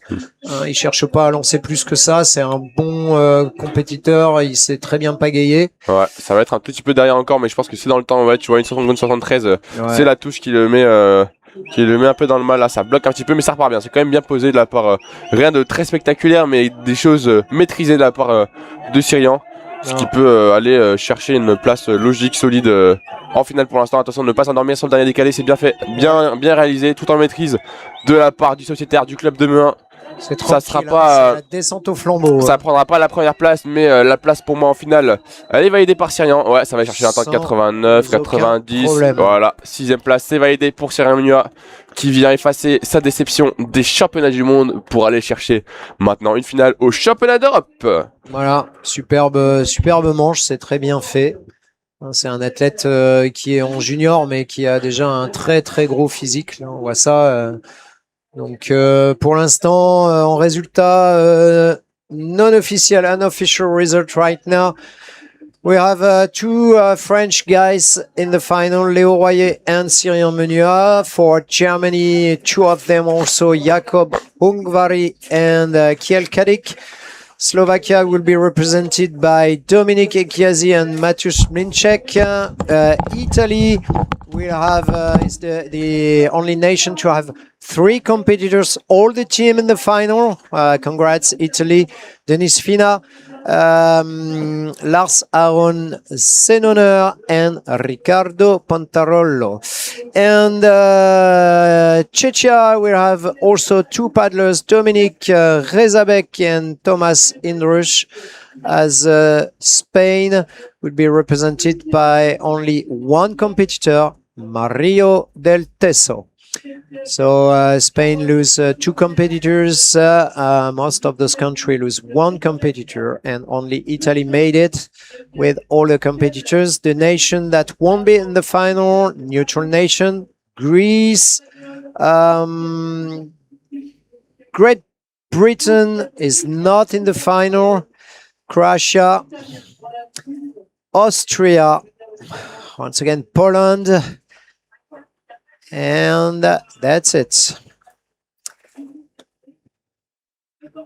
Il cherche pas à lancer plus que ça. C'est un bon compétiteur. Il sait très bien pagayer. Ouais, ça va être un tout petit peu derrière encore, mais je pense que c'est dans le temps. Ouais, tu vois une seconde 73. C'est la touche qui le met un peu dans le mal. Là, ça bloque un petit peu, mais ça repart bien. C'est quand même bien posé de la part. Rien de très spectaculaire, mais des choses maîtrisées de la part de Syrian. Ce qui peut aller chercher une place logique, solide en finale pour l'instant. Attention de ne pas s'endormir sur le dernier décalé, c'est bien fait, bien réalisé, tout en maîtrise de la part du sociétaire du club de Meuin. Ça sera pas la descente au flambeau. Ça prendra pas la première place, mais la place pour moi en finale, elle est validée par Syrian. Ouais, ça va chercher un temps de 89, 90. Voilà, 6ème place, c'est validé pour Syrian Munua qui vient effacer sa déception des championnats du monde pour aller chercher maintenant une finale au championnat d'Europe. Voilà, superbe manche, c'est très bien fait. C'est un athlète qui est en junior, mais qui a déjà un très très gros physique. Là, on voit ça. Donc pour l'instant, en résultat non officiel, unofficial result right now. We have two French guys in the final, Léo Royer and Cyrian Menua. For Germany, two of them also, Jakob Hungvari and Kiel Kadik. Slovakia will be represented by Dominik Ekiazi and Matusz Mlinček. Italy will have is the only nation to have 3 competitors, all the team in the final. Congrats, Italy. Denis Fina, Lars Aron Senoner and Riccardo Pantarollo. And Czechia will have also 2 paddlers, Dominik Rezabek and Thomas Indrush, as Spain would be represented by only 1 competitor, Mario Del Teso. So Spain lose 2 competitors, most of those countries lose 1 competitor, and only Italy made it with all the competitors. The nation that won't be in the final, neutral nation, Greece. Great Britain is not in the final. Croatia, Austria, once again Poland. And that's it.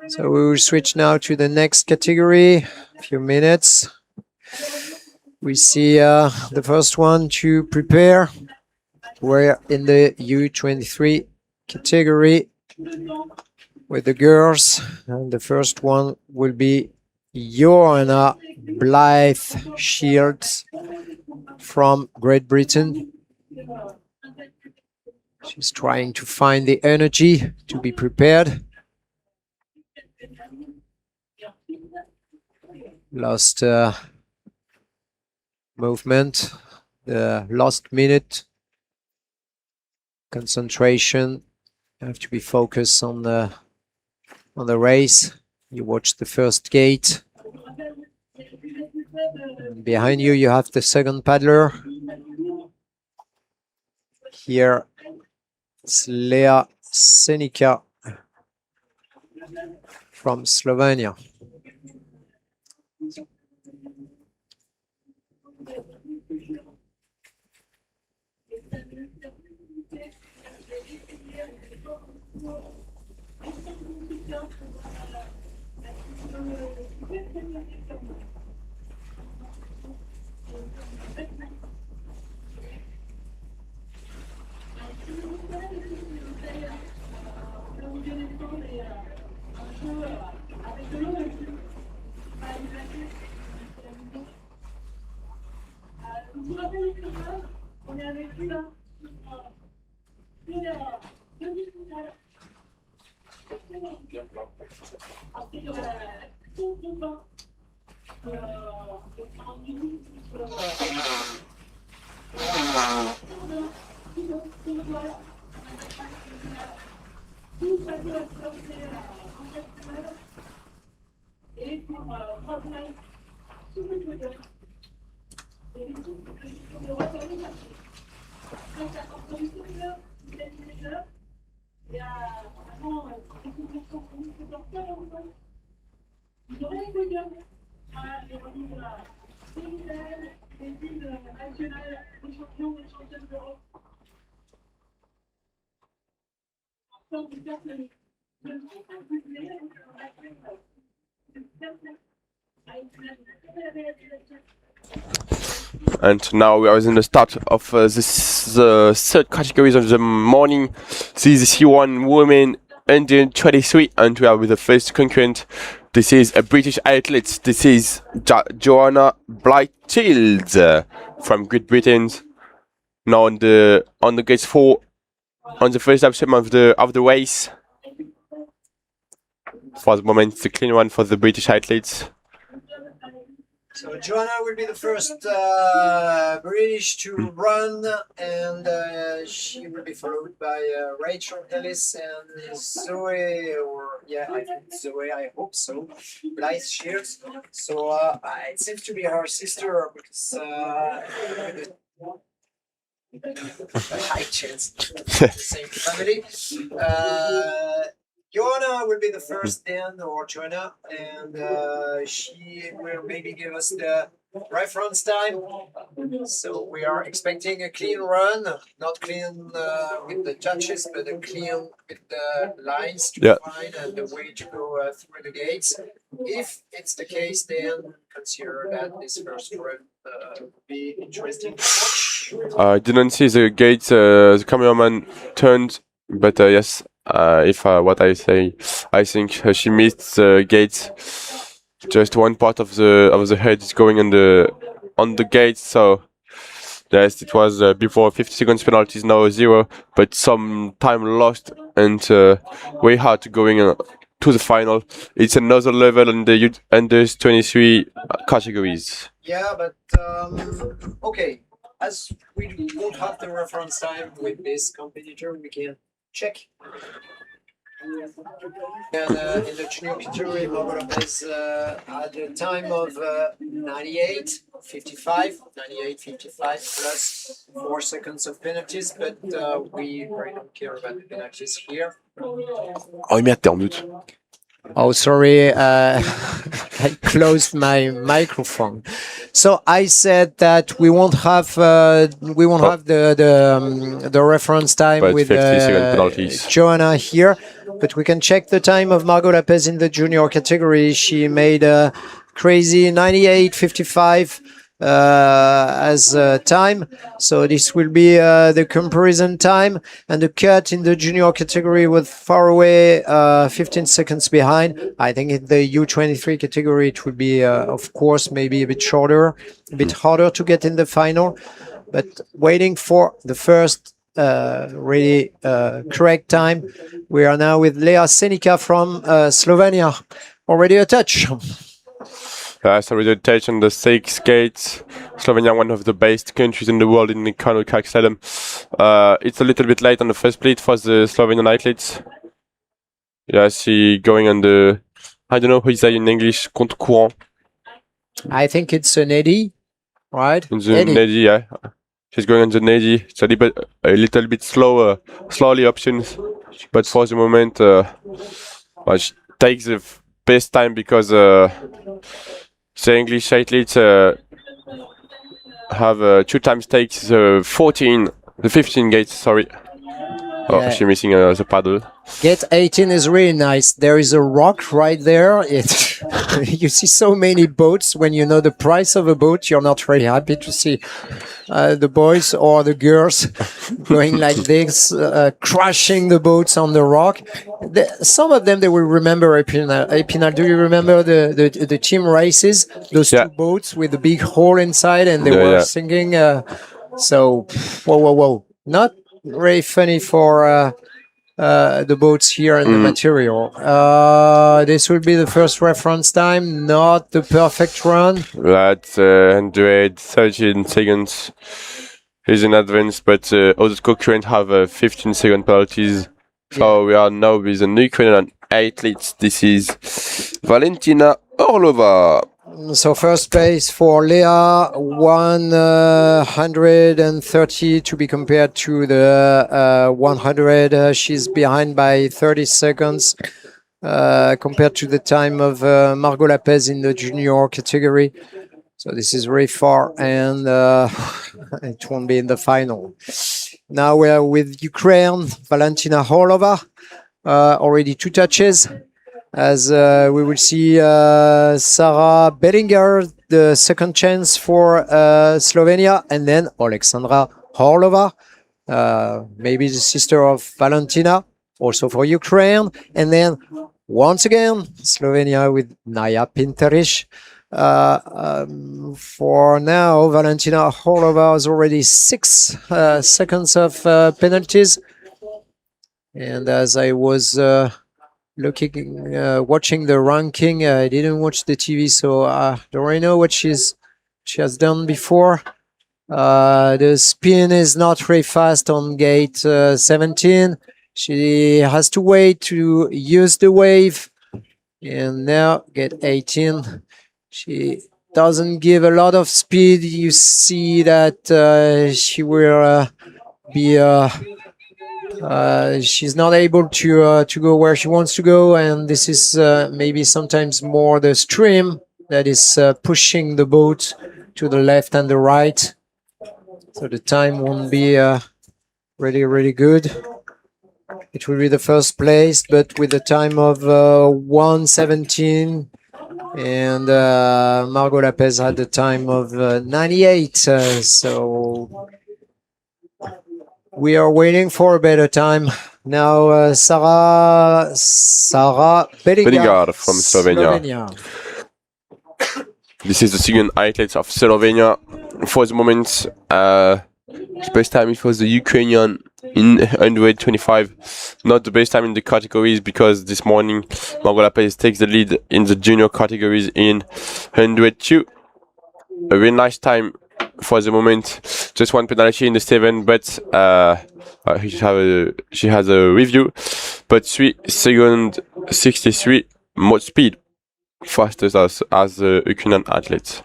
So we will switch now to the next category. A few minutes. We see the first one to prepare. We're in the U23 category with the girls. And the first one will be Joanna Blythe Shields from Great Britain. She's trying to find the energy to be prepared. Last movement, the last minute concentration. You have to be focused on the race. You watch the first gate. And behind you, you have the second paddler. Here, it's Lea Senica from Slovenia. And now we are in the start of the third categories of the morning. This is C1 Women Under 23, and we are with the first concurrent. This is a British athlete. This is Joanna Blythe from Great Britain. Now on the gate 4, on the first lap of the race. For the moment, it's a clean one for the British athletes. So Joanna will be the first British to run, and she will be followed by Rachel Ellis and Zoe, or yeah, I think Zoe, I hope so. Blythe Shears. So it seems to be her sister, because high chance, the same family. Joanna will be the first then, or Joanna, and she will maybe give us the reference time. So we are expecting a clean run, not clean with the touches, but a clean with the lines to find and the way to go through the gates. If it's the case, then consider that this first run will be interesting to watch. I didn't see the gate. The cameraman turned, but yes. If what I say, I think she missed the gate. Just one part of the head is going on the gate. So yes, it was before 50 seconds penalties, now 0, but some time lost and way hard to going to the final. It's another level in the under 23 categories. Yeah, but okay. As we don't have the reference time with this competitor, we can check. And in the junior category, Margot Lopez had a time of 98.55 plus 4 seconds of penalties, but we really don't care about the penalties here. Oh, il met à terme doute. Oh, sorry, I closed my microphone. So I said that we won't have the reference time but with 50-second penalties. Joanna here, but we can check the time of Margot Lopez in the junior category. She made a crazy 98.55 as time. So this will be the comparison time, and the cut in the junior category was far away, 15 seconds behind. I think in the U23 category it will be of course maybe a bit shorter, a bit harder to get in the final, but waiting for the first really correct time. We are now with Lea Senica from Slovenia. Already a touch. So result on the 6 gates. Slovenia, one of the best countries in the world in the canoe kayak slalom. It's a little bit late on the first split for the Slovenian athletes. Yeah, she going on the, I don't know how you say in English, contre-courant. I think it's an eddy, right? In the Nedi, yeah. She's going on the Nedi. It's a little bit slowly options. But for the moment, she takes the best time because the English athletes have 2 times takes the 15 gates, sorry. Oh, Yeah. she's missing the paddle. Gate 18 is really nice. There is a rock right there. You see so many boats. When you know the price of a boat, you're not very happy to see the boys or the girls going like this, crashing the boats on the rock. Some of them, they will remember Epinal. Do you remember the team races? Those 2 boats with the big hole inside, and they were singing. So, whoa. Not very funny for the boats here and the material. This will be the first reference time, not the perfect run. That's 113 seconds. He's in advance, but other concurrents have 15-second penalties. So we are now with the Ukrainian athletes. This is Valentina Orlova. So first place for Leah, 130 to be compared to the 100. She's behind by 30 seconds compared to the time of Margot Lapez in the junior category. So this is very far, and it won't be in the final. Now we're with Ukraine, Valentina Orlova, already 2 touches. As we will see Sarah Bellinger, the second chance for Slovenia, and then Alexandra Orlova, maybe the sister of Valentina, also for Ukraine. And then once again, Slovenia with Naya Pinterish. For now, Valentina Orlova has already 6 seconds of penalties. And as I was watching the ranking, I didn't watch the TV, so I don't really know what she has done before. The spin is not very fast on gate 17. She has to wait to use the wave. And now gate 18, she doesn't give a lot of speed. You see that she will be she's not able to go where she wants to go, and this is maybe sometimes more the stream that is pushing the boat to the left and the right. So the time won't be really good. It will be the first place, but with a time of 1:17, and Margot Lapez had the time of 98. So we are waiting for a better time. Now, Sarah Bellinger from Slovenia. This is the second athlete of Slovenia. For the moment, the best time it was the Ukrainian in 125. Not the best time in the categories, because this morning Margot Lapez takes the lead in the junior categories in 102. A very nice time for the moment. Just 1 penalty in the 7, but she has a review. But 3 seconds 63 more speed fastest as the Ukrainian athletes.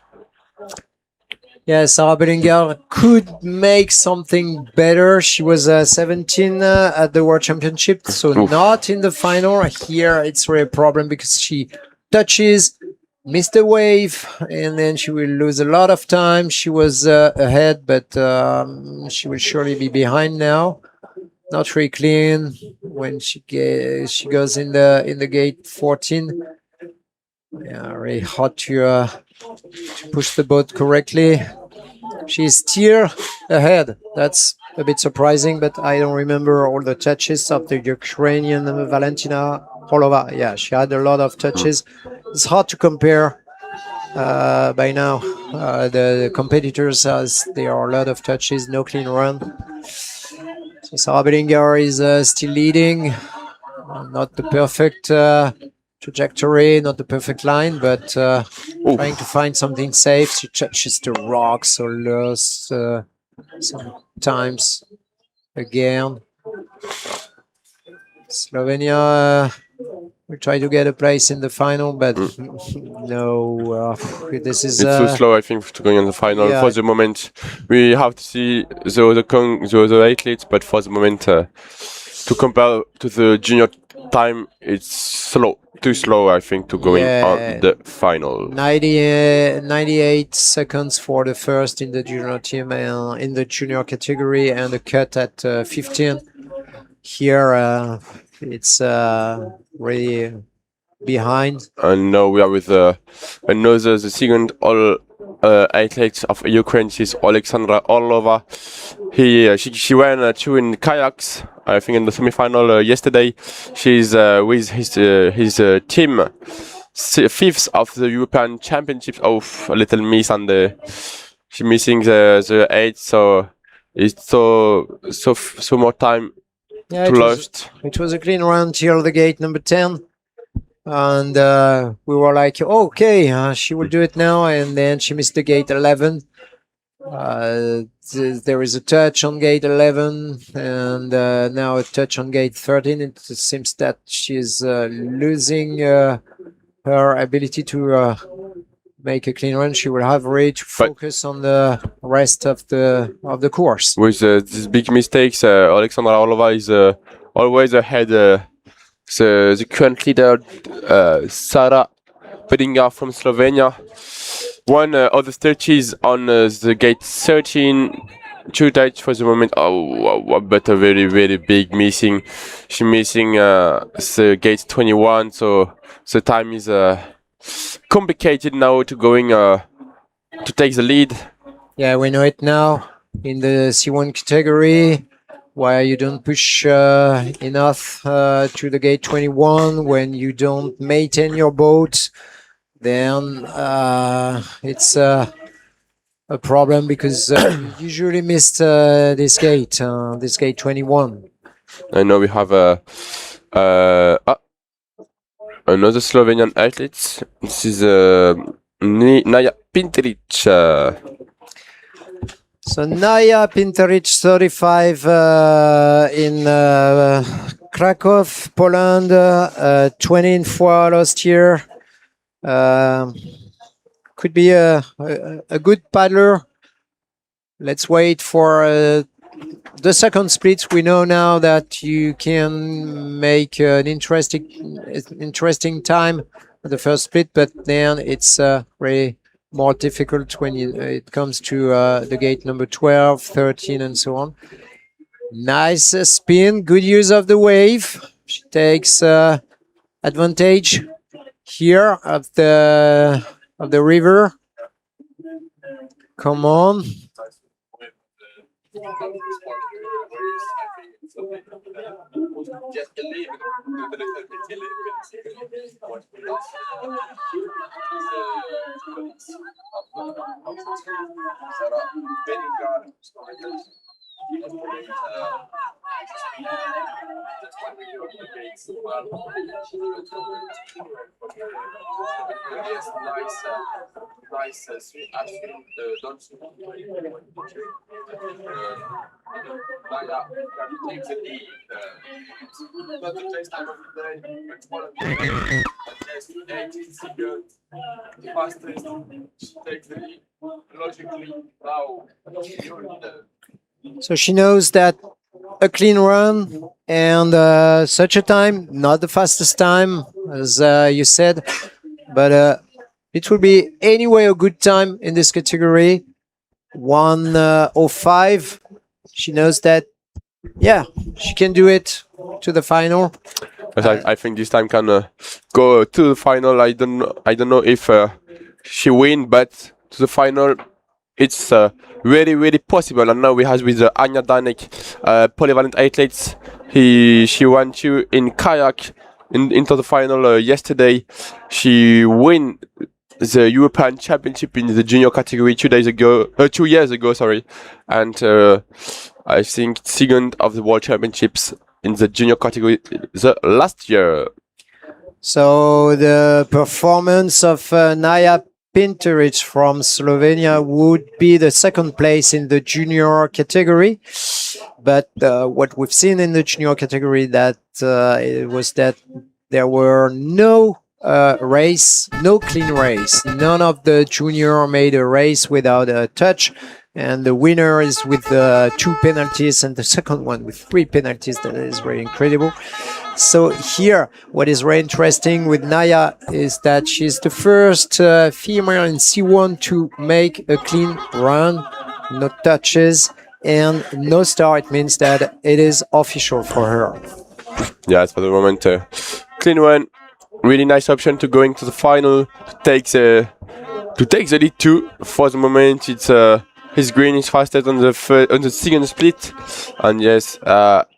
Yeah, Sarah Bellinger could make something better. She was 17 at the World Championship, so not in the final. Here it's really a problem because she touches, missed the wave, and then she will lose a lot of time. She was ahead, but she will surely be behind now. Not very clean when she goes in the gate 14. Yeah, really hard to push the boat correctly. She's still ahead. That's a bit surprising, but I don't remember all the touches of the Ukrainian Valentina Orlova. Yeah, she had a lot of touches. It's hard to compare by now. The competitors, as there are a lot of touches, no clean run. So Sarah Bellinger is still leading. Not the perfect trajectory, not the perfect line, but Oof. trying to find something safe. She touches the rocks or lost sometimes again. Slovenia we try to get a place in the final, but no, this is It's too slow, I think, to going in the final. yeah. For the moment, we have to see the other athletes, but for the moment, to compare to the junior time, it's slow, too slow, I think, to going on the final. 98 seconds for the first in the junior team and in the junior category, and a cut at 15. Here, it's really behind. And now we are with another, the second all athlete of Ukraine. She's Alexandra Orlova. She ran two in kayaks, I think, in the semi-final yesterday. She's with his team, fifth of the European Championships. Oh, a little miss on she's missing the 8, so it's so more time to lost. It was a clean run till the gate number 10. And we were like, okay, she will do it now. And then she missed the gate 11. There is a touch on gate 11 and now a touch on gate 13. It seems that she's losing her ability to make a clean run. She will have really to focus on the rest of the course. With these big mistakes, Alexandra Orlova is always ahead. The current leader, Sara Pedinger from Slovenia, one of the stretches on the gate 13. Two touch for the moment. Oh, but a very, very big missing. She's missing the gate 21, so the time is complicated now to going to take the lead. Yeah, we know it now in the C1 category, why you don't push enough to the gate 21 when you don't maintain your boat, then it's a problem because you usually missed this gate 21. And now we have another Slovenian athlete. This is Naya Pinteric. So Naya Pinteric, 35, in Krakow, Poland, 20 in four last year. Could be a good paddler. Let's wait for the second split. We know now that you can make an interesting time at the first split, but then it's really more difficult when it comes to the gate number 12, 13, and so on. Nice spin, good use of the wave. She takes advantage here of the river. Come on. So she knows that a clean run and such a time, not the fastest time, as you said, but it will be anyway a good time in this category. 1:05. She knows that, yeah, she can do it to the final. But I think this time can go to the final. I don't know if she win, but to the final, it's very, very possible. And now we have with Anya Danek, polyvalent athletes. She won two in kayak into the final yesterday. She won the European Championship in the junior category 2 years ago, sorry, and I think second of the World Championships in the junior category the last year. So the performance of Naya Pinteric from Slovenia would be the second place in the junior category. But what we've seen in the junior category that it was that there were no race, no clean race. None of the junior made a race without a touch. And the winner is with 2 penalties, and the second one with 3 penalties. That is very incredible. So here, what is very interesting with Naya is that she's the first female in C1 to make a clean run, no touches, and no star. It means that it is official for her. Yes, for the moment, clean run. Really nice option to going to the final, to take the lead too. For the moment, his green is fastest on the second split, and yes,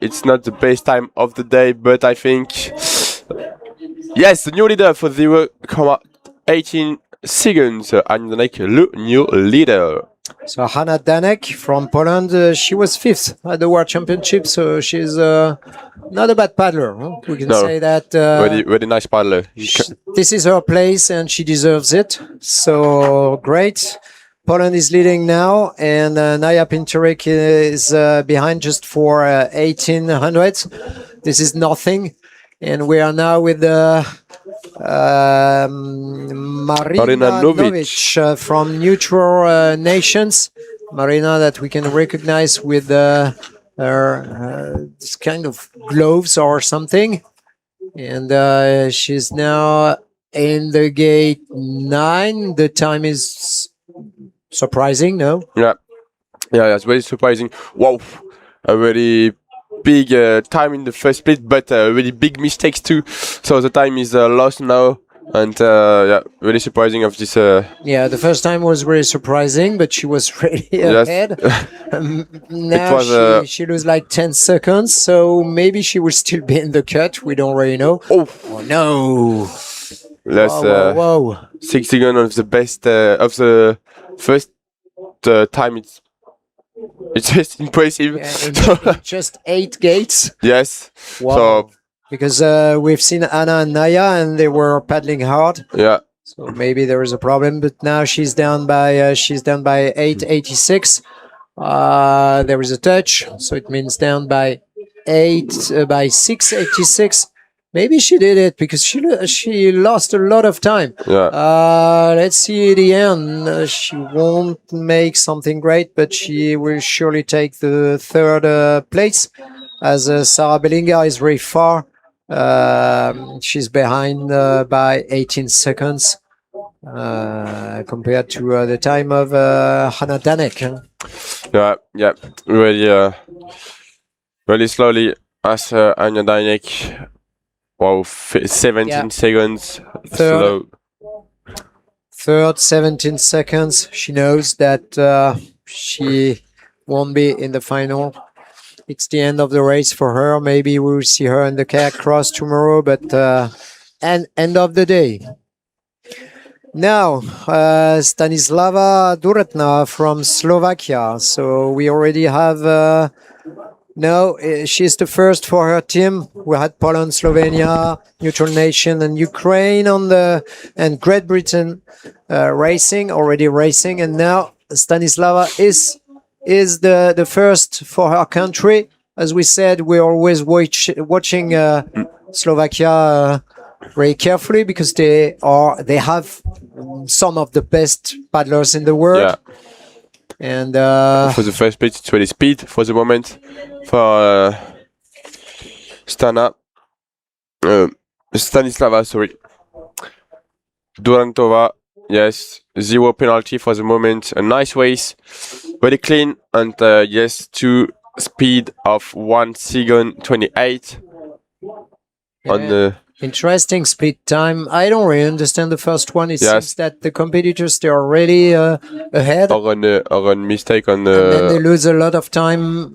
it's not the best time of the day, but I think yes, the new leader for 0.18 seconds, and like le new leader. So Hanna Danek from Poland, she was 5th at the World Championship, so she's not a bad paddler. Huh? We can say that. Very nice paddler. This is her place, and she deserves it. So great. Poland is leading now, and Naya Pinteric is behind just for 1800. This is nothing. And we are now with Marina Novic from Neutral Nations. Marina that we can recognize with her this kind of gloves or something. And she's now in the gate 9. The time is surprising, no? Yeah, it's very surprising. Wow, a very big time in the first split, but really big mistakes too. So the time is lost now, and really surprising of this. Yeah, the first time was really surprising, but she was really ahead. Now she lose like 10 seconds, so maybe she will still be in the cut. We don't really know. Oh no! Whoa. 6 seconds of the best of the first time. It's just impressive. Yeah, just 8 gates. Yes. Wow. So because we've seen Anna and Naya, and they were paddling hard. Yeah. So maybe there is a problem, but now she's down by 886. There is a touch, so it means down by 686. Maybe she did it because she lost a lot of time. Yeah. Let's see the end. She won't make something great, but she will surely take the 3rd place, as Sarah Bellinga is very far. She's behind by 18 seconds compared to the time of Hanna Danek. Yeah. Really slowly as Hanna Danek. Wow, 17 seconds slow. 3rd, 17 seconds. She knows that she won't be in the final. It's the end of the race for her. Maybe we'll see her in the kayak cross tomorrow, but end of the day. Now, Stanislava Duretna from Slovakia. So we already have... No, she's the first for her team. We had Poland, Slovenia, Neutral Nation, and Ukraine and Great Britain already racing. And now Stanislava is the first for her country. As we said, we're always watching Slovakia very carefully because they have some of the best paddlers in the world. Yeah. And for the first split, it's really speed for the moment. For Stanislava, sorry. Durantova, yes, 0 penalty for the moment. A nice race, very clean, and yes, 2 speed of 1 second 28 on the. Interesting speed time. I don't really understand the first one. It seems that the competitors, they are already ahead. Or a mistake on the... And then they lose a lot of time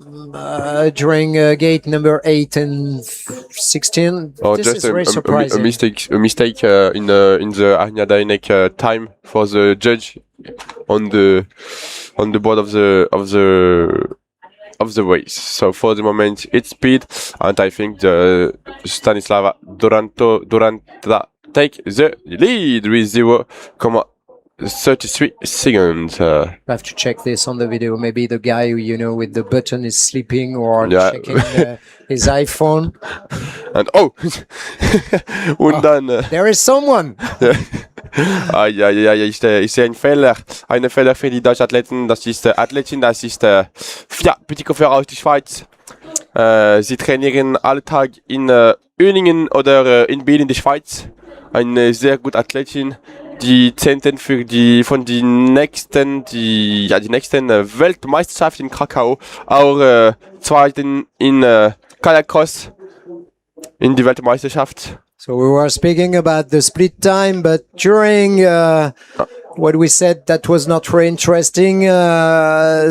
during gate number 8 and 16. Or this just is very surprising. A mistake in the Hanna Danek time for the judge on the board of of the race. So for the moment, it's speed, and I think the Stanislava Duranta take the lead with 0.33 seconds. I have to check this on the video. Maybe the guy who, with the button is sleeping or checking his iPhone. And und dann there is someone. ich sehe einen Fehler für die deutschen Athleten. Das ist Athletin, das ist Bütikofer aus der Schweiz. Sie trainieren alltag in Öningen oder in Biel in der Schweiz. Eine sehr gute Athletin. Die Zehnten für die nächsten Weltmeisterschaft in Krakau, auch Zweiten in Kajakcross in die Weltmeisterschaft. So we were speaking about the split time, but during what we said that was not very interesting,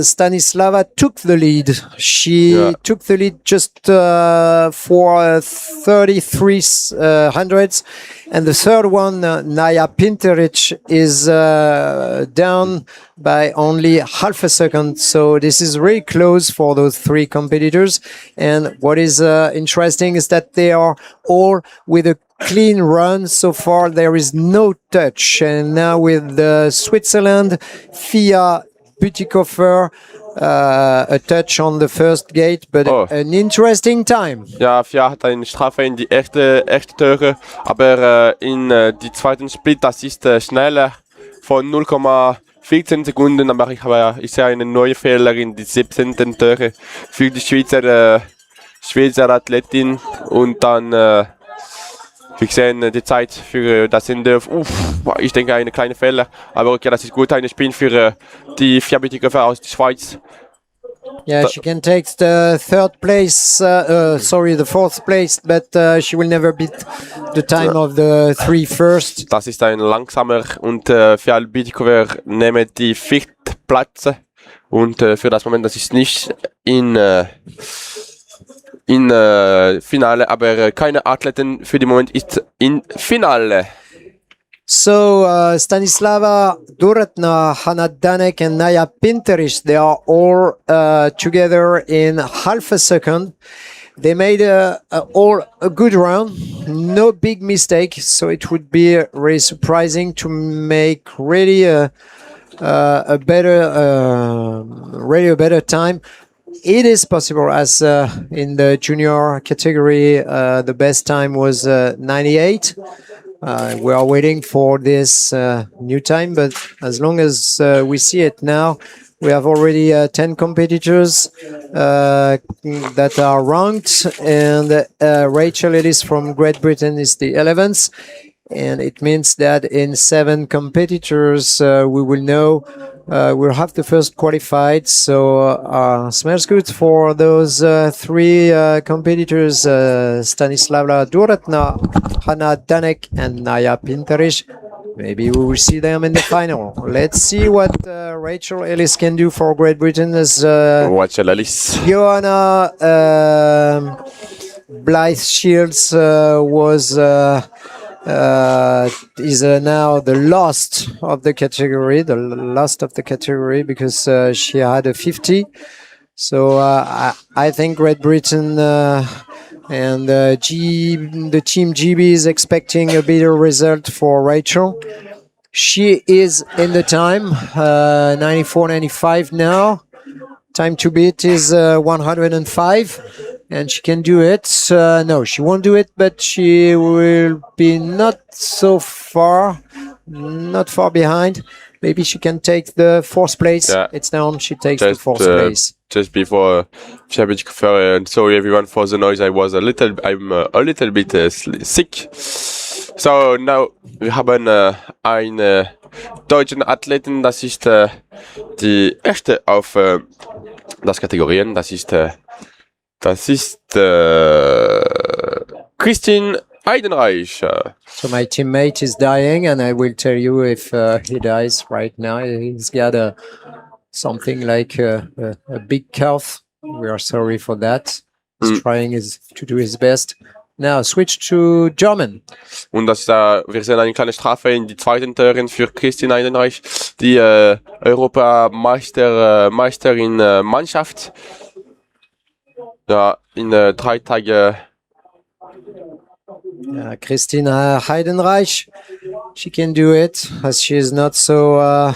Stanislava took the lead. She took the lead just for 33 hundredths. And the third one, Naya Pinteric, is down by only half a second. So this is really close for those three competitors. And what is interesting is that they are all with a clean run. So far, there is no touch. And now with Switzerland, Fia Bütikofer, a touch on the first gate, but an interesting time. Ja, Fia hat eine Strafe in die erste Türe, aber in die zweiten Split, das ist schneller von 0,14 Sekunden, aber ich sehe einen neuen Fehler in die 17. Türe für die Schweizer Athletin und dann wir sehen die Zeit für das Ende. Ich denke, eine kleine Fehler. Aber okay, das ist gut. Eine Spin für die Vierbütiger aus der Schweiz. Yeah, she can take the the fourth place, but she will never beat the time of the three first. Das ist ein langsamer und Vierbütiger nehmen die vierte Platz. Und für das Moment, das ist nicht in Finale, aber keine Athleten für den Moment ist in Finale. So Stanislava Duratna, Hannah Danek and Naya Pinteric, they are all together in half a second. They made all a good round, no big mistake, so it would be really surprising to make really a better time. It is possible, as in the junior category, the best time was 98. We are waiting for this new time, but as long as we see it now, we have already 10 competitors that are ranked, and Rachel Ellis from Great Britain is the 11th. And it means that in 7 competitors, we will know we'll have the first qualified. So smells good for those 3 competitors, Stanislava Duratna, Hannah Danek, and Naya Pinteric. Maybe we will see them in the final. Let's see what Rachel Ellis can do for Great Britain as Rachel Ellis. Joanna Blythe Shields is now the last of the category, because she had a 50. So I think Great Britain and the Team GB is expecting a better result for Rachel. She is in the time, 94.95 now. Time to beat is 105. And she can do it. No, she won't do it, but she will be not far behind. Maybe she can take the 4th place. Yeah. It's down. She takes the 4th place. Just before championship, and sorry everyone for the noise. I'm a little bit sick. So now wir haben einen deutschen Athleten. Das ist die erste auf das Kategorien. Das ist Christine Eidenreich. So my teammate is dying, and I will tell you if he dies right now. He's got something like a big cough. We are sorry for that. He's trying to do his best. Now switch to German. Und wir sehen eine kleine Strafe in die zweiten Türen für Christine Eidenreich, die Europameister in Mannschaft. in dry tag. Christina Heidenreich, she can do it as she is not so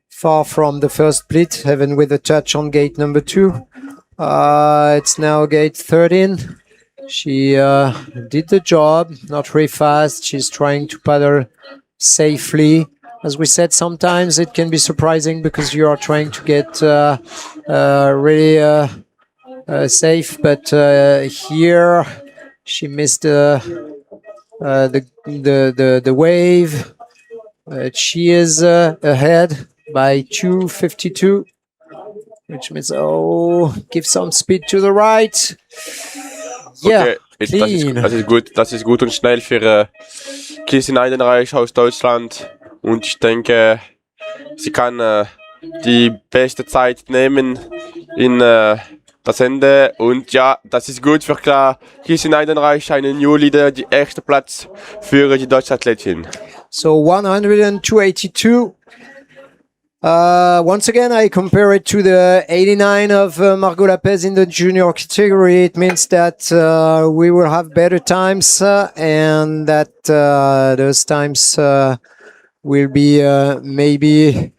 far from the first split, even with a touch on gate number 2. It's now gate 13. She did the job, not very fast. She's trying to paddle safely. As we said, sometimes it can be surprising because you are trying to get really safe, but here she missed the wave. She is ahead by 2:52, which means give some speed to the right. Yeah, Okay, clean. das ist gut. Das ist gut und schnell für Christine Heidenreich aus Deutschland. Und ich denke, sie kann die beste Zeit nehmen in das Ende. Und ja, das ist gut für Christine Heidenreich, eine New Leader, die erste Platz für die deutsche Athletin. So 102.82. Once again, I compare it to the 89 of Margot Lapez in the junior category. It means that we will have better times and that those times will be maybe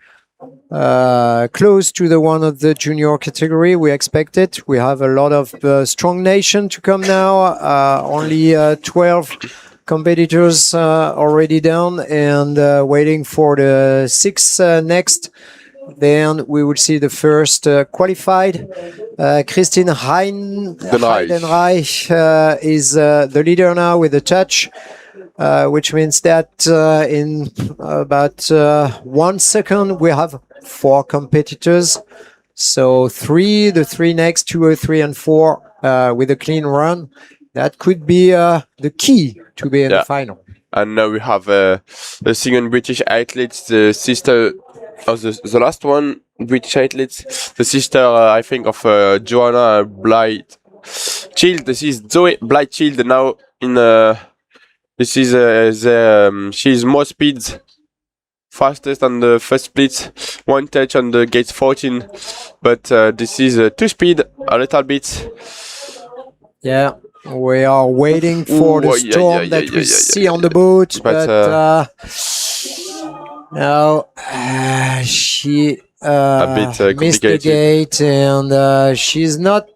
close to the one of the junior category. We expect it. We have a lot of strong nation to come now. Only 12 competitors already down and waiting for the 6 next. Then we will see the first qualified. Christine Heidenreich is the leader now with a touch, which means that in about 1 second we have 4 competitors. So the 3 next, 203 and 4 with a clean run. That could be the key to be in the final. And now we have the second British athlete, the sister of the last one, British athlete, the sister, I think, of Joanna Blythe-Child. This is Zoe Blythe-Child now in this is she's more speeds, fastest on the first split, 1 touch on the gate 14, but this is 2 speed, a little bit. Yeah. We are waiting for the storm that we see on the boat, but now she missed the gate, and she's not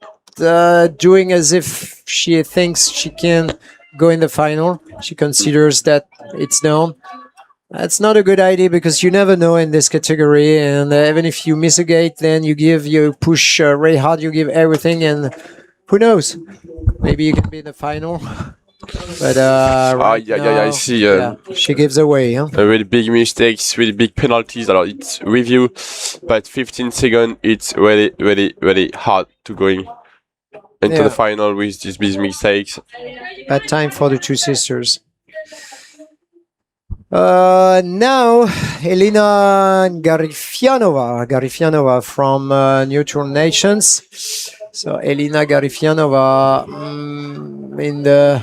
doing as if she thinks she can go in the final. She considers that it's down. That's not a good idea because you never know in this category, and even if you miss a gate, then you push really hard, you give everything, and who knows? Maybe you can be in the final. But right now, I see. She gives away. Huh? Really big mistakes, really big penalties. It's review, but 15 seconds. It's really hard to go into the final with these big mistakes. Bad time for the 2 sisters. Now, Elina Garifianova from Neutral Nations. So Elina Garifianova in the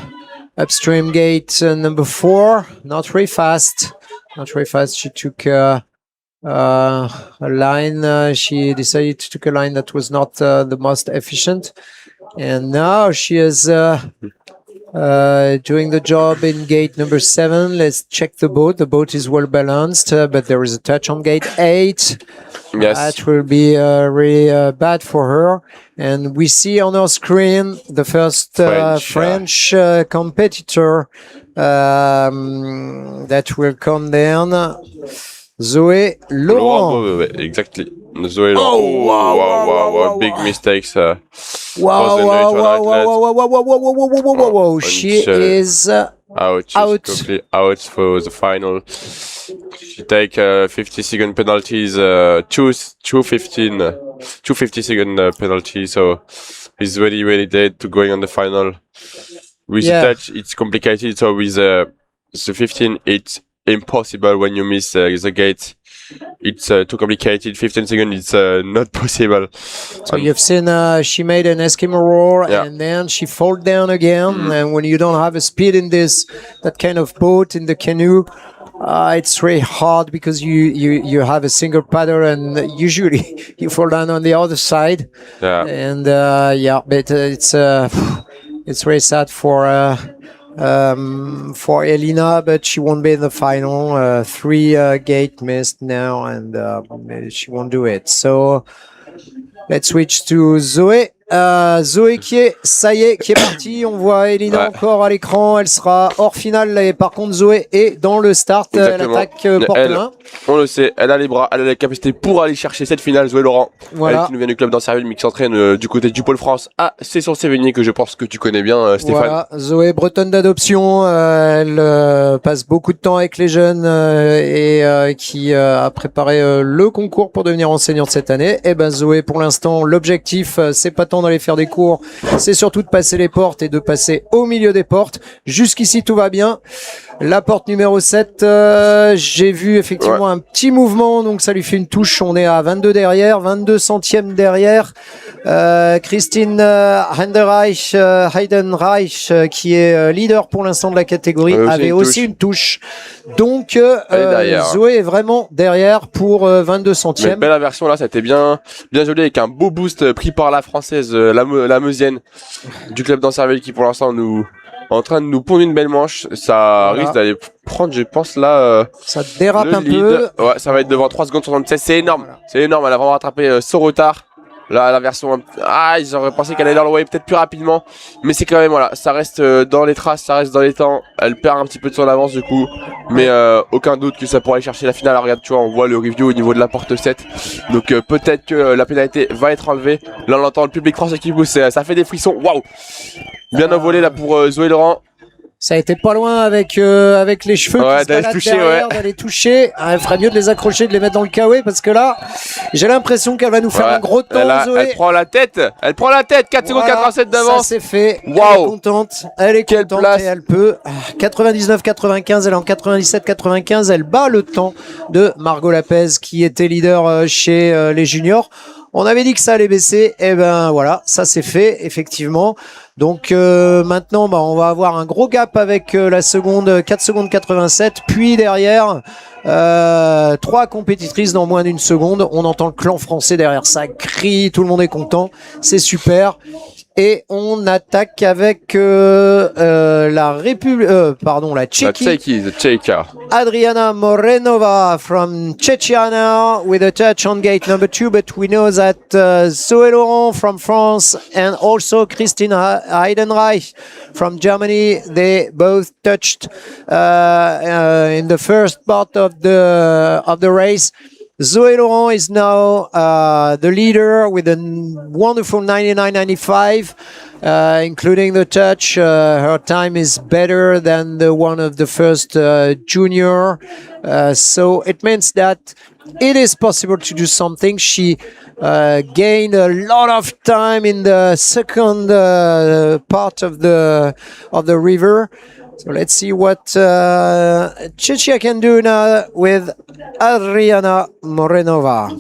upstream gate number 4, not very fast. She took a line. She decided to take a line that was not the most efficient, and now she is doing the job in gate number 7. Let's check the boat. The boat is well balanced, but there is a touch on gate 8. Yes. That will be really bad for her. And we see on our screen the first French competitor that will come down. Zoe Laurent. Exactly. Zoe Laurent. Wow. Big mistakes. Wow. She is out. Completely out for the final. She take 50-second penalties, 250-second penalty. So he's really dead to going on the final. With the touch, it's complicated. So with the 15, it's impossible when you miss the gate. It's too complicated. 15 seconds, it's not possible. So you've seen she made an Eskimo roll and then she fall down again. And when you don't have a speed in that kind of boat, in the canoe, It's really hard because you have a single paddle and usually you fall down on the other side. Yeah. And but it's very sad for Elina, but she won't be in the final. 3 gate missed now, and she won't do it. So let's switch to Zoé. Zoé qui est partie. On voit Elina encore à l'écran. Elle sera hors finale. Et par contre, Zoé est dans le start. Elle attaque porte 1. On le sait, elle a les bras, elle a la capacité pour aller chercher cette finale. Zoé Laurent, elle qui nous vient du club d'Ancerville, mais qui s'entraîne du côté du Pôle France à Cesson-Sévigné, que je pense que tu connais bien, Stéphane. Voilà, Zoé, bretonne d'adoption. Elle passe beaucoup de temps avec les jeunes et qui a préparé le concours pour devenir enseignante cette année. Et ben Zoé, pour l'instant, l'objectif, c'est pas tant d'aller faire des cours, c'est surtout de passer les portes et de passer au milieu des portes. Jusqu'ici, tout va bien. La porte numéro 7, j'ai vu effectivement un petit mouvement, donc ça lui fait une touche. On est à 22 derrière, 22 centièmes derrière. Christine Heidenreich, qui est leader pour l'instant de la catégorie, avait aussi une touche. Donc Zoé est vraiment derrière pour 22 centièmes. Mais belle inversion là, ça a été bien joli avec un beau boost pris par la française, la Meusienne du club d'Ancerville qui pour l'instant nous en train de nous pondre une belle manche. Ça risque d'aller prendre, je pense, là. Ça dérape un peu. Ouais, ça va être devant 3 secondes 76. C'est énorme. C'est énorme. Elle a vraiment rattrapé son retard. Là, la version. Ils auraient pensé qu'elle allait dans le way peut-être plus rapidement. Mais c'est quand même, voilà. Ça reste dans les traces, ça reste dans les temps. Elle perd un petit peu de son avance, du coup. Mais aucun doute que ça pourrait aller chercher la finale. Alors, regarde, tu vois, on voit le review au niveau de la porte 7. Donc, peut-être que la pénalité va être enlevée. Là, on entend le public français qui pousse. Ça fait des frissons. Waouh! Bien envolé là pour Zoé Laurent. Ça a été pas loin avec les cheveux qui d'aller toucher, d'aller toucher. Elle ferait mieux de les accrocher, de les mettre dans le kawaii parce que là, j'ai l'impression qu'elle va nous faire un gros temps, Zoé. Elle prend la tête, 4 secondes 87 d'avance. Ça c'est fait. Wow. Elle est contente, et elle peut. 99-95, elle est en 97-95, elle bat le temps de Margot Lapez qui était leader chez les juniors. On avait dit que ça allait baisser, et ben voilà, ça c'est fait effectivement. Donc maintenant, on va avoir un gros gap avec la seconde, 4 secondes 87, puis derrière 3 compétitrices dans moins d'une seconde. On entend le clan français derrière, ça crie, tout le monde est content, c'est super. Et on attaque avec la Tchéquie. Adriana Morenova from Czechia with a touch on gate number 2, but we know that Zoé Laurent from France and also Christine Heidenreich from Germany, they both touched in the first part of the race. Zoé Laurent is now the leader with a wonderful 99.95, including the touch. Her time is better than the one of the first junior. So it means that it is possible to do something. She gained a lot of time in the second part of the river. So let's see what Czechia can do now with Adriana Morenova.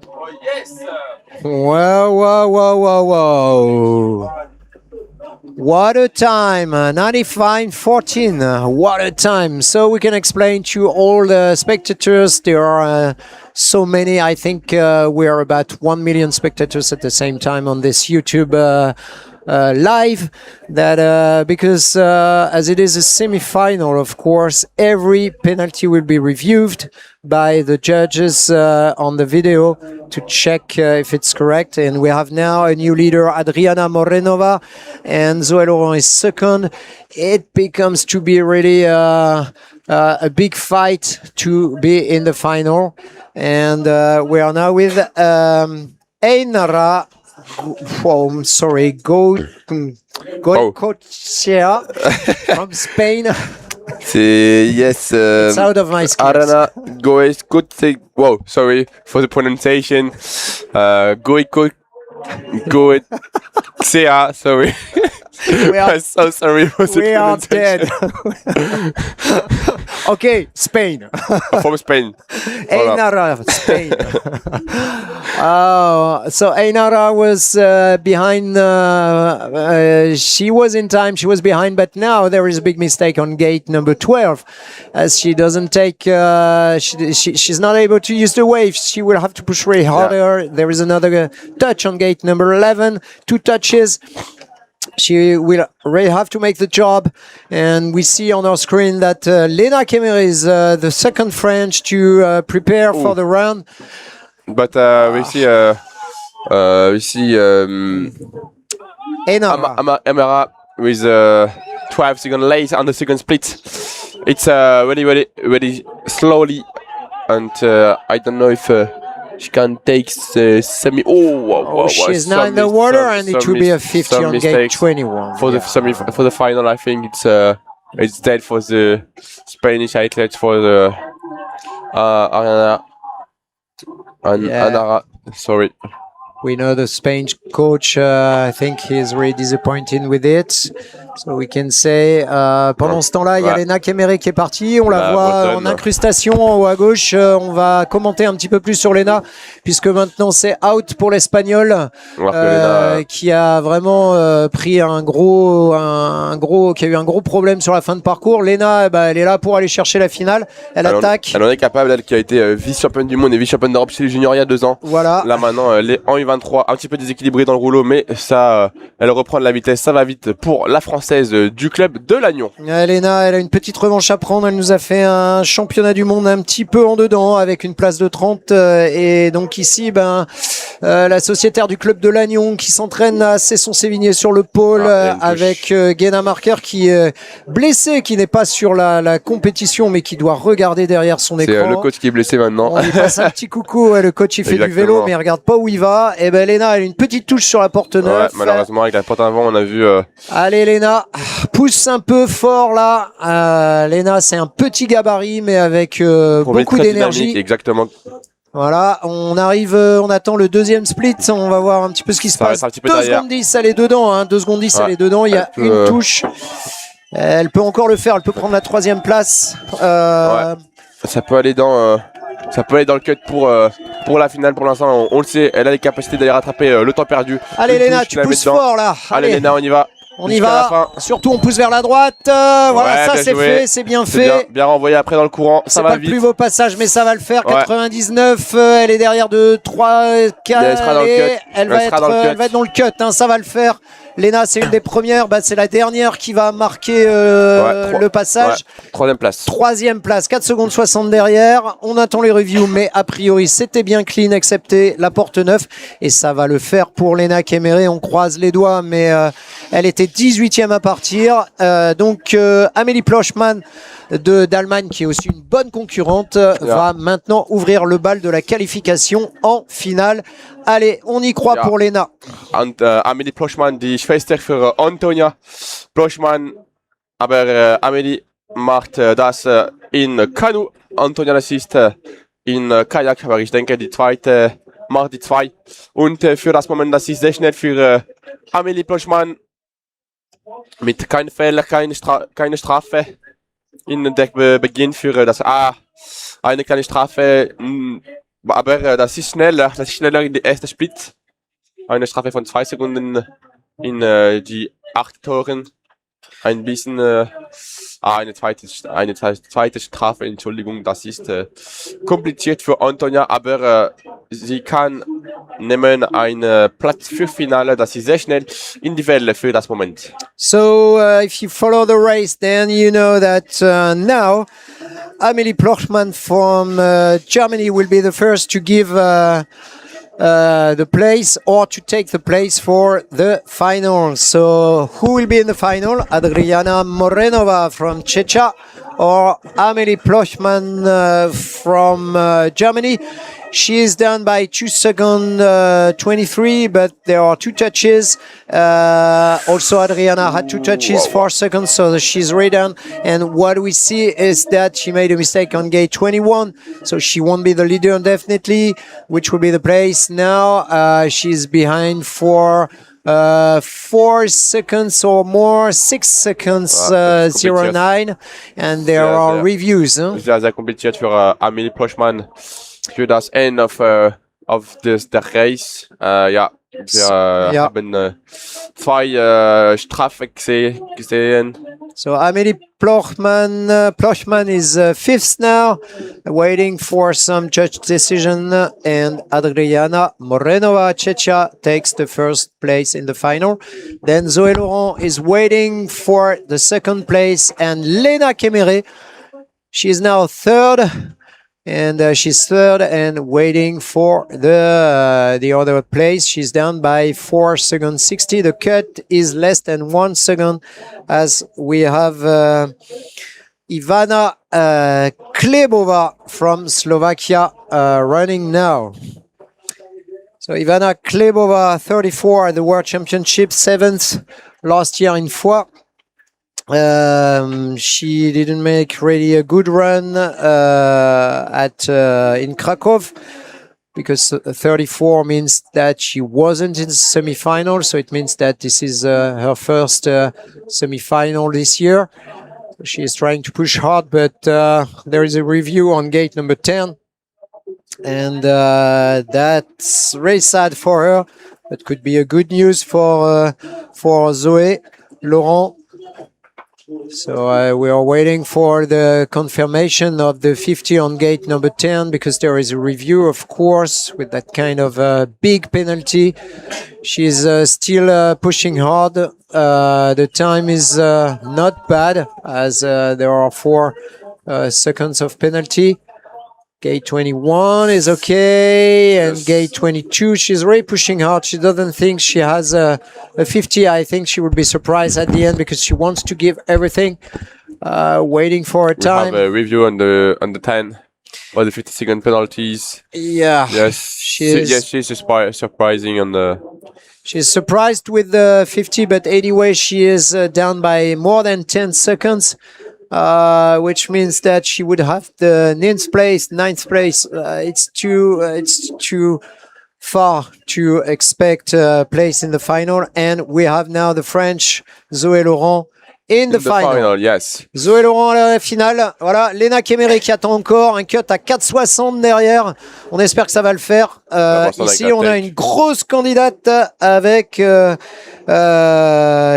Oh yes! Wow. What a time, 95.14, what a time. So we can explain to all the spectators, there are so many, I think we are about 1 million spectators at the same time on this YouTube live, that because as it is a semi-final, of course, every penalty will be reviewed by the judges on the video to check if it's correct. And we have now a new leader, Adriana Morenova, and Zoé Laurent is second. It becomes to be really a big fight to be in the final. And we are now with Ainara. Oh, I'm sorry, Goicoechea from Spain. Yes. It's out of my skills. Arana Goes good thing. Whoa, sorry for the pronunciation. Go Xea, sorry. We are, I'm so sorry for the we are pronunciation. dead. Okay, Spain. From Spain. Ainara, Spain. So Ainara was behind. She was in time. She was behind, but now there is a big mistake on gate number 12, as she doesn't take. She's not able to use the wave. She will have to push way harder. Yeah. There is another touch on gate number 11. 2 touches. She will really have to make the job, and we see on our screen that Lena Kemer is the second French to prepare for the round. But we see Emera with 12 seconds late on the second split. It's very slowly, and I don't know if she can take the semi. She's now in the water, and it will be a 50 on gate 21 for the semi for the final. I think it's dead for the Spanish athletes, for the Ariana and Anara. Sorry. We know the Spanish coach, I think he's really disappointed with it. So we can say, pendant ce temps-là, il y a Lena Kemer qui est partie. On la voit en incrustation en haut à gauche. On va commenter un petit peu plus sur Lena, puisque maintenant c'est out pour l'Espagnol, qui a vraiment pris qui a eu un gros problème sur la fin de parcours. Lena, elle est là pour aller chercher la finale. Elle attaque. Elle en est capable, elle qui a été vice-championne du monde et vice-championne d'Europe chez les juniors il y a 2 ans. Voilà. Là maintenant, elle est en U23, un petit peu déséquilibrée dans le rouleau, mais ça, elle reprend de la vitesse, ça va vite pour la Française du club de Lannion. Lena, elle a une petite revanche à prendre. Elle nous a fait un championnat du monde un petit peu en dedans, avec une place de 30. Et donc ici, la sociétaire du club de Lannion qui s'entraîne à Cesson-Sévigné sur le pôle, avec Guéna Marker qui est blessé, qui n'est pas sur la compétition, mais qui doit regarder derrière son écran. C'est le coach qui est blessé maintenant. On lui passe un petit coucou. Le coach, il fait du vélo, mais il regarde pas où il va. Et Lena, elle a une petite touche sur la porte neuve. Malheureusement, avec la porte avant, on a vu... Allez, Lena, pousse un peu fort là. Lena, c'est un petit gabarit, mais avec beaucoup d'énergie. Exactement. Voilà, on arrive, on attend le deuxième split. On va voir un petit peu ce qui se passe. 2 secondes 10, elle est dedans. Hein. 2 secondes 10, elle est dedans. Il y a une touche. Elle peut encore le faire. Elle peut prendre la 3e place. Ça peut aller dans... Ça peut aller dans le cut pour la finale. Pour l'instant, on le sait, elle a les capacités d'aller rattraper le temps perdu. Allez Lena, tu pousses fort là. Allez Lena, on y va. On y va. Surtout, on pousse vers la droite. Voilà, ça c'est fait, c'est bien fait. Bien renvoyé après dans le courant. Ça va vite. C'est pas le plus beau passage, mais ça va le faire. 99, elle est derrière de 3, 4. Elle va être dans le cut. Hein, ça va le faire. Lena, c'est une des premières. C'est la dernière qui va marquer le passage. 3e place. 3e place. 4 secondes 60 derrière. On attend les reviews, mais a priori, c'était bien clean, excepté la porte neuve. Et ça va le faire pour Lena Kemer. On croise les doigts, mais elle était 18e à partir. Donc, Amélie Plochmann d'Allemagne, qui est aussi une bonne concurrente, va maintenant ouvrir le bal de la qualification en finale. Allez, on y croit pour Lena. Und Amélie Plochmann, die Schwester für Antonia Plochmann, aber Amélie macht das in Kanu. Antonia, das ist in Kajak, aber ich denke, die zweite macht die 2. Und für das Moment, das ist sehr schnell für Amélie Plochmann. Mit keinem Fehler, keine Strafe in der Beginn für das eine kleine Strafe, aber das ist schneller in der ersten Split. Eine Strafe von 2 Sekunden in die 8 Toren. Ein bisschen eine zweite Strafe, Entschuldigung, das ist kompliziert für Antonia, aber sie kann nehmen einen Platz für Finale, das ist sehr schnell in die Welle für das Moment. So if you follow the race, then you know that now Amélie Plochmann from Germany will be the first to give the place or to take the place for the final. So who will be in the final? Adriana Morenova from Czechia or Amélie Plochmann from Germany? She is down by 2 seconds 23, but there are 2 touches. Also, Adriana had 2 touches, 4 seconds, so she's right down. And what we see is that she made a mistake on gate 21, so she won't be the leader definitely, which will be the place now. She's behind for 4 seconds or more, 6 seconds, 09, and there are reviews. Huh? Sehr, sehr kompliziert für Amelie Ploschmann für das End of der Race. Ja, wir haben 2 Strafen gesehen. So Amelie Plochman is 5th now, waiting for some judge decision, and Adriana Morenova Checha takes the 1st place in the final. Then Zoé Laurent is waiting for the 2nd place, and Lena Kemere, she is now 3rd. And she's 3rd and waiting for the other place. She's down by 4 seconds 60. The cut is less than 1 second, as we have Ivana Klebova from Slovakia running now. So Ivana Klebova, 34 at the World Championship, 7th last year in Foix. She didn't make really a good run in Krakow, because 34 means that she wasn't in the semi-final, so it means that this is her first semi-final this year. She is trying to push hard, but there is a review on gate number 10, and that's very sad for her. That could be a good news for Zoé Laurent. So we are waiting for the confirmation of the 50 on gate number 10, because there is a review, of course, with that kind of big penalty. She's still pushing hard. The time is not bad, as there are 4 seconds of penalty. Gate 21 is okay, and gate 22, she's really pushing hard. She doesn't think she has a 50. I think she would be surprised at the end, because she wants to give everything, waiting for a time. We have a review on the 10, or the 50-second penalties. Yeah. Yes, she's surprising on the... She's surprised with the 50, but anyway, she is down by more than 10 seconds. Which means that she would have the 9th place. It's too far to expect a place in the final. And we have now the French Zoé Laurent in the final. Yes. Zoé Laurent à la finale. Voilà, Lena Kemere qui attend encore un cut à 4,60 derrière. On espère que ça va le faire. Ici, on a une grosse candidate avec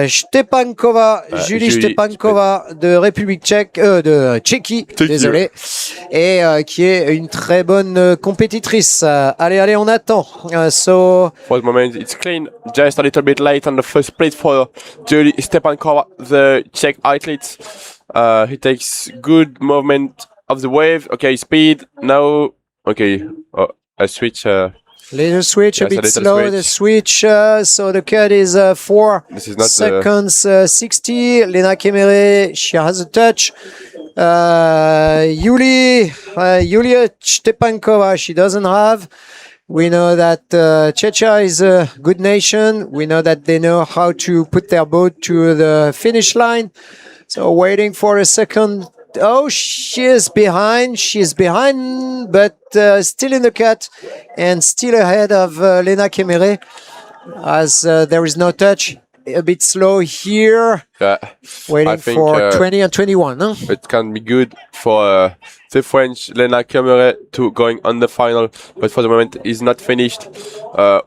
Stepankova, Julie Stepankova de République tchèque, de Tchéquie, désolé, et qui est une très bonne compétitrice. Allez, on attend. So for the moment, it's clean. Just a little bit late on the first place for Julie Stepankova, the Czech athlete. He takes good movement of the wave. Okay, speed now. Okay, a switch. Little switch, a bit slow. The switch, so the cut is 4 seconds 60. Lena Kemere, she has a touch. Yulia Stepankova, she doesn't have. We know that Checha is a good nation. We know that they know how to put their boat to the finish line. So waiting for a second. Oh, she is behind. She's behind, but still in the cut and still ahead of Lena Kemere, as there is no touch. A bit slow here. Waiting for 20 and 21. Huh? It can be good for the French Lena Kemere to going on the final, but for the moment is not finished. Well,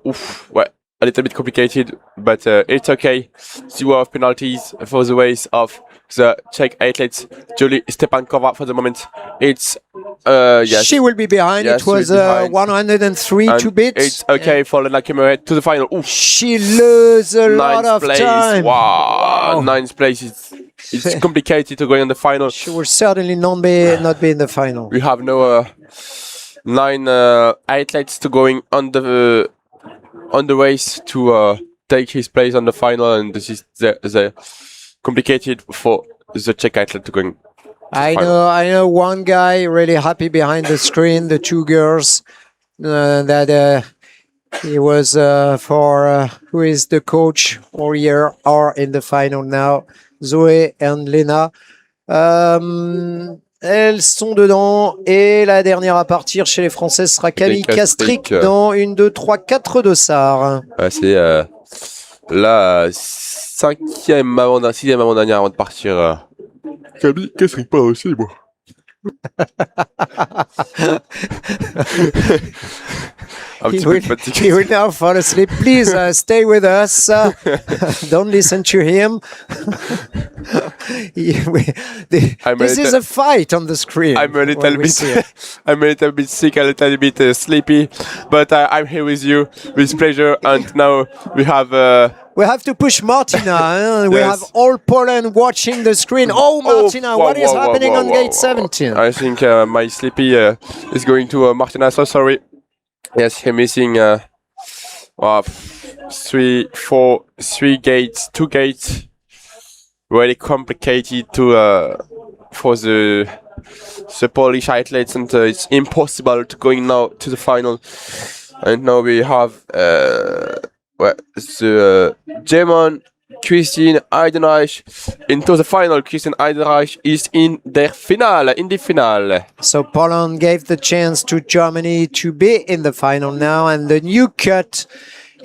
a little bit complicated, but it's okay. 0 of penalties for the race of the Czech athletes. Julie Stepankova for the moment. It's yes. She will be behind. Yes, it was 103 and 2 bits. It's okay for Lena Kemere to the final. Oof. She loses a lot of time. Wow, 9th place. It's complicated to go in the final. She will certainly not be in the final. We have no 9 athletes to going on the race to take his place on the final, and this is the complicated for the Czech athlete to going. I know one guy really happy behind the screen, the 2 girls. that he was for who is the coach all year are in the final now, Zoé and Lena. Elles sont dedans et la dernière à partir chez les Françaises sera Camille Castric dans une 2, 3, 4 dossards. C'est la sixième avant-dernière avant de partir. Camille Castric pas aussi, moi. He will now fall asleep. Please stay with us. Don't listen to him. This is a fight on the screen. I'm a little bit sick, a little bit sleepy, but I'm here with you with pleasure. And now we have to push Martina. We have all Poland watching the screen. Oh, Martina, what is happening on gate 17? I think my sleepy is going to Martina. So sorry. Yes, he's missing three gates, 2 gates. Really complicated for the Polish athletes, and it's impossible to going now to the final. And now we have the German Christine Heidenreich into the final. Christine Heidenreich is in the final. So Poland gave the chance to Germany to be in the final now, and the new cut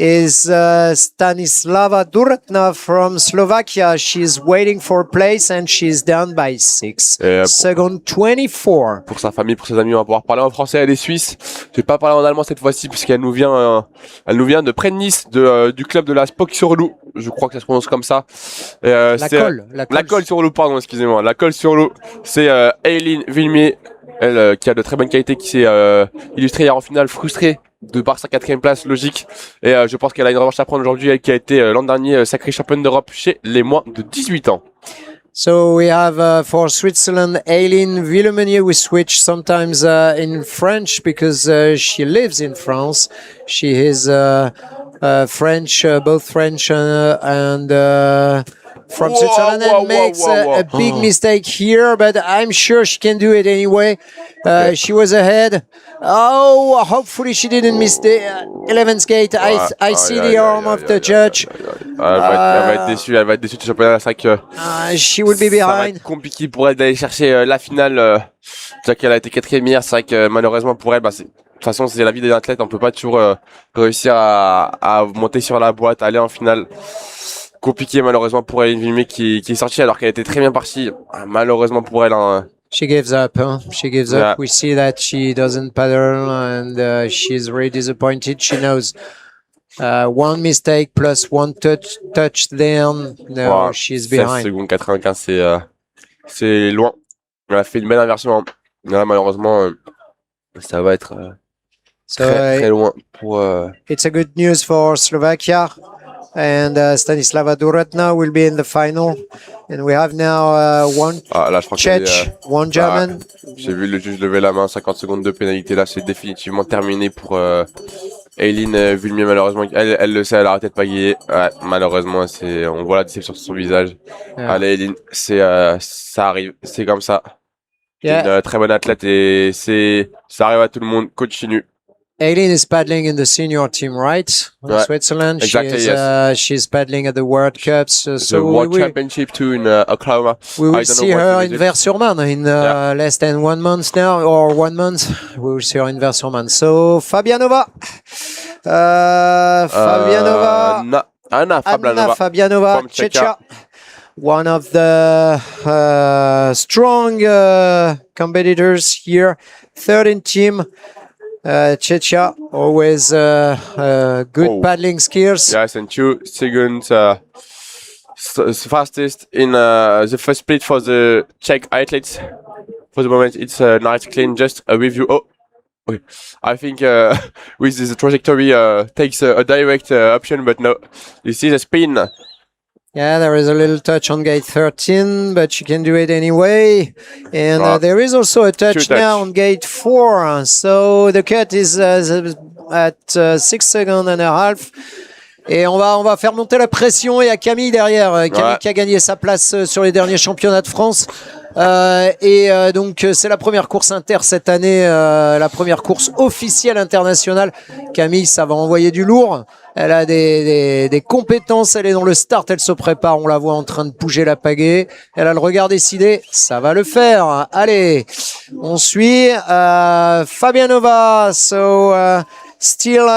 is Stanislava Duretna from Slovakia. She's waiting for place and she's down by 6. Second 24. Pour sa famille, pour ses amis, on va pouvoir parler en français. Elle est suisse. Je vais pas parler en allemand cette fois-ci puisqu'elle nous vient de près de Nice, du club de la Spock sur Loup. Je crois que ça se prononce comme ça. La colle sur Loup, pardon, excusez-moi. La colle sur Loup. C'est Eileen Vilmier, elle qui a de très bonnes qualités, qui s'est illustrée hier en finale, frustrée de par sa 4e place, logique. Et je pense qu'elle a une revanche à prendre aujourd'hui, elle qui a été l'an dernier sacrée championne d'Europe chez les moins de 18 ans. So we have for Switzerland, Eileen Villemenier. We switch sometimes in French because she lives in France. She is French, both French and from Switzerland, and makes a big mistake here, but I'm sure she can do it anyway. She was ahead. Oh, hopefully she didn't miss the 11th gate. I see the arm of the judge. Elle va être déçue du championnat. C'est vrai que she will be behind. Ça va être compliqué pour elle d'aller chercher la finale. Déjà qu'elle a été 4e hier, c'est vrai que malheureusement pour elle, de toute façon, c'est la vie des athlètes. On peut pas toujours réussir à monter sur la boîte, aller en finale. Compliqué malheureusement pour Eileen Villemé qui est sortie alors qu'elle était très bien partie. Malheureusement pour elle. She gives up. She gives up. We see that she doesn't paddle and she's really disappointed. She knows one mistake plus one touchdown. No, she's behind. 16 secondes 95, c'est loin. Elle a fait une belle inversion. Là, malheureusement, ça va être très loin pour. It's a good news for Slovakia. And Stanislava Duretna will be in the final. And we have now one Czech, one German. J'ai vu le juge lever la main, 50 secondes de pénalité. Là, c'est définitivement terminé pour Eileen Villemé. Malheureusement, elle le sait, elle a arrêté de pagayer. Ouais, malheureusement, on voit la déception sur son visage. Yeah. Allez, Eileen, ça arrive, c'est comme ça. Yeah. Une très bonne athlète et ça arrive à tout le monde. Continue. Eileen is paddling in the senior team, right? In Switzerland. Exactly, yes. She's paddling at the World Cups. The World Championship too in Oklahoma. We will see her in Vers-sur-Marne in less than 1 month now, or 1 month. We will see her in Vers-sur-Marne. So, Fabianova. Anna Fabianova from Czechia. One of the strong competitors here. 13 team. Czechia, always good paddling skills. Yes, and 2 seconds fastest in the first split for the Czech athletes. For the moment, it's nice clean. Just a review. Oh, okay. I think with this trajectory takes a direct option, but no. You see the spin. Yeah, there is a little touch on gate 13, but she can do it anyway. And there is also a touch now on gate 4. So the cut is at 6 seconds and a half. Et on va faire monter la pression. Et à Camille derrière. Camille qui a gagné sa place sur les derniers championnats de France. Donc c'est la première course inter cette année, la première course officielle internationale. Camille, ça va envoyer du lourd. Elle a des compétences, elle est dans le start, elle se prépare, on la voit en train de bouger la pagaie. Elle a le regard décidé, ça va le faire. Allez, on suit Fabianova. So still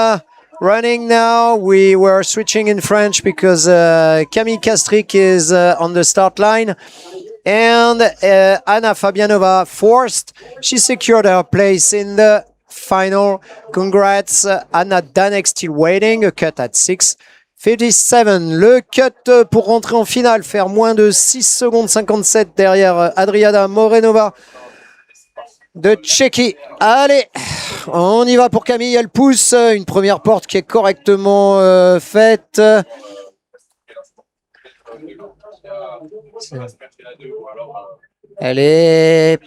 running now. We were switching in French because Camille Castric is on the start line. And Anna Fabianova forced. She secured her place in the final. Congrats. Anna Danek still waiting. A cut at 6:57. Le cut pour rentrer en finale, faire moins de 6 secondes 57 derrière Adriana Morenova de Tchéquie. Allez, on y va pour Camille. Elle pousse. Une première porte qui est correctement faite. Elle est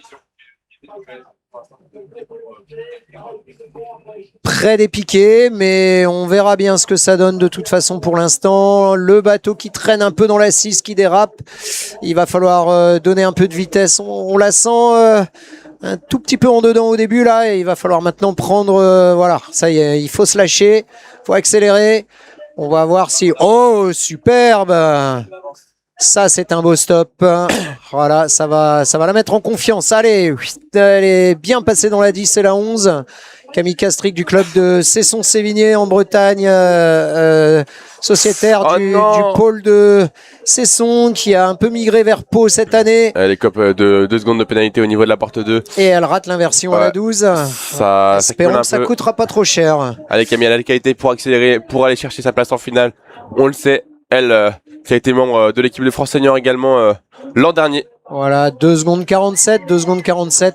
près des piquets, mais on verra bien ce que ça donne de toute façon pour l'instant. Le bateau qui traîne un peu dans la 6, qui dérape. Il va falloir donner un peu de vitesse. On la sent un tout petit peu en dedans au début là, et il va falloir maintenant prendre... voilà, ça y est, il faut se lâcher, il faut accélérer. On va voir si... Oh, superbe! Ça, c'est un beau stop. Voilà, ça va la mettre en confiance. Allez, elle est bien passée dans la 10 et la 11. Camille Castric du club de Cesson-Sévigné en Bretagne, sociétaire du pôle de Cesson, qui a un peu migré vers Pau cette année. Elle écope de 2 secondes de pénalité au niveau de la porte 2. Et elle rate l'inversion à la 12. Espérons que ça coûtera pas trop cher. Allez, Camille, elle a la qualité pour accélérer, pour aller chercher sa place en finale. On le sait, elle qui a été membre de l'équipe de France Senior également l'an dernier. Voilà, 2 secondes 47,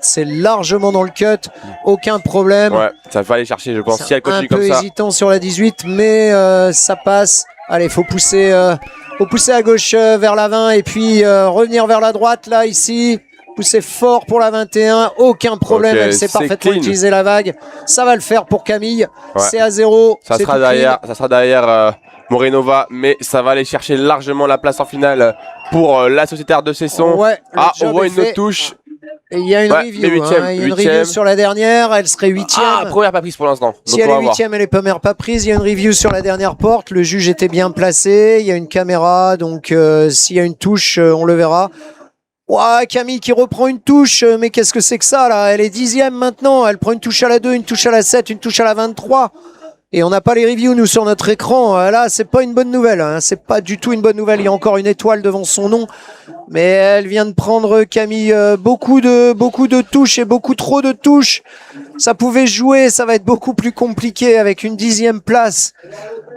c'est largement dans le cut, aucun problème. Ouais, ça va aller chercher, je pense, si elle continue comme ça. Un peu hésitant sur la 18, mais ça passe. Allez, faut pousser à gauche vers la 20 et puis revenir vers la droite, là, ici. Pousser fort pour la 21, aucun problème, elle sait parfaitement utiliser la vague. Ça va le faire pour Camille, c'est à 0. Ça sera derrière Morenova, mais ça va aller chercher largement la place en finale pour la sociétaire de Cesson. Ouais, on voit une autre touche. Et il y a une review, il y a une review sur la dernière, elle serait 8e. Première pas prise pour l'instant. Si elle est 8e, elle est première pas prise. Il y a une review sur la dernière porte, le juge était bien placé, il y a une caméra, donc s'il y a une touche, on le verra. Ouah, Camille qui reprend une touche, mais qu'est-ce que c'est que ça là? Elle est 10e maintenant, elle prend une touche à la 2, une touche à la 7, une touche à la 23. Et on n'a pas les reviews, nous, sur notre écran. Là, c'est pas une bonne nouvelle. Hein. C'est pas du tout une bonne nouvelle. Il y a encore une étoile devant son nom. Mais elle vient de prendre, Camille, beaucoup de touches et beaucoup trop de touches. Ça pouvait jouer. Ça va être beaucoup plus compliqué avec une 10e place.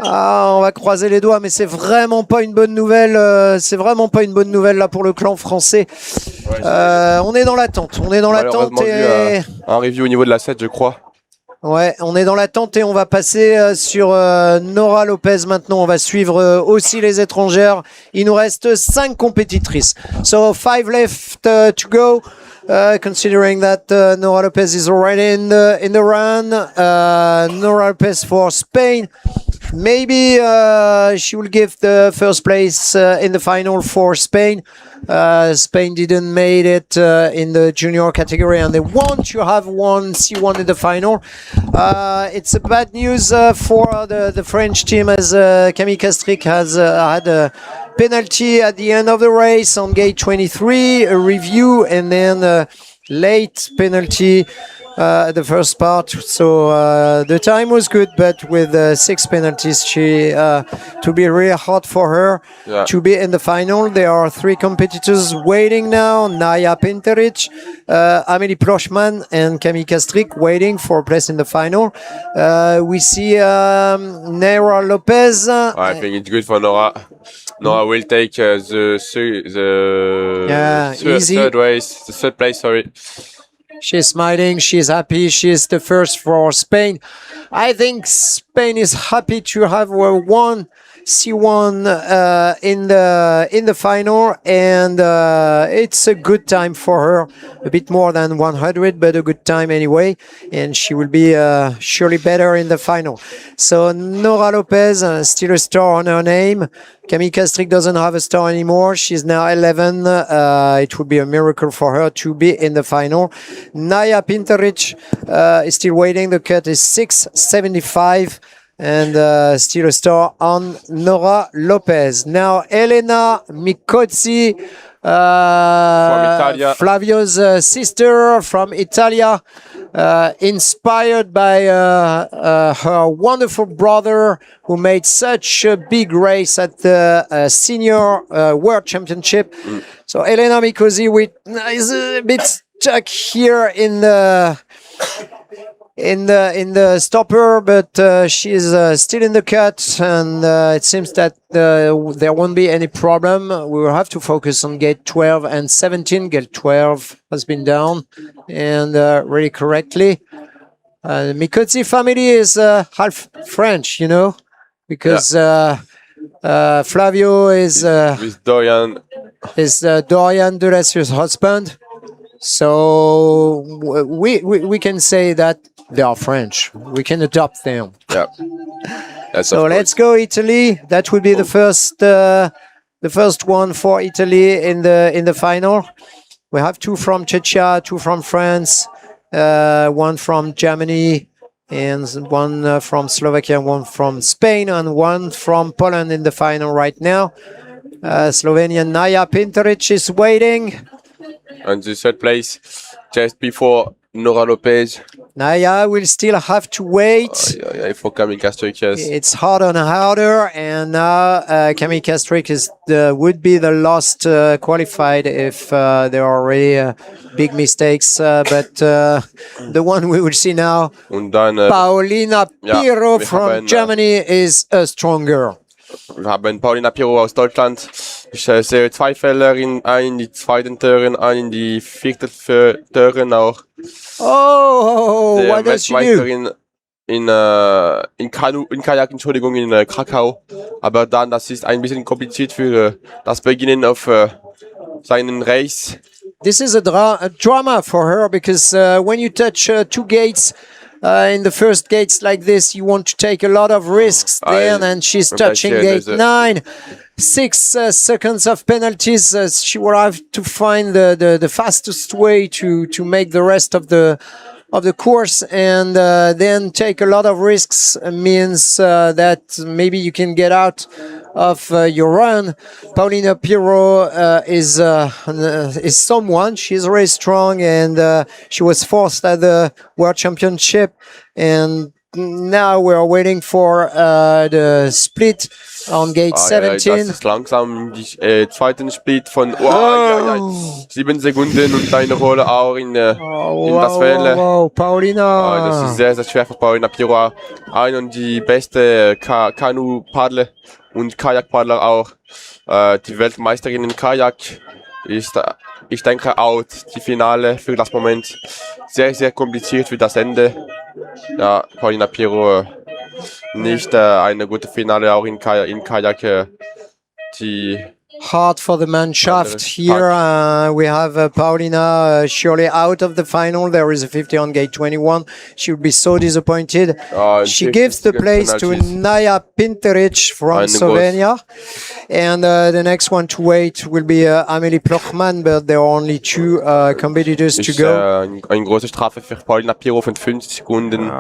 Ah, on va croiser les doigts, mais c'est vraiment pas une bonne nouvelle. C'est vraiment pas une bonne nouvelle, là, pour le clan français. On est dans l'attente. On est dans l'attente. Et... un review au niveau de la 7, je crois. Ouais, on est dans l'attente et on va passer sur Nora Lopez maintenant. On va suivre aussi les étrangères. Il nous reste 5 compétitrices. So 5 left to go. Considering that Nora Lopez is already in the run. Nora Lopez for Spain. Maybe she will give the first place in the final for Spain. Spain didn't made it in the junior category, and they want to have one C1 in the final. It's a bad news for the French team, as Camille Castric has had a penalty at the end of the race on gate 23, a review, and then a late penalty. The first part, so the time was good, but with 6 penalties, to be really hard for her to be in the final. There are 3 competitors waiting now: Naya Pinteric, Amélie Plochman, and Camille Castric waiting for a place in the final. We see Nora Lopez. I think it's good for Nora. Nora will take the third place. Sorry. She's smiling, she's happy, she's the first for Spain. I think Spain is happy to have won C1 in the final, and it's a good time for her. A bit more than 100, but a good time anyway. And she will be surely better in the final. So Nora Lopez, still a star on her name. Camille Castric doesn't have a star anymore. She's now 11. It would be a miracle for her to be in the final. Naya Pinterich is still waiting. The cut is 6.75. And still a star on Nora Lopez. Now Elena Micozzi, Flavio's sister from Italia, inspired by her wonderful brother who made such a big race at the senior world championship. So Elena Micozzi is a bit stuck here in the stopper, but she's still in the cut, and it seems that there won't be any problem. We will have to focus on gate 12 and 17. Gate 12 has been down, and really correctly. Micozzi family is half French, you know, because Flavio is with Dorian. Is Dorian Delassier's husband. So we can say that they are French. We can adopt them. Yeah. So let's go Italy. That would be the first one for Italy in the final. We have two from Czechia, two from France, one from Germany, and one from Slovakia, one from Spain, and one from Poland in the final right now. Slovenian Naya Pinteric is waiting. On the third place, just before Nora Lopez. Naya will still have to wait. For Camille Castric, yes. It's harder and harder, and now Camille Castric would be the last qualified if there are already big mistakes. But the one we will see now, Paulina Piro from Germany, is a strong girl. Wir haben Paulina Piro aus Deutschland. Ich sehe zwei Fehler, einen in die zweiten Türen, einen in die vierten Türen auch. Oh, what does she do? In Kajak, Entschuldigung, in Krakau. Aber dann, das ist ein bisschen kompliziert für das Beginnen auf seinen Race. This is a drama for her because when you touch two gates, in the first gates like this, you want to take a lot of risks then, and she's touching gate 9. 6 seconds of penalties. She will have to find the fastest way to make the rest of the course, and then take a lot of risks means that maybe you can get out of your run. Paulina Piro is someone. She's very strong, and she was fourth at the World Championship, and now we're waiting for the split on gate 17. Das ist langsam die zweiten Split von 7 Sekunden und eine Rolle auch in das Feld. Wow, Paulina. Das ist sehr, sehr schwer für Paulina Piro. Eine und die beste Kanu-Paddler und Kajak-Paddler auch. Die Weltmeisterin in Kajak ist, ich denke, out. Die Finale für das Moment sehr, sehr kompliziert für das Ende. Ja, Paulina Piro nicht eine gute Finale auch in Kajak. Die hard for the Mannschaft here. We have Paulina surely out of the final. There is a 50 on gate 21. She would be so disappointed. She gives the place to Naya Pinteric from Slovenia. And the next one to wait will be Amelie Plochmann, but there are only two competitors to go. Eine große Strafe für Paulina Piro von 50 Sekunden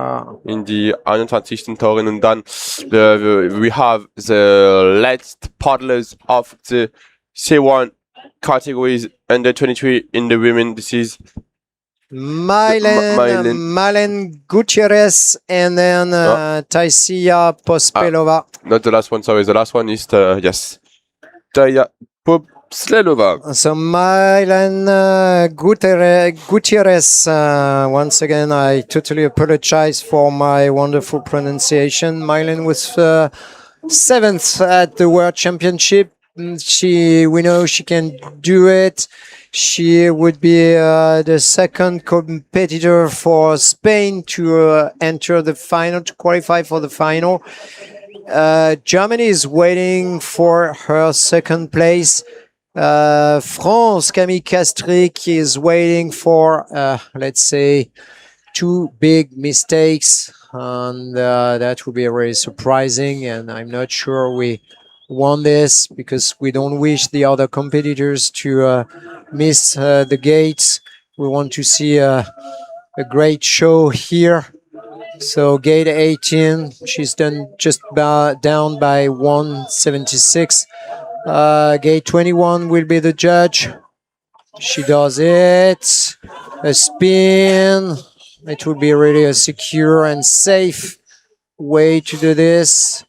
in die 21. Toren. Und dann we have the last paddlers of the C1 categories under 23 in the women. This is Malen Gutierrez and then Taisia Pospelova. Not the last one, sorry. The last one is yes, Taya Pospelova. So Malen Gutierrez. Once again, I totally apologize for my wonderful pronunciation. Malen was 7th at the World Championship. We know she can do it. She would be the second competitor for Spain to enter the final, to qualify for the final. Germany is waiting for her second place. France, Camille Castric, is waiting for, let's say, two big mistakes, and that would be really surprising. And I'm not sure we won this because we don't wish the other competitors to miss the gates. We want to see a great show here. So gate 18, she's done just down by 176. Gate 21 will be the judge. She does it. A spin. It will be really a secure and safe way to do this.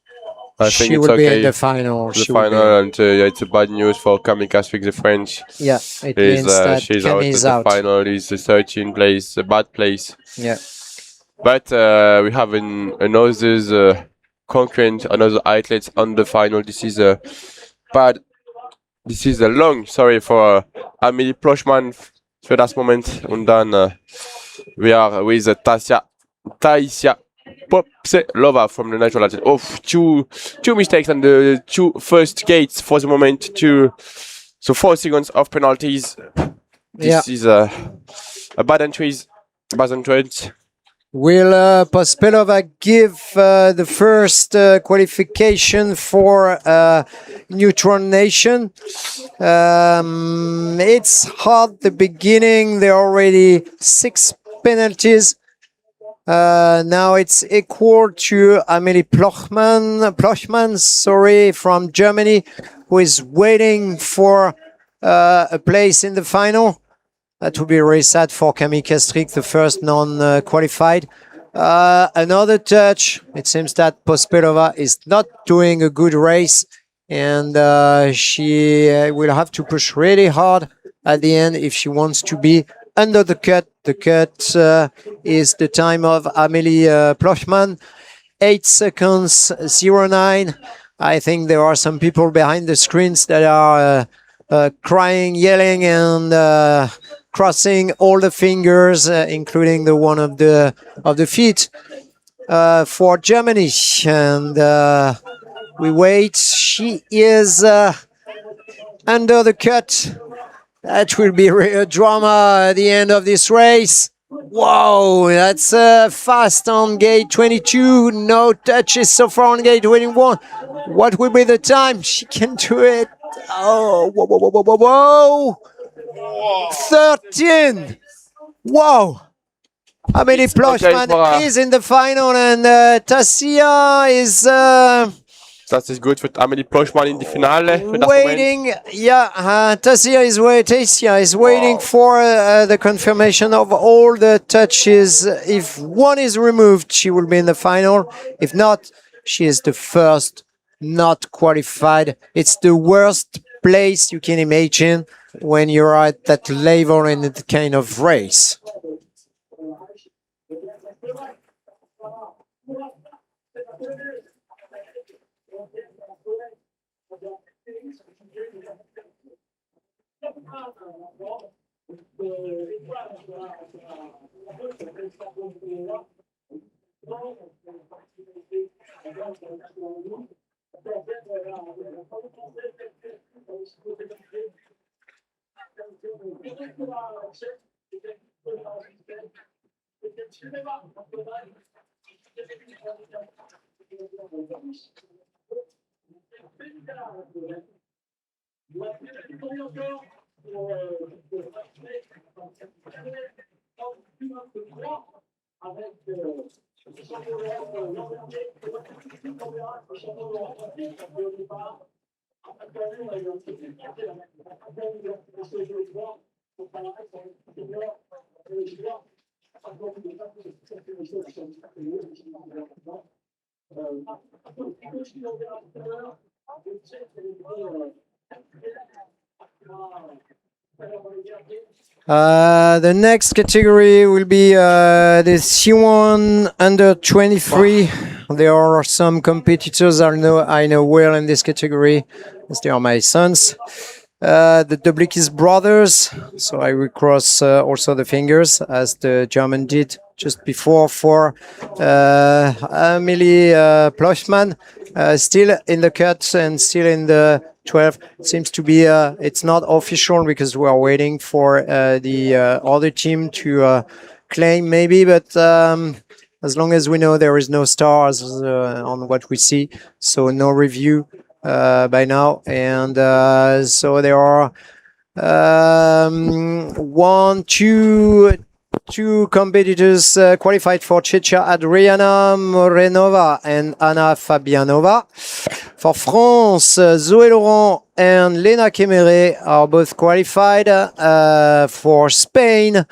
I think She it's will be in okay. the final. The She will be- final, and yeah, it's a bad news for Camille Castric, the French. Yeah, it Is, means that she's Camille out is of out. the final. It's the 13th place, a bad place. Yeah. But we have another concurrent, another athlete on the final. This is a bad. This is a long. Sorry for Amélie Plochman for that moment. And then we are with Taisia Popselova from the natural athlete. Oh, two mistakes on the two first gates for the moment. So 4 seconds of penalties. This is a bad entries. Bad entrance. Will Pospelova give the first qualification for Neutron Nation? It's hard the beginning. There are already 6 penalties. Now it's equal to Amélie Plochman, sorry, from Germany, who is waiting for a place in the final. That would be really sad for Camille Castric, the first non-qualified. Another touch. It seems that Pospelova is not doing a good race, and she will have to push really hard at the end if she wants to be under the cut. The cut is the time of Amélie Plochman. 8 seconds, 09. I think there are some people behind the screens that are crying, yelling, and crossing all the fingers, including the one of the feet, for Germany. And we wait. She is under the cut. That will be a drama at the end of this race. Whoa, that's fast on gate 22. No touches so far on gate 21. What will be the time? She can do it. Oh, whoa, whoa, whoa, whoa, whoa, whoa. 13. Whoa. Amélie Plochman is in the final, and Tasia is... That is good for Amélie Plochman in the finale. Waiting, Tasia is waiting for the confirmation of all the touches. If one is removed, she will be in the final. If not, she is the first not qualified. It's the worst place you can imagine when you're at that level in that kind of race. The next category will be the C1 under 23. There are some competitors I know well in this category, as they are my sons. the Dublikis brothers. So I will cross also the fingers as the German did just before for Amelie Plochman. Still in the cut and still in the 12. Seems to be, it's not official because we are waiting for the other team to claim maybe, but as long as we know there is no stars on what we see, so no review by now. And so there are two competitors qualified for Czechia, Adriana Morenova and Anna Fabianova. For France, Zoé Laurent and Lena Kemere are both qualified. For Spain,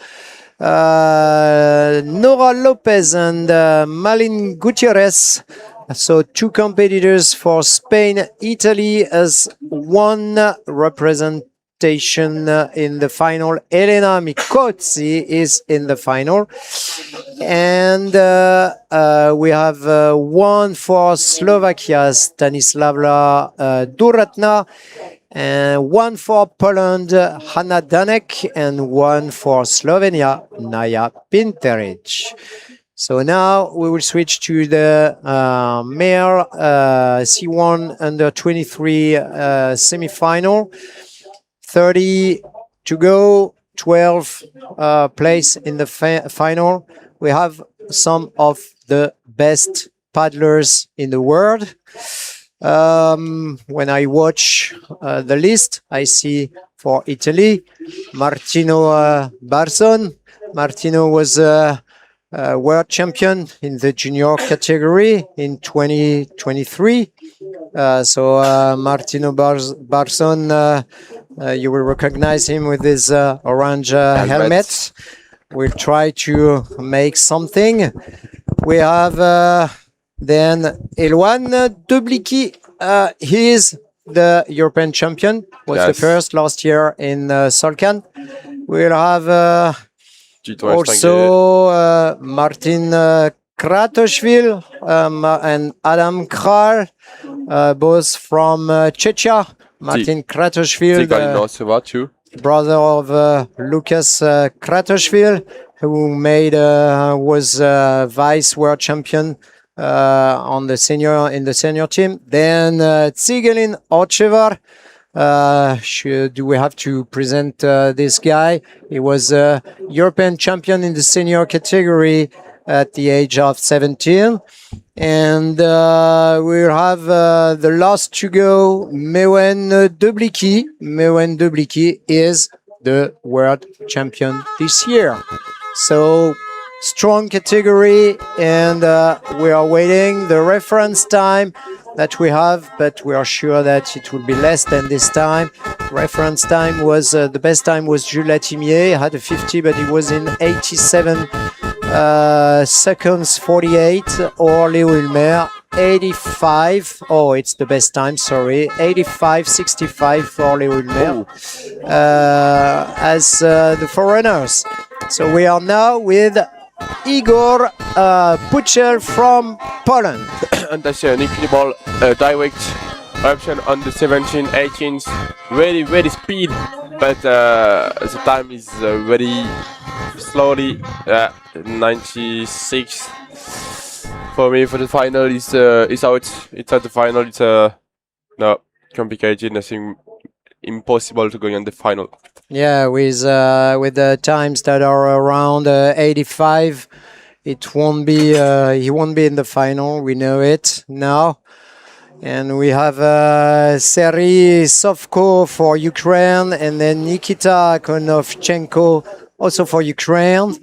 Nora Lopez and Malin Gutierrez. So two competitors for Spain. Italy has one representation in the final. Elena Mikotzi is in the final. And we have one for Slovakia, Stanislavla Duratna, and one for Poland, Hanna Danek, and one for Slovenia, Naya Pinteric. So now we will switch to the male C1 Under23 semi-final. 30 to go, 12 place in the final. We have some of the best paddlers in the world. When I watch the list, I see for Italy, Martino Barson. Martino was world champion in the junior category in 2023. So Martino Barson, you will recognize him with his orange helmet. We'll try to make something. We have then Eloane Dubliki. He is the European champion, was the first last year in Solcan. We'll have also Martin Kratoshvili and Adam Kral, both from Czechia. Martin Kratoshvili, the brother of Lucas Kratoshvili, who was vice world champion in the senior team. Then Tsigelin Ochevar. Do we have to present this guy? He was a European champion in the senior category at the age of 17. And we'll have the last to go, Mewen Dubliki. Mewen Dubliki is the world champion this year. So strong category, and we are waiting the reference time that we have, but we are sure that it will be less than this time. Reference time was, the best time was Jules Latimier, had a 50, but it was in 87 seconds 48, or Leo Ilmer 85. Oh, it's the best time, sorry. 85.65 for Leo Ilmer as the foreigners. So we are now with Igor Puchel from Poland. And that's an incredible direct option on the 17, 18s. Very speed, but the time is very slowly. 96 for me. For the final is out. It's at the final. It's no complicated. Nothing impossible to go in the final. Yeah, with the times that are around 85, it won't be. He won't be in the final. We know it now. And we have Serhiy Sovko for Ukraine, and then Nikita Konovchenko also for Ukraine.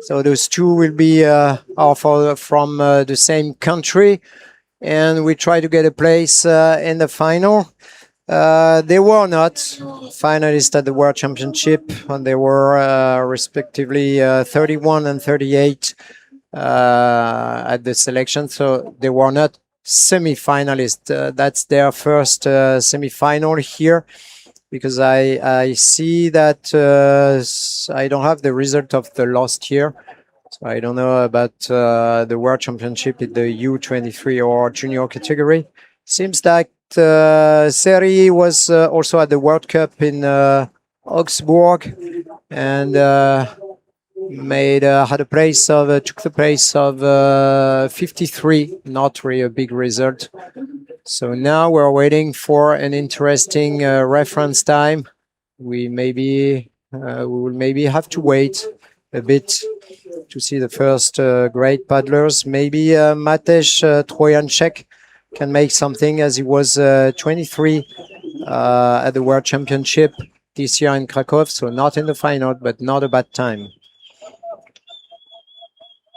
So those two will be from the same country, and we try to get a place in the final. They were not finalists at the World Championship, and they were respectively 31 and 38 at the selection, so they were not semi-finalists. That's their first semi-final here, because I see that I don't have the result of the last year, so I don't know about the World Championship in the U23 or junior category. Seems like Seri was also at the World Cup in Augsburg and had a place of took the place of 53. Not really a big result. So now we're waiting for an interesting reference time. We will maybe have to wait a bit to see the first great paddlers. Maybe Matej Trojanček can make something, as he was 23 at the World Championship this year in Krakow. So not in the final, but not a bad time.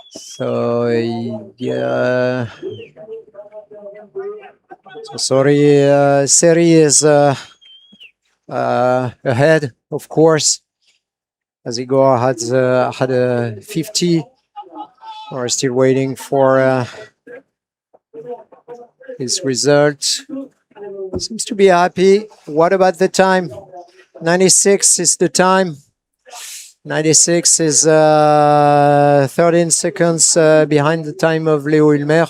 So yeah. So sorry, Seri is ahead, of course, as Igor had a 50. We're still waiting for his result. Seems to be happy. What about the time? 96 is the time. 96 is 13 seconds behind the time of Leo Ulmer.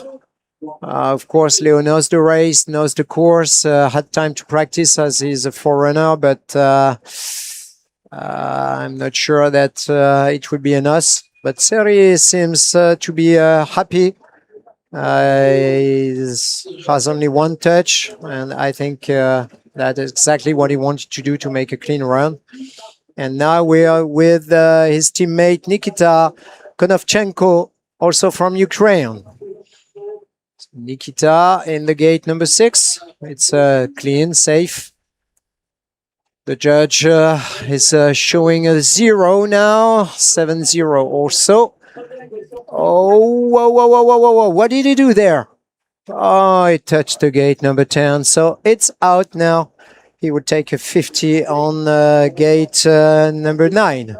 Of course, Leo knows the race, knows the course, had time to practice as he's a forerunner, but I'm not sure that it would be enough. But Seri seems to be happy. He has only one touch, and I think that is exactly what he wanted to do to make a clean run. And now we are with his teammate Nikita Konopchenko, also from Ukraine. Nikita in the gate number 6. It's clean, safe. The judge is showing a 0 now, 7-0 also. Oh, whoa, whoa, whoa, whoa, whoa, whoa. What did he do there? Oh, he touched the gate number 10. So it's out now. He would take a 50 on gate number 9.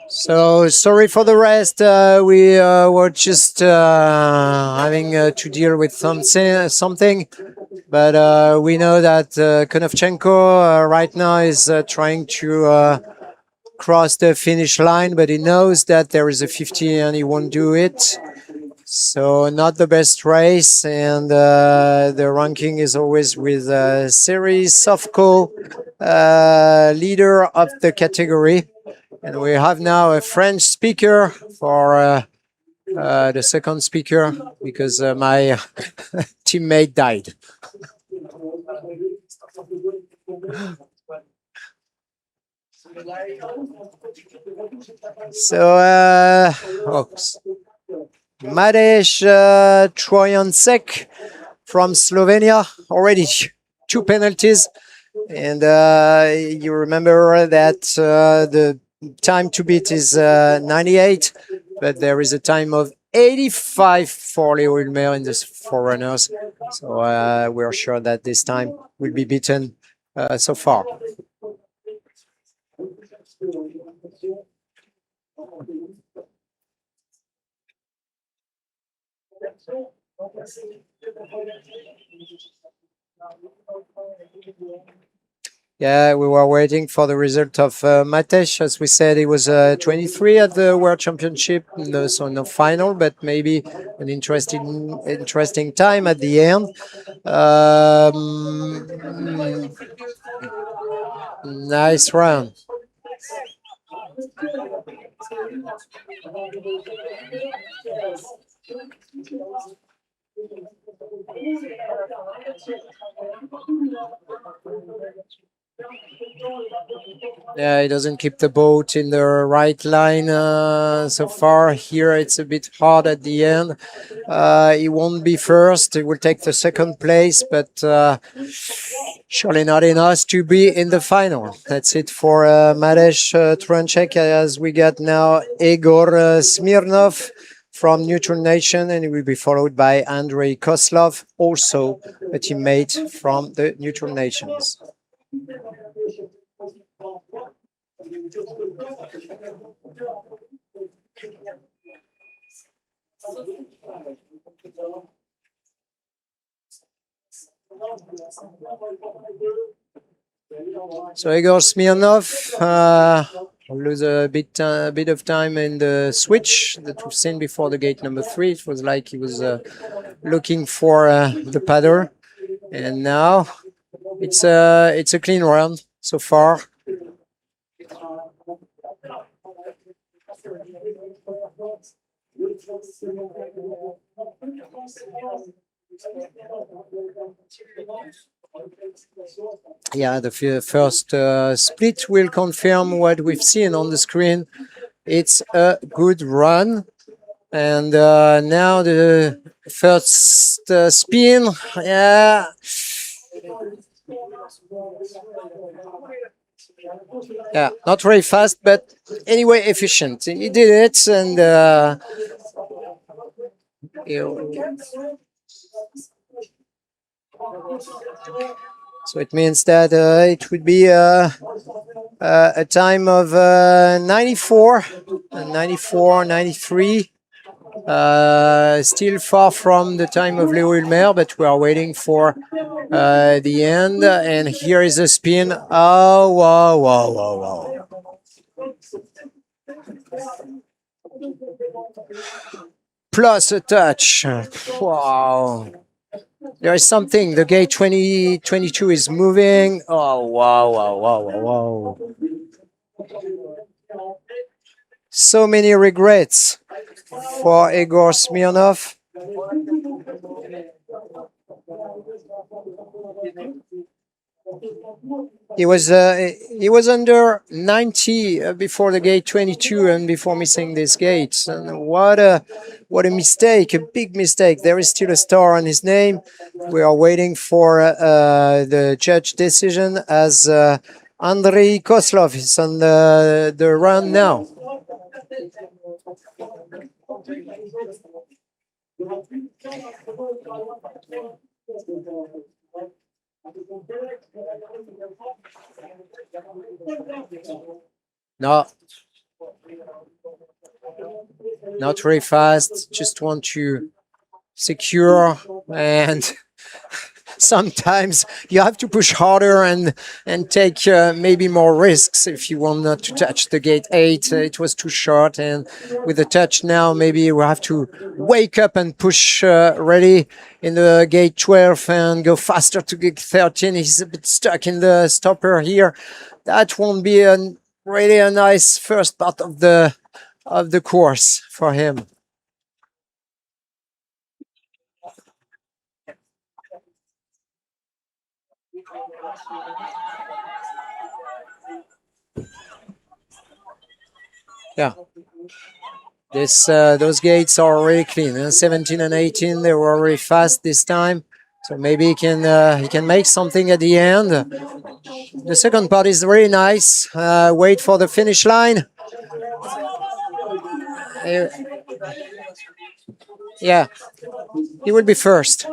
So sorry for the rest. We were just having to deal with something, but we know that Konopchenko right now is trying to cross the finish line, but he knows that there is a 50 and he won't do it. So not the best race, and the ranking is always with Seri Sofko, leader of the category. And we have now a French speaker for the second speaker because my teammate died. So, Matej Trojanček from Slovenia, already 2 penalties. And you remember that the time to beat is 98, but there is a time of 85 for Leo Ulmer in the forerunners. So we're sure that this time will be beaten so far. Yeah, we were waiting for the result of Matej. As we said, he was 23 at the World Championship, so no final, but maybe an interesting time at the end. Nice run. Yeah, he doesn't keep the boat in the right line so far. Here it's a bit hard at the end. He won't be first. He will take the second place, but surely not enough to be in the final. That's it for Madej Truncek, as we got now Igor Smirnov from Neutral Nation, and he will be followed by Andrei Koslov, also a teammate from the Neutral Nations. So Igor Smirnov lose a bit of time in the switch that we've seen before the gate number 3. It was like he was looking for the paddle, and now it's a clean run so far. Yeah, the first split will confirm what we've seen on the screen. It's a good run. And now the first spin. Yeah. Yeah, not very fast, but anyway efficient. He did it, and so it means that it would be a time of 94, 93. Still far from the time of Leo Ulmer, but we are waiting for the end. And here is a spin. Oh, wow, wow, wow, wow. Plus a touch. Wow. There is something. The gate 2022 is moving. Oh, wow, wow, wow, wow, wow. So many regrets for Igor Smirnov. He was under 90 before the gate 22 and before missing this gate. And what a mistake, a big mistake. There is still a star on his name. We are waiting for the judge decision, as Andrei Koslov is on the run now. No, not very fast. Just want to secure, and sometimes you have to push harder and take maybe more risks if you want not to touch the gate 8. It was too short, and with the touch now, maybe we have to wake up and push ready in the gate 12 and go faster to gate 13. He's a bit stuck in the stopper here. That won't be really a nice first part of the course for him. Yeah, those gates are really clean. 17 and 18, they were really fast this time, so maybe he can make something at the end. The second part is really nice. Wait for the finish line. Yeah, he will be first.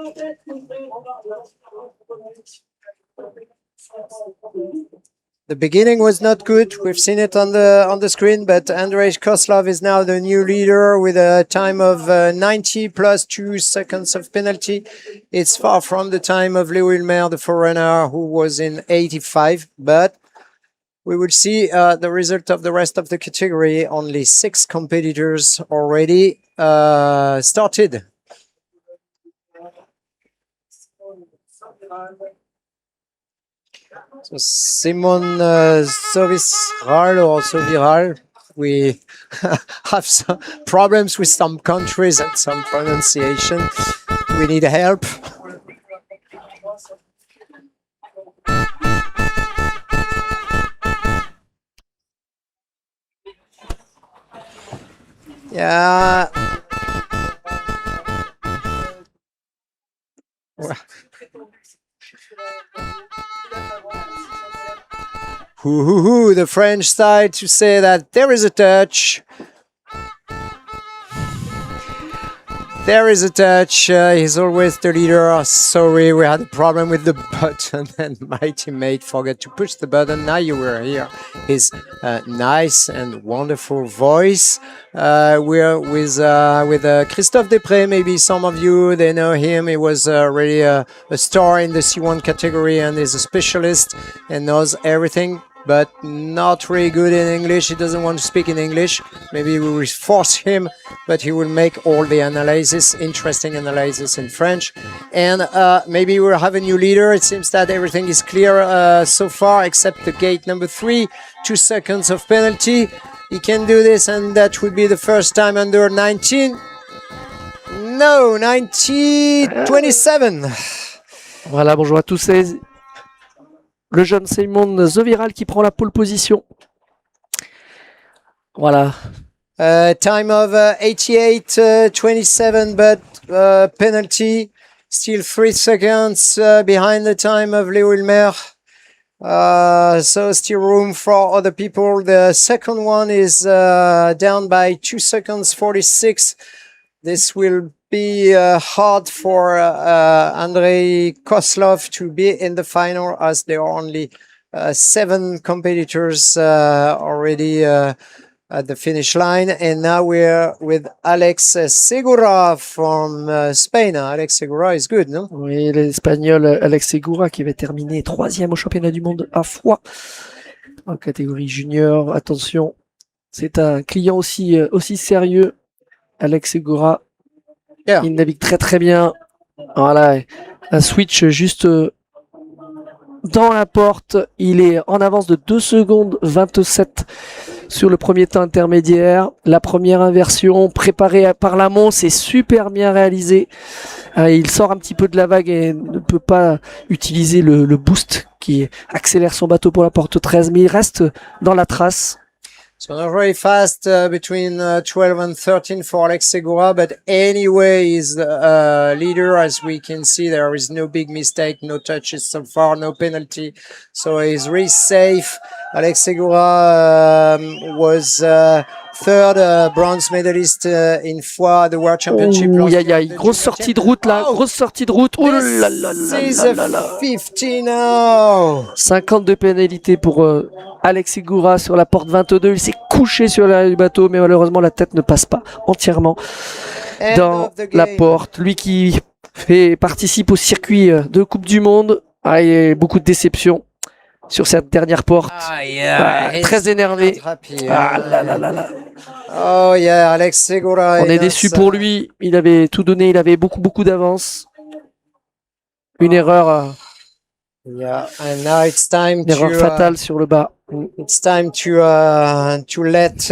The beginning was not good. We've seen it on the screen, but Andrei Koslov is now the new leader with a time of 90 plus 2 seconds of penalty. It's far from the time of Leo Ulmer, the foreigner, who was in 85, but we will see the result of the rest of the category. Only 6 competitors already started. So Simon Sovisral or Soviral, we have some problems with some countries and some pronunciation. We need help. Yeah. The French side to say that there is a touch. There is a touch. He's always the leader. Sorry, we had a problem with the button and my teammate forgot to push the button. Now you will hear his nice and wonderful voice. We're with Christophe Després. Maybe some of you, they know him. He was really a star in the C1 category and is a specialist and knows everything, but not really good in English. He doesn't want to speak in English. Maybe we will force him, but he will make all the analysis, interesting analysis in French. And maybe we'll have a new leader. It seems that everything is clear so far, except the gate number 3, 2 seconds of penalty. He can do this, and that would be the first time under 19. No, 27. Voilà, bonjour à tous. C'est le jeune Simon Zoviral qui prend la pole position. Voilà. Time of 88.27, but penalty. Still 3 seconds behind the time of Léo Hilmer. So still room for other people. The second one is down by 2 seconds, 46. This will be hard for Andrei Koslov to be in the final, as there are only 7 competitors already at the finish line. And now we're with Alex Segura from Spain. Alex Segura is good, no? Oui, l'Espagnol Alex Segura qui avait terminé 3e au championnat du monde à Foix en catégorie junior. Attention, c'est un client aussi sérieux. Alex Segura, Yeah. il navigue très très bien. Voilà, un switch juste dans la porte. Il est en avance de 2 secondes 27 sur le premier temps intermédiaire. La première inversion préparée par l'amont, c'est super bien réalisé. Il sort un petit peu de la vague et ne peut pas utiliser le boost qui accélère son bateau pour la porte 13, mais il reste dans la trace. So not very fast between 12 and 13 for Alex Segura, but anyway, he's the leader. As we can see, there is no big mistake, no touches so far, no penalty. So he's really safe. Alex Segura was third bronze medalist in Foix, the World Championship. Grosse sortie de route là, grosse sortie de route. Oh là là là là là. 50 now. 50 de pénalité pour Alex Segura sur la porte 22. Il s'est couché sur l'arrière du bateau, mais malheureusement la tête ne passe pas entièrement dans la porte. Lui qui participe au circuit de Coupe du Monde, il y a beaucoup de déceptions sur cette dernière porte. Très énervé. Oh yeah, Alex Segura. On est déçu pour lui. Il avait tout donné. Il avait beaucoup d'avance. Une erreur. Yeah, and now it's time Une erreur fatale sur le bas. It's time to let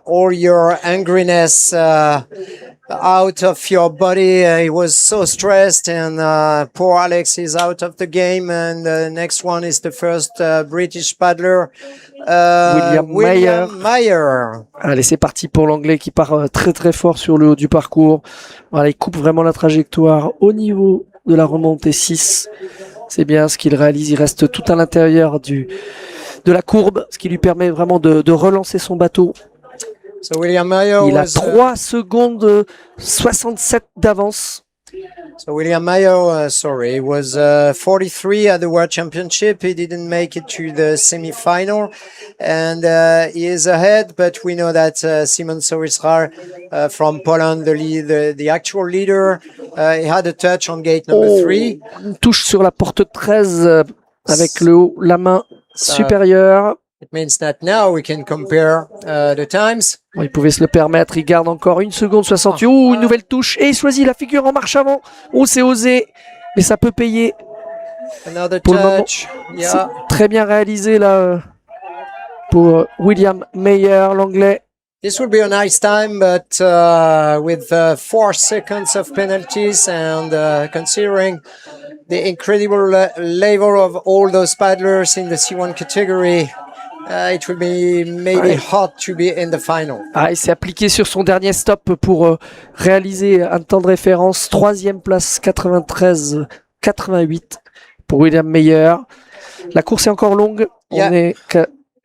all your angriness out of your body. He was so stressed, and poor Alex is out of the game. And the next one is the first British paddler, William Meyer. Allez, c'est parti pour l'anglais qui part très très fort sur le haut du parcours. Voilà, il coupe vraiment la trajectoire au niveau de la remontée 6. C'est bien ce qu'il réalise. Il reste tout à l'intérieur de la courbe, ce qui lui permet vraiment de relancer son bateau. So William Meyer il a 3 secondes 67 d'avance. So William Meyer, he was 43 at the World Championship. He didn't make it to the semi-final, and he is ahead. But we know that Simon Sorisrar from Poland, the actual leader, he had a touch on gate number 3. Une touche sur la porte 13 avec le haut, la main supérieure. It means that now we can compare the times. Il pouvait se le permettre, il garde encore 1 seconde 68. Une nouvelle touche et il choisit la figure en marche avant. C'est osé, mais ça peut payer. Another pour touch. Le moment, c'est très bien réalisé là pour William Meyer, l'anglais. This will be a nice time, but with 4 seconds of penalties and considering the incredible level of all those paddlers in the C1 category, it will be maybe Ouais. hard to be in the final. Ah, il s'est appliqué sur son dernier stop pour réaliser un temps de référence. 3e place, 93-88 pour William Meyer. La course est encore longue. Yeah. On est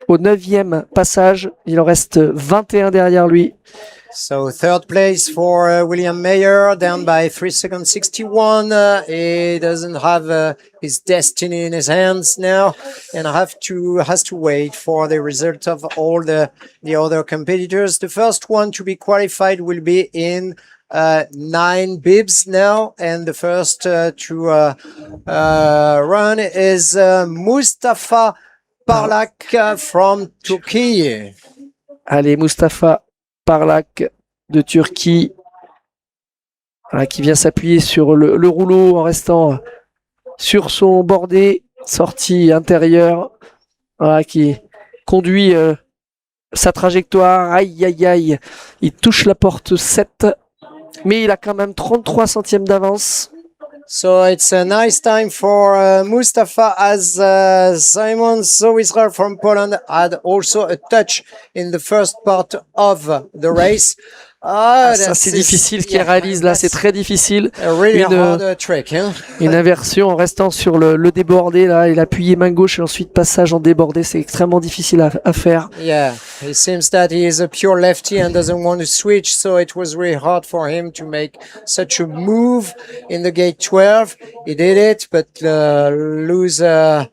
au 9e passage. Il en reste 21 derrière lui. So third place for William Mayer, down by 3 seconds 61. He doesn't have his destiny in his hands now, and has to wait for the result of all the other competitors. The first one to be qualified will be in 9 bibs now, and the first to run is Mustafa Parlak from Turkey. Allez, Mustafa Parlak de Turquie, voilà, qui vient s'appuyer sur le rouleau en restant sur son bordé, sortie intérieure, voilà, qui conduit sa trajectoire. Aïe, aïe, aïe, il touche la porte 7, mais il a quand même 33 centièmes d'avance. So it's a nice time for Mustafa, as Simon Zowisrar from Poland had also a touch in the first part of the race. Ça c'est difficile ce qu'il réalise là, c'est très difficile. Really hard trick, hein? Une inversion en restant sur le débordé là, il a appuyé main gauche et ensuite passage en débordé, c'est extrêmement difficile à faire. Yeah, it seems that he is a pure lefty and doesn't want to switch, so it was really hard for him to make such a move in the gate 12. He did it, but lose a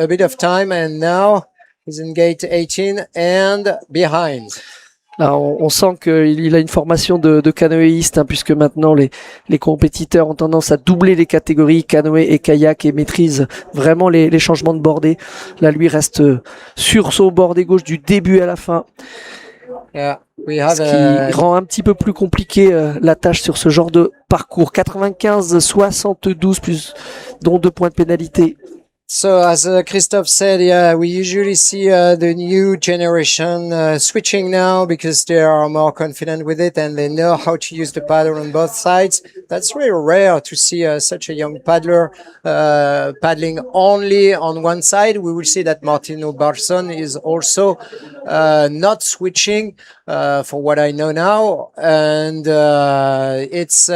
bit of time, and now he's in gate 18 and behind. Là, on sent qu'il a une formation de canoëiste, hein, puisque maintenant les compétiteurs ont tendance à doubler les catégories canoë et kayak et maîtrisent vraiment les changements de bordée. Là, lui reste sur son bordé gauche du début à la fin. Yeah, ce qui rend un petit peu plus compliqué la tâche sur ce genre de parcours. 95-72 plus dont 2 points de pénalité. So as Christophe said, yeah, we usually see the new generation switching now because they are more confident with it and they know how to use the paddle on both sides. That's really rare to see such a young paddler paddling only on one side. We will see that Martino Barson is also not switching for what I know now, and it's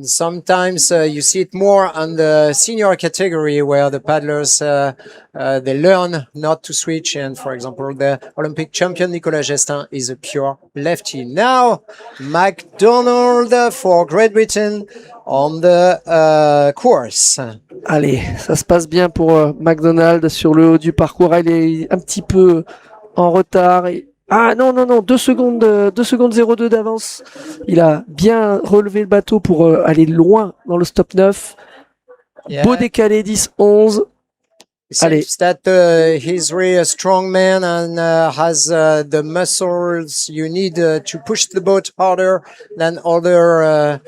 sometimes you see it more on the senior category where the paddlers they learn not to switch, and for example the Olympic champion Nicolas Gestin is a pure lefty. Now McDonald for Great Britain on the course. Allez, ça se passe bien pour McDonald sur le haut du parcours. Il est un petit peu en retard. Ah non, 2 secondes 02 d'avance. Il a bien relevé le bateau pour aller loin dans le stop 9. Yeah. Beau décalé 10-11. Allez. Seems that he's really a strong man and has the muscles you need to push the boat harder than other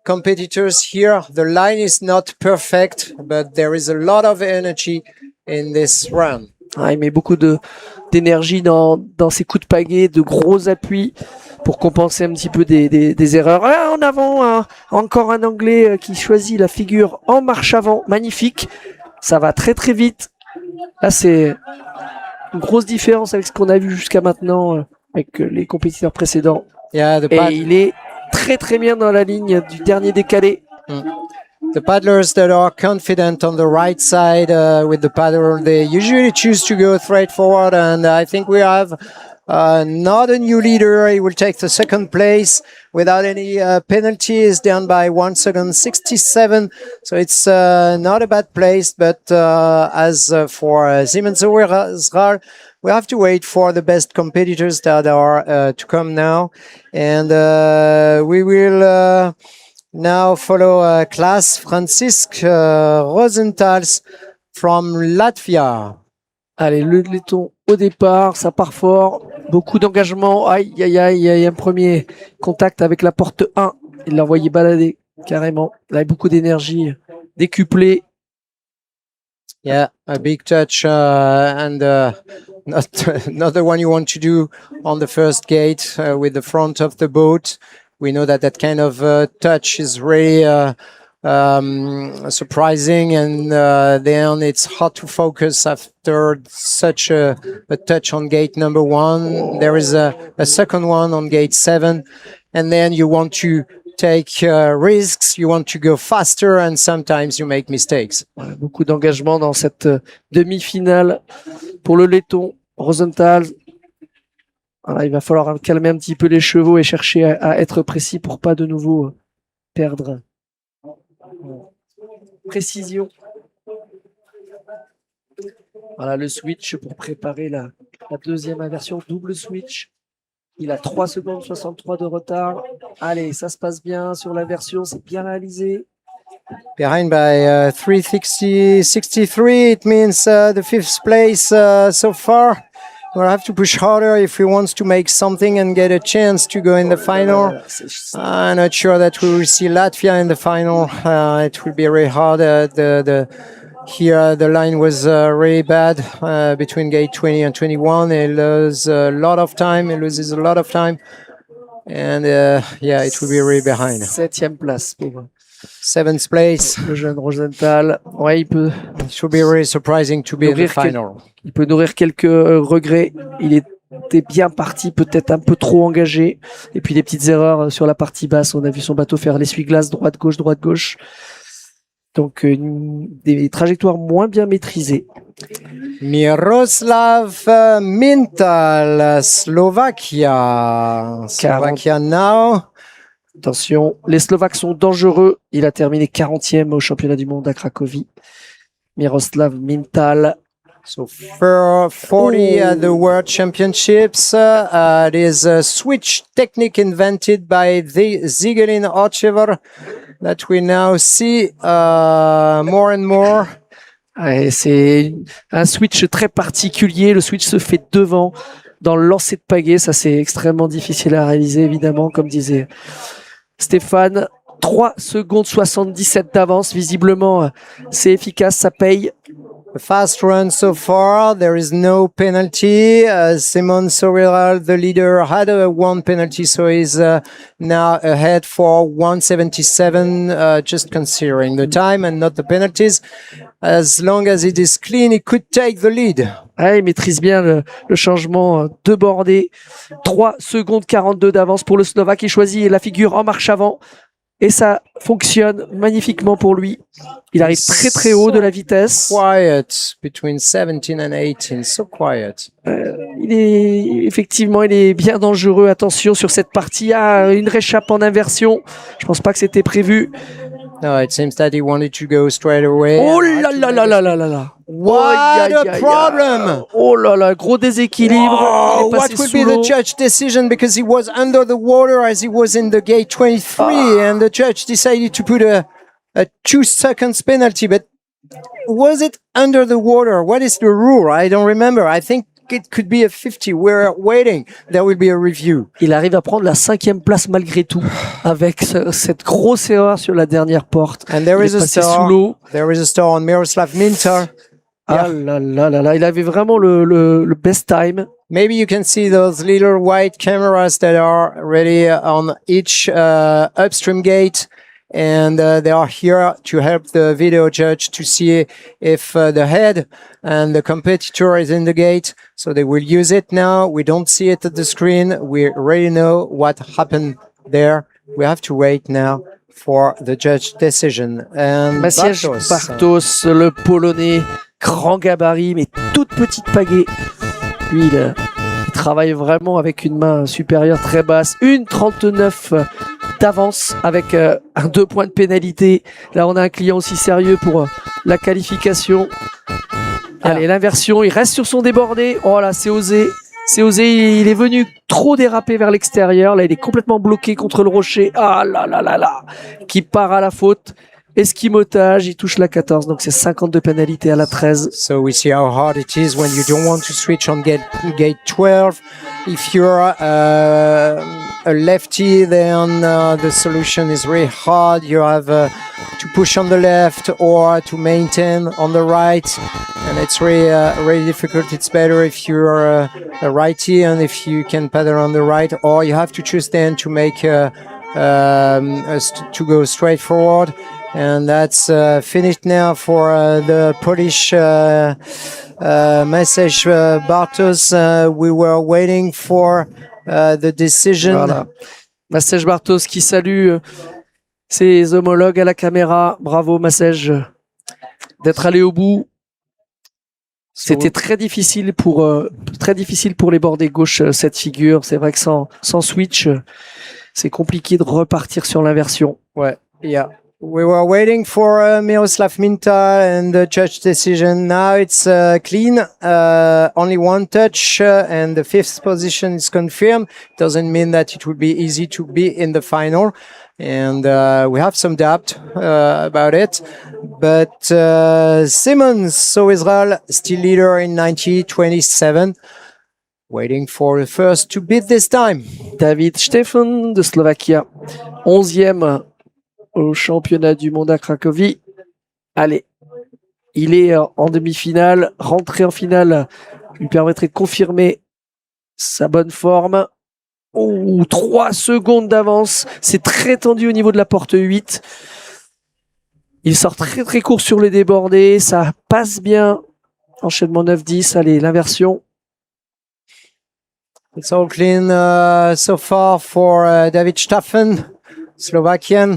competitors here. The line is not perfect, but there is a lot of energy in this run. Ah, il met beaucoup d'énergie dans ses coups de pagaie, de gros appuis pour compenser un petit peu des erreurs. Ah, en avant, encore un Anglais qui choisit la figure en marche avant. Magnifique. Ça va très très vite. Là, c'est une grosse différence avec ce qu'on a vu jusqu'à maintenant avec les compétiteurs précédents. Yeah, Et il est très très bien dans la ligne du dernier décalé. The paddlers that are confident on the right side with the paddle, they usually choose to go straight forward. And I think we have not a new leader. He will take the second place without any penalties, down by 1 second 67. So it's not a bad place. But as for Siemens Zral, we have to wait for the best competitors that are to come now. And we will now follow class Francisc Rosenthals from Latvia. Allez, le laiton au départ, ça part fort. Beaucoup d'engagement. Aïe, aïe, aïe, il y a un premier contact avec la porte 1. Il l'a envoyé balader carrément. Il avait beaucoup d'énergie décuplée. Yeah, a big touch and not the one you want to do on the first gate with the front of the boat. We know that kind of touch is really surprising, and then it's hard to focus after such a touch on gate number 1. There is a second one on gate 7, and then you want to take risks, you want to go faster, and sometimes you make mistakes. Beaucoup d'engagement dans cette demi-finale pour le laiton. Rosenthal, voilà, il va falloir calmer un petit peu les chevaux et chercher à être précis pour pas de nouveau perdre précision. Voilà le switch pour préparer la deuxième inversion, double switch. Il a 3 secondes 63 de retard. Allez, ça se passe bien sur l'inversion, c'est bien réalisé. Behind by 363, it means the 5th place so far. We'll have to push harder if we want to make something and get a chance to go in the final. I'm not sure that we will see Latvia in the final. It will be very hard. Here the line was really bad between gate 20 and 21. It loses a lot of time. And yeah, it will be really behind. 7e place pour 7th place. le jeune Rosenthal. Ouais, It should be really surprising to be in the final. Il peut nourrir quelques regrets. Il était bien parti, peut-être un peu trop engagé. Et puis des petites erreurs sur la partie basse. On a vu son bateau faire l'essuie-glace droite-gauche, droite-gauche. Donc des trajectoires moins bien maîtrisées. Miroslav Mintal, Slovakia. Slovakia now. Attention, les Slovaques sont dangereux. Il a terminé 40e au championnat du monde à Cracovie. Miroslav Mintal. So 40 at the World Championships. It is a switch technique invented by Zigelin Archever that we now see more and more. C'est un switch très particulier. Le switch se fait devant dans le lancer de pagaie. Ça, c'est extrêmement difficile à réaliser, évidemment, comme disait Stéphane. 3 secondes 77 d'avance. Visiblement, c'est efficace, ça paye. A fast run so far. There is no penalty. Simon Sorel, the leader, had a 1 penalty, so he's now ahead for 177, just considering the time and not the penalties. As long as it is clean, he could take the lead. Ah, il maîtrise bien le changement de bordée. 3 secondes 42 d'avance pour le Slovaque. Il choisit la figure en marche avant. Et ça fonctionne magnifiquement pour lui. Il arrive très très haut de la vitesse. Quiet between 17 and 18, so quiet. Il est bien dangereux. Attention sur cette partie. Ah, une réchappe en inversion. Je pense pas que c'était prévu. No, it seems that he wanted to go straight away. Oh là là là là là là là. What a problem! Oh là là, gros déséquilibre. Oh, what will be the judge decision, because he was under the water as he was in the gate 23, and the judge decided to put a 2 seconds penalty. But was it under the water? What is the rule? I don't remember. I think it could be a 50. We're waiting. There will be a review. Il arrive à prendre la 5e place malgré tout, avec cette grosse erreur sur la dernière porte. And there is a star. There is a star on Miroslav Mintal. Ah là là là là, il avait vraiment le best time. Maybe you can see those little white cameras that are ready on each upstream gate, and they are here to help the video judge to see if the head and the competitor is in the gate. So they will use it now. We don't see it at the screen. We already know what happened there. We have to wait now for the judge decision. And Maciej Bartos, le Polonais, grand gabarit, mais toute petite pagaie. Lui, il travaille vraiment avec une main supérieure très basse. 1,39 d'avance avec un 2 points de pénalité. Là, on a un client aussi sérieux pour la qualification. Allez, l'inversion, il reste sur son débordé. Oh là, c'est osé. C'est osé, il est venu trop déraper vers l'extérieur. Là, il est complètement bloqué contre le rocher. Ah là là là là, qui part à la faute. Esquimotage, il touche la 14, donc c'est 52 pénalités à la 13. So we see how hard it is when you don't want to switch on gate 12. If you're a lefty, then the solution is really hard. You have to push on the left or to maintain on the right, and it's really difficult. It's better if you're a righty and if you can paddle on the right, or you have to choose then to make to go straight forward. And that's finished now for the Polish message Bartos. We were waiting for the decision. Voilà. Massège Bartos qui salue ses homologues à la caméra. Bravo Massège d'être allé au bout. C'était très difficile pour les bordées gauche cette figure. C'est vrai que sans switch, c'est compliqué de repartir sur l'inversion. Ouais, yeah. We were waiting for Miroslav Mintal and the judge decision. Now it's clean. Only one touch and the fifth position is confirmed. Doesn't mean that it would be easy to be in the final. And we have some doubt about it. But Simmons, so Israel, still leader in 90-27. Waiting for the first to beat this time. David Stefan de Slovaquia, 11e au championnat du monde à Cracovie. Allez, il est en demi-finale. Rentrer en finale lui permettrait de confirmer sa bonne forme. 3 secondes d'avance. C'est très tendu au niveau de la porte 8. Il sort très très court sur le débordé. Ça passe bien. Enchaînement 9-10. Allez, l'inversion. It's all clean so far for David Staffen, Slovakian.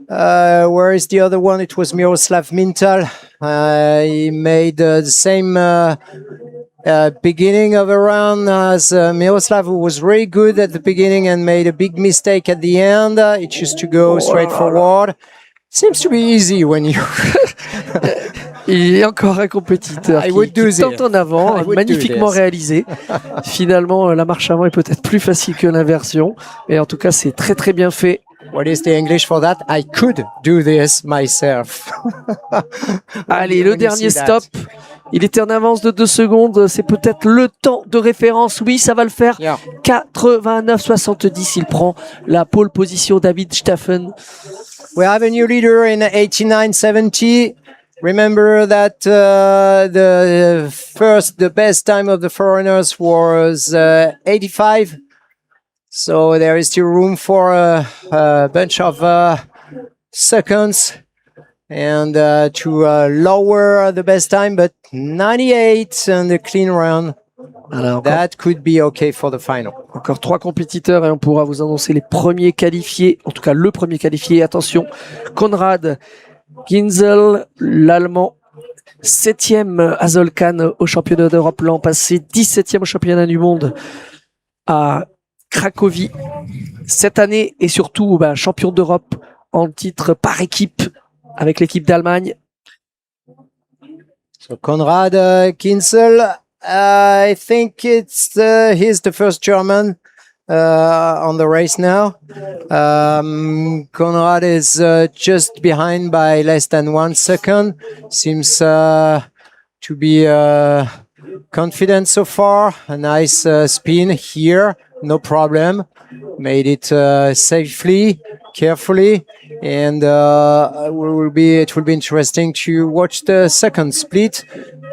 Where is the other one? It was Miroslav Mintal. He made the same beginning of a round as Miroslav, who was really good at the beginning and made a big mistake at the end. It used to go straight forward. Seems to be easy when you... Il y a encore un compétiteur qui tente en avant, magnifiquement réalisé. Finalement, la marche avant est peut-être plus facile que l'inversion. Mais en tout cas, c'est très très bien fait. What is the English for that? I could do this myself. Allez, le dernier stop. Il était en avance de 2 secondes. C'est peut-être le temps de référence. Oui, ça va le faire. Yeah. 89-70. Il prend la pole position, David Staffen. We have a new leader in 89-70. Remember that the best time of the foreigners was 85. So there is still room for a bunch of seconds and to lower the best time, but 98 and the clean run. Alors, that could be okay for the final. Encore 3 compétiteurs et on pourra vous annoncer les premiers qualifiés. En tout cas, le premier qualifié. Attention, Konrad Ginzel, l'Allemand, 7e à Zolkan au championnat d'Europe l'an passé, 17e au championnat du monde à Cracovie cette année et surtout champion d'Europe en titre par équipe avec l'équipe d'Allemagne. So Konrad Ginzel, I think he's the first German on the race now. Konrad is just behind by less than 1 second. Seems to be confident so far. A nice spin here, no problem. Made it safely, carefully, and it will be interesting to watch the second split.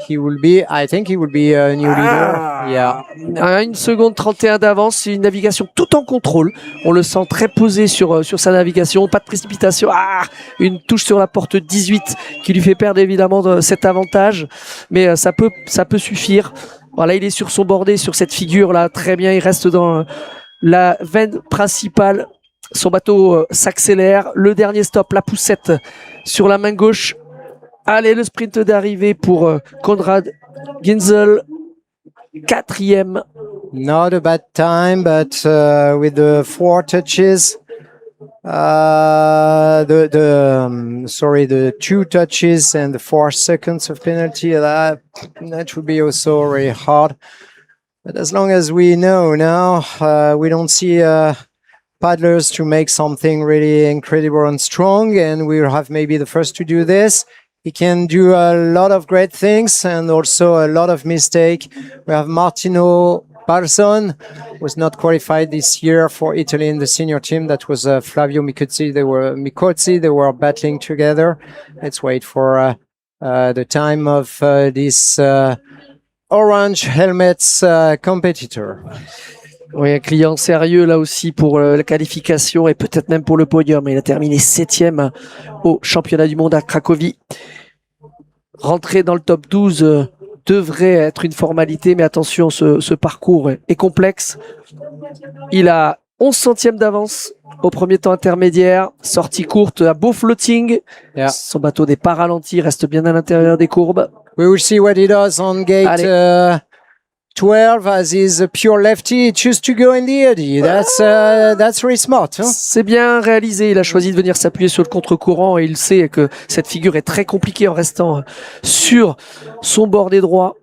I think he will be a new leader. Yeah. 1 seconde 31 d'avance, c'est une navigation tout en contrôle. On le sent très posé sur sa navigation, pas de précipitation. Une touche sur la porte 18 qui lui fait perdre évidemment cet avantage, mais ça peut suffire. Voilà, il est sur son bordé, sur cette figure là, très bien. Il reste dans la veine principale. Son bateau s'accélère. Le dernier stop, la poussette sur la main gauche. Allez, le sprint d'arrivée pour Konrad Ginzel, 4e. Not a bad time, but with the 4 touches, the 2 touches and the 4 seconds of penalty, that would be also very hard. But as long as we know now, we don't see paddlers to make something really incredible and strong, and we'll have maybe the first to do this. He can do a lot of great things and also a lot of mistake. We have Martino Parson, was not qualified this year for Italy in the senior team. That was Flavio Micozzi. They were battling together. Let's wait for the time of this orange helmets competitor. Oui, un client sérieux là aussi pour la qualification et peut-être même pour le podium. Il a terminé 7e au championnat du monde à Cracovie. Rentrer dans le top 12 devrait être une formalité, mais attention, ce parcours est complexe. Il a 11 centièmes d'avance au premier temps intermédiaire, sortie courte, un beau floating. Yeah. Son bateau n'est pas ralenti, reste bien à l'intérieur des courbes. We will see what he does on gate Allez. 12 as he's a pure lefty. He chooses to go in the eddy. That's really smart. Huh? C'est bien réalisé. Il a choisi de venir s'appuyer sur le contre-courant et il sait que cette figure est très compliquée en restant sur son bordé droit.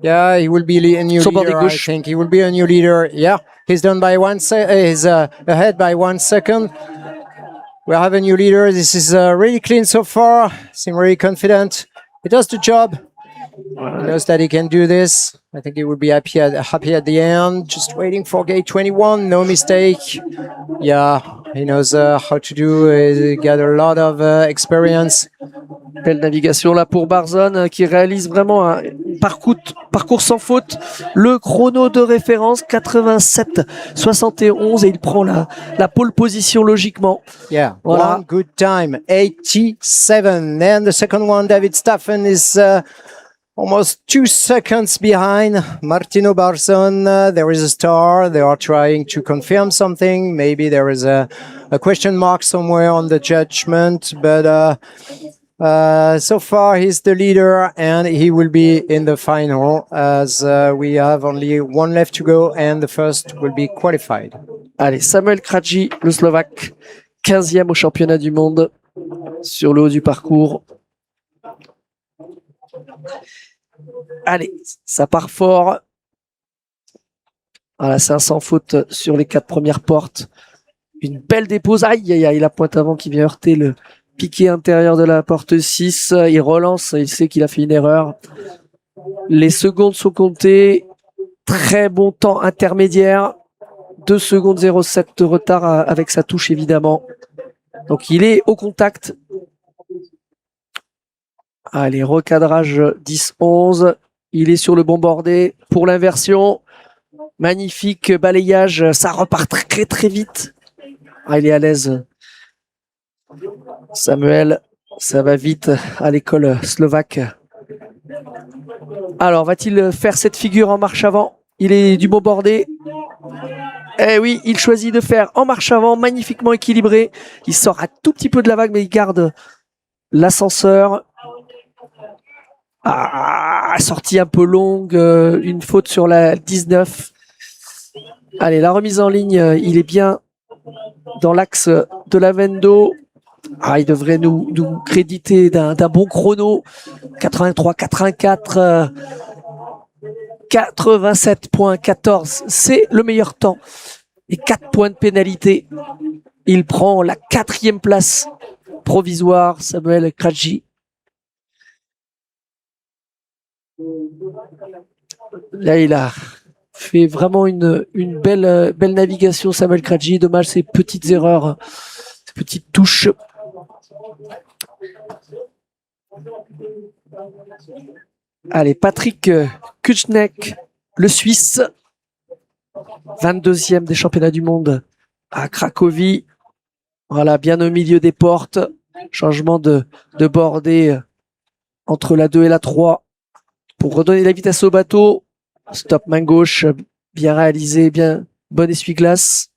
Yeah, he will be a new Son bordé leader. I gauche. think he will be a new leader. Yeah, he's done by he's ahead by 1 second. We have a new leader. This is really clean so far. Seem really confident. He does the job. He knows that he can do this. I think he will be happy at the end. Just waiting for gate 21. No mistake. Yeah, he knows how to do. He got a lot of experience. Belle navigation là pour Barzone qui réalise vraiment un parcours sans faute. Le chrono de référence 87-71 et il prend la pole position logiquement. Yeah, Voilà. one good time, 87. And the second one, David Staffen, is almost 2 seconds behind Martino Barzon. There is a star. They are trying to confirm something. Maybe there is a question mark somewhere on the judgment, but so far he's the leader and he will be in the final as we have only one left to go and the first will be qualified. Allez, Samuel Krajci, le Slovaque, 15e au championnat du monde sur le haut du parcours. Allez, ça part fort. Voilà, c'est un sans faute sur les 4 premières portes. Une belle dépose. Aïe, aïe, aïe, la pointe avant qui vient heurter le piqué intérieur de la porte 6. Il relance, il sait qu'il a fait une erreur. Les secondes sont comptées. Très bon temps intermédiaire. 2 secondes 07 de retard avec sa touche, évidemment. Donc, il est au contact. Allez, recadrage 10-11. Il est sur le bon bordé pour l'inversion. Magnifique balayage. Ça repart très, très vite. Ah, il est à l'aise. Samuel, ça va vite à l'école slovaque. Alors, va-t-il faire cette figure en marche avant? Il est du bon bordé. Eh oui, il choisit de faire en marche avant, magnifiquement équilibré. Il sort un tout petit peu de la vague, mais il garde l'ascenseur. Ah, sortie un peu longue, une faute sur la 19. Allez, la remise en ligne, il est bien dans l'axe de la Vendo. Ah, il devrait nous créditer d'un bon chrono. 83, 84, 87.14. C'est le meilleur temps. Et 4 points de pénalité. Il prend la 4e place provisoire, Samuel Krajci. Là, il a fait vraiment une belle navigation, Samuel Krajci. Dommage ces petites erreurs, ces petites touches. Allez, Patrick Kuchnek, le Suisse, 22e des championnats du monde à Cracovie. Voilà, bien au milieu des portes. Changement de bordée entre la 2 et la 3 pour redonner la vitesse au bateau. Stop main gauche, bien réalisé, bien bon essuie-glace.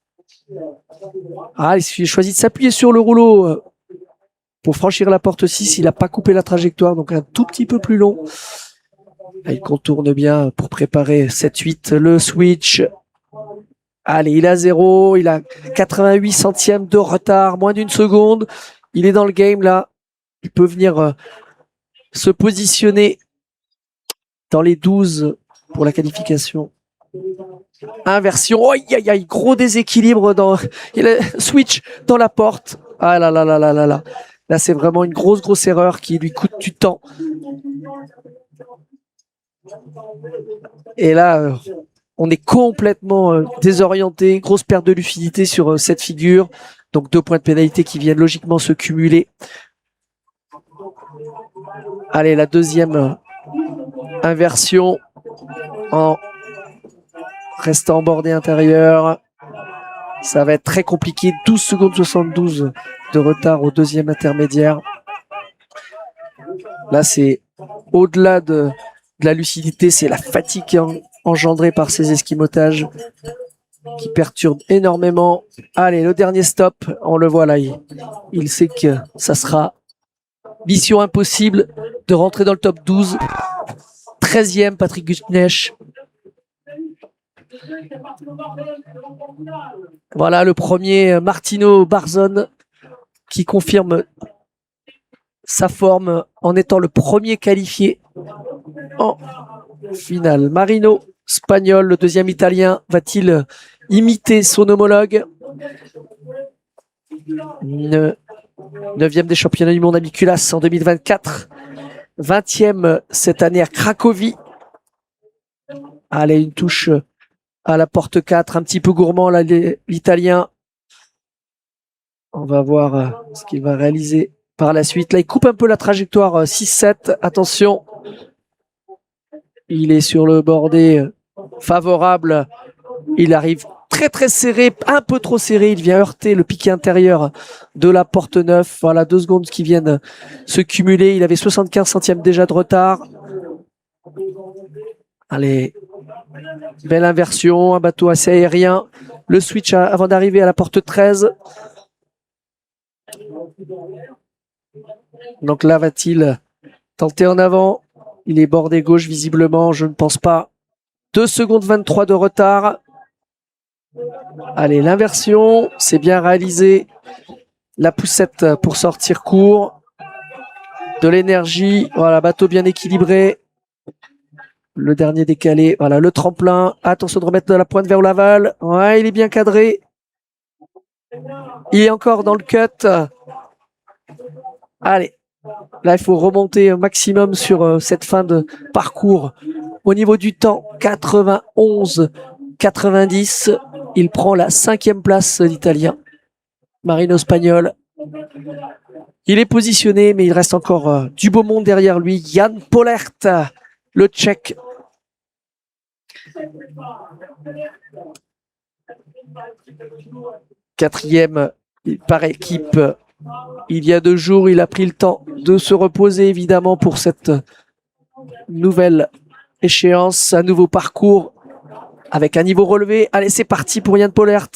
Ah, il choisit de s'appuyer sur le rouleau pour franchir la porte 6. Il n'a pas coupé la trajectoire, donc un tout petit peu plus long. Là, il contourne bien pour préparer 7-8, le switch. Allez, il a 0, il a 88 centièmes de retard, moins d'une seconde. Il est dans le game là. Il peut venir se positionner dans les 12 pour la qualification. Inversion, aïe aïe aïe, gros déséquilibre il a switch dans la porte. Ah là là là là là là. Là, c'est vraiment une grosse erreur qui lui coûte du temps. Et là, on est complètement désorienté. Grosse perte de lucidité sur cette figure. Donc 2 points de pénalité qui viennent logiquement se cumuler. Allez, la deuxième inversion en Reste en bordée intérieure. Ça va être très compliqué. 12 secondes 72 de retard au deuxième intermédiaire. Là, c'est au-delà de la lucidité, c'est la fatigue engendrée par ces esquimotages qui perturbent énormément. Allez, le dernier stop, on le voit là. Il sait que ça sera mission impossible de rentrer dans le top 12. 13e, Patrick Gutnesch. Voilà le premier Martino Barzon qui confirme sa forme en étant le premier qualifié en finale. Marino Spagnol, le deuxième italien, va-t-il imiter son homologue? 9e des championnats du monde à Mikulas en 2024. 20e cette année à Cracovie. Allez, une touche à la porte 4, un petit peu gourmand là, l'italien. On va voir ce qu'il va réaliser par la suite. Là, il coupe un peu la trajectoire 6-7. Attention. Il est sur le bordé favorable. Il arrive très très serré, un peu trop serré. Il vient heurter le piqué intérieur de la porte 9. Voilà, 2 secondes qui viennent se cumuler. Il avait 75 centièmes déjà de retard. Allez, belle inversion, un bateau assez aérien. Le switch avant d'arriver à la porte 13. Donc là, va-t-il tenter en avant? Il est bordé gauche visiblement, je ne pense pas. 2 secondes 23 de retard. Allez, l'inversion, c'est bien réalisé. La poussette pour sortir court. De l'énergie, voilà, bateau bien équilibré. Le dernier décalé, voilà, le tremplin. Attention de remettre de la pointe vers l'aval. Ouais, il est bien cadré. Il est encore dans le cut. Allez, là, il faut remonter au maximum sur cette fin de parcours. Au niveau du temps, 91-90. Il prend la 5e place, l'Italien. Marino Spagnol. Il est positionné, mais il reste encore du beau monde derrière lui. Jan Pollert, le Tchèque. Quatrième par équipe. Il y a 2 jours, il a pris le temps de se reposer, évidemment, pour cette nouvelle échéance, un nouveau parcours avec un niveau relevé. Allez, c'est parti pour Jan Pollert.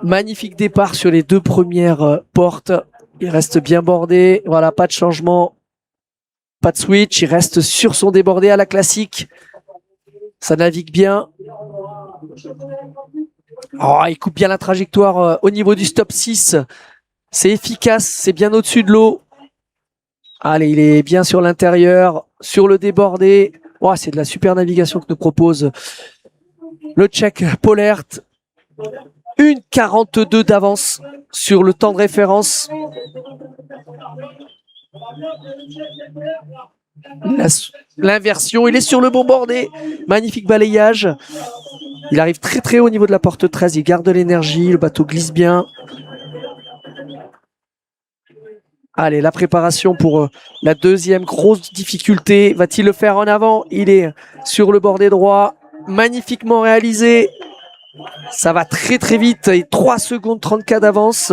Magnifique départ sur les 2 premières portes. Il reste bien bordé. Voilà, pas de changement. Pas de switch. Il reste sur son débordé à la classique. Ça navigue bien. Oh, il coupe bien la trajectoire au niveau du stop 6. C'est efficace. C'est bien au-dessus de l'eau. Allez, il est bien sur l'intérieur. Sur le débordé. Oh, c'est de la super navigation que nous propose le Tchèque Pollert. 1,42 d'avance sur le temps de référence. L'inversion, il est sur le bon bordé. Magnifique balayage. Il arrive très très haut au niveau de la porte 13. Il garde l'énergie. Le bateau glisse bien. Allez, la préparation pour la deuxième grosse difficulté. Va-t-il le faire en avant? Il est sur le bordé droit. Magnifiquement réalisé. Ça va très très vite. Et 3 secondes 34 d'avance.